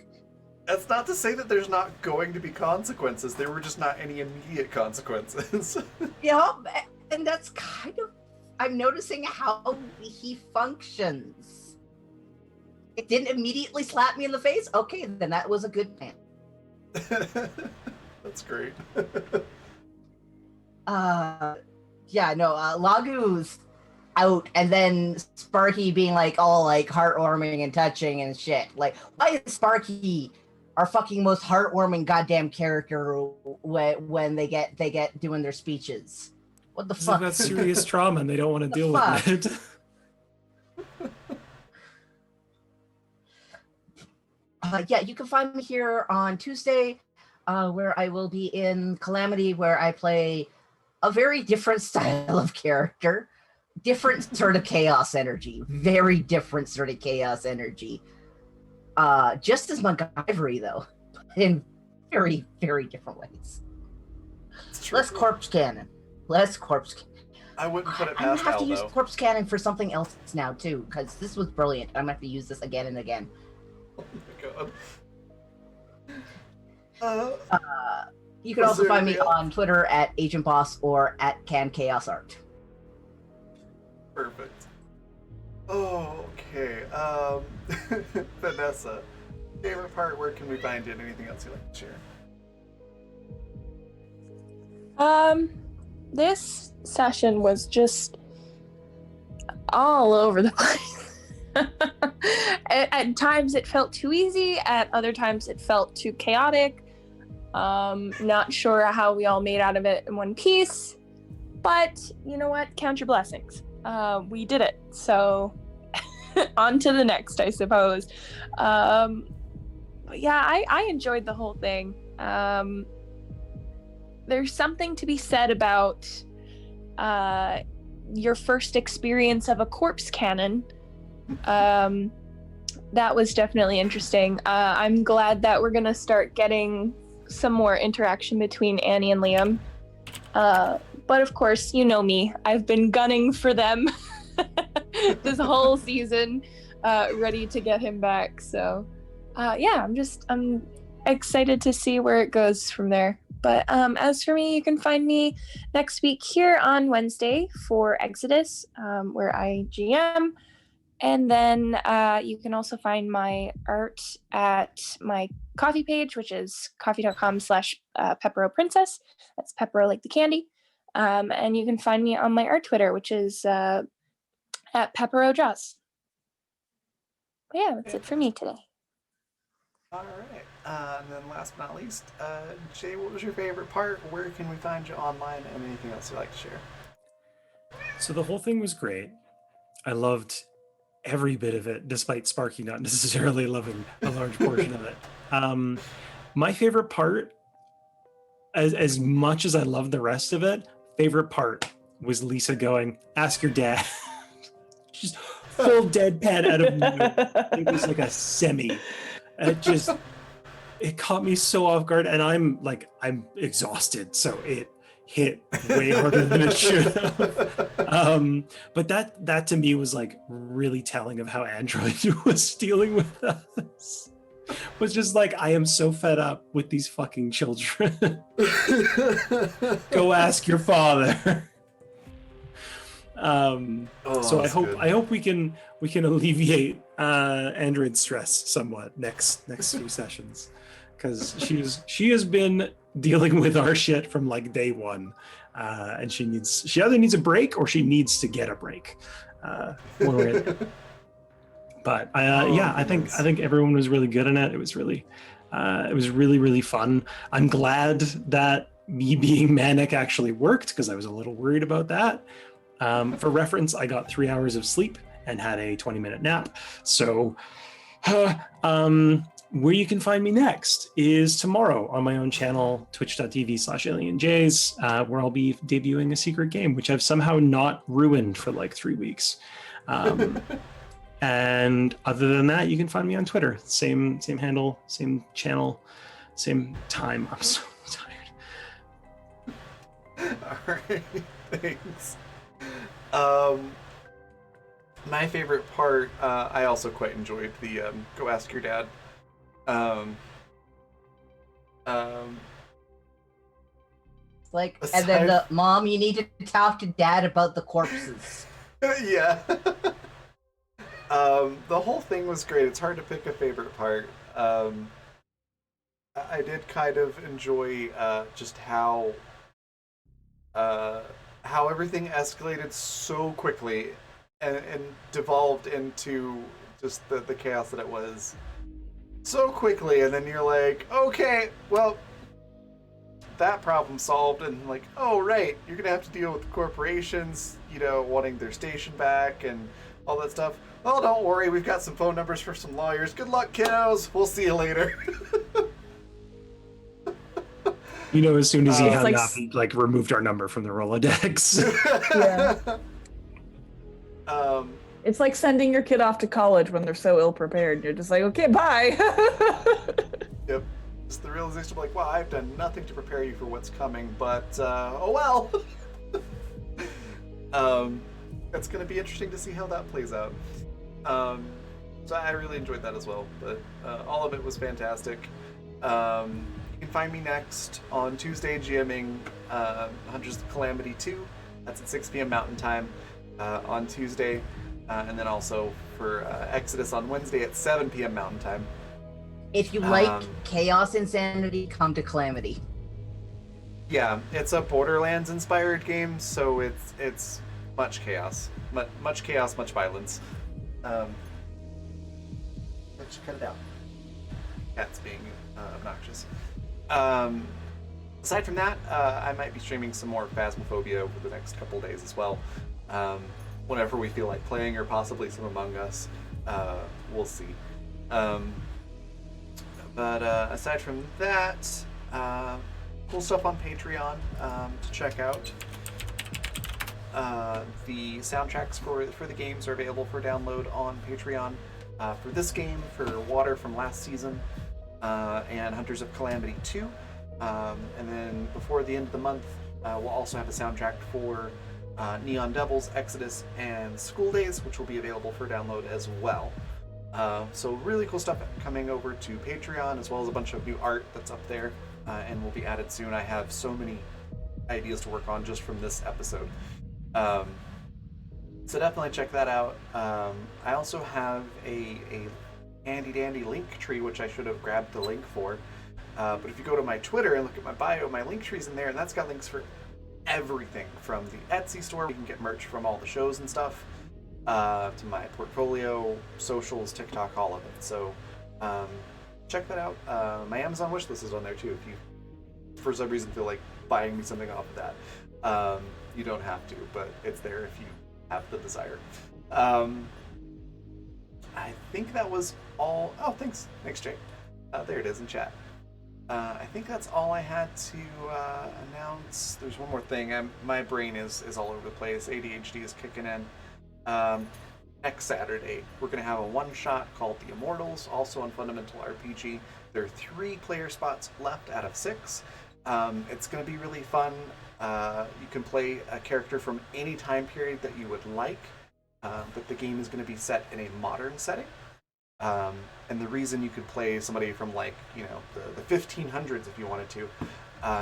That's not to say that there's not going to be consequences. There were just not any immediate consequences. Yeah, and that's kind of, I'm noticing how he functions. It didn't immediately slap me in the face. Okay, then that was a good plan. That's great. Yeah, no, Lagu's out, and then Sparky being like all like heartwarming and touching and shit. Like, why is Sparky our fucking most heartwarming goddamn character when they get doing their speeches? What the They've fuck? got serious trauma and they don't want to deal fuck? with it. Yeah, you can find me here on Tuesday, where I will be in Calamity, where I play a very different style of character, different sort of chaos energy, very different sort of chaos energy. Just as MacGyvery, though, in very, very different ways. Less corpse cannon. Less corpse cannon. I wouldn't put it I'm gonna past have Al, to use though. corpse cannon for something else now, too, because this was brilliant. I'm gonna have to use this again and again. Oh my god. You can Was also there find me anything else? on Twitter at Agent Boss or at CanChaosArt. Perfect. Oh, okay. Vanessa, favorite part, where can we find it? Anything else you'd like to share? This session was just all over the place. At times it felt too easy, at other times it felt too chaotic. Not sure how we all made out of it in one piece, but you know what? Count your blessings. We did it. So on to the next, I suppose. But yeah, I enjoyed the whole thing. There's something to be said about your first experience of a corpse cannon. That was definitely interesting. I'm glad that we're gonna start getting some more interaction between Annie and Liam. But of course, you know me. I've been gunning for them this whole season, ready to get him back. So, yeah, I'm excited to see where it goes from there. But as for me, you can find me next week here on Wednesday for Exodus, where I GM. And then you can also find my art at my coffee page, which is coffee.com/Peppero Princess. That's Peppero like the candy. And you can find me on my art Twitter, which is at Peppero Jaws. But yeah, that's it for me today. All right. And then last but not least, Jay, what was your favorite part? Where can we find you online, and anything else you'd like to share? So the whole thing was great. I loved every bit of it, despite Sparky not necessarily loving a large portion of it. My favorite part, as much as I loved the rest of it, favorite part was Lisa going, "Ask your dad." Just full deadpan out of nowhere. It was like a semi. It caught me so off guard, and I'm exhausted, so it hit way harder than it should have. But that to me was like really telling of how Android was dealing with us. Was just like, I am so fed up with these fucking children. Go ask your father. So I hope we can alleviate Android's stress somewhat next few sessions, because she has been dealing with our shit from like day one, and she either needs a break or she needs to get a break. One way or the other. But I think everyone was really good in it. It was really really fun. I'm glad that me being manic actually worked, because I was a little worried about that. For reference, I got 3 hours of sleep and had a 20-minute nap. So where you can find me next is tomorrow on my own channel, twitch.tv/alienjays, where I'll be debuting a secret game, which I've somehow not ruined for like 3 weeks. And other than that, you can find me on Twitter. Same handle, same channel, same time. I'm so tired. All right, thanks. My favorite part, I also quite enjoyed the go ask your dad. Like, and then the mom, you need to talk to dad about the corpses. Yeah. The whole thing was great. It's hard to pick a favorite part. I did kind of enjoy just how everything escalated so quickly and devolved into just the chaos that it was so quickly, and then you're like, okay, well, that problem solved, and like, oh right, you're gonna have to deal with corporations, wanting their station back and all that stuff. Well, don't worry, we've got some phone numbers for some lawyers. Good luck, kiddos. We'll see you later. As soon as he hung up, he removed our number from the Rolodex. Yeah. It's like sending your kid off to college when they're so ill prepared. You're just like, okay, bye. Yep. It's the realization of like, wow, I've done nothing to prepare you for what's coming, but oh well. It's going to be interesting to see how that plays out. So I really enjoyed that as well, but all of it was fantastic. You can find me next on Tuesday GMing Hunters of Calamity 2. That's at 6 p.m. Mountain Time on Tuesday. And then also for Exodus on Wednesday at 7 p.m. Mountain Time. If you like chaos insanity, come to Calamity. Yeah, it's a Borderlands-inspired game, so it's much chaos. Much chaos, much violence. Let's cut it out. Cats being obnoxious. Aside from that, I might be streaming some more Phasmophobia over the next couple days as well. Whenever we feel like playing, or possibly some Among Us. We'll see. But aside from that, cool stuff on Patreon to check out. The soundtracks for the games are available for download on Patreon. For this game, for Water from last season, and Hunters of Calamity 2. And then before the end of the month, we'll also have a soundtrack for Neon Devils, Exodus, and School Days, which will be available for download as well. So really cool stuff coming over to Patreon, as well as a bunch of new art that's up there and will be added soon. I have so many ideas to work on just from this episode. So definitely check that out. I also have a handy dandy link tree, which I should have grabbed the link for. But if you go to my Twitter and look at my bio, my link tree's in there, and that's got links for everything from the Etsy store. You can get merch from all the shows and stuff, to my portfolio, socials, TikTok, all of it. So check that out. My Amazon wishlist is on there too. If you, for some reason, feel like buying me something off of that, you don't have to, but it's there if you have the desire. I think that was all. Oh, thanks, Jake. There it is in chat. I think that's all I had to announce. There's one more thing. My brain is all over the place. ADHD is kicking in. Next Saturday, we're going to have a one-shot called The Immortals, also on Fundamental RPG. There are 3 player spots left out of 6. It's going to be really fun. You can play a character from any time period that you would like, but the game is going to be set in a modern setting. And the reason you could play somebody from the 1500s if you wanted to,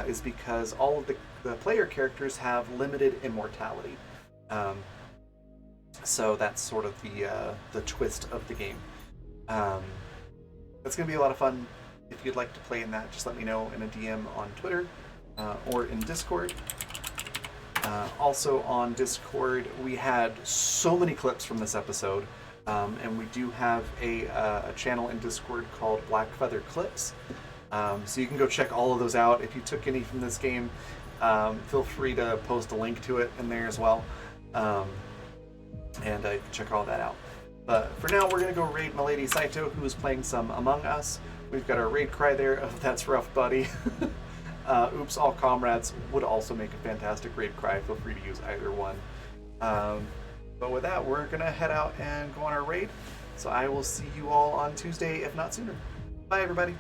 is because all of the player characters have limited immortality. So that's sort of the twist of the game. It's going to be a lot of fun. If you'd like to play in that, just let me know in a DM on Twitter or in Discord. Also on Discord, we had so many clips from this episode, and we do have a channel in Discord called Black Feather Clips. So you can go check all of those out. If you took any from this game, feel free to post a link to it in there as well, and you can check all that out. But for now, we're going to go raid Milady Saito, who is playing some Among Us. We've got our raid cry there of "That's rough, buddy." Oops, all comrades would also make a fantastic raid cry. Feel free to use either one. But with that, we're going to head out and go on our raid. So I will see you all on Tuesday, if not sooner. Bye, everybody.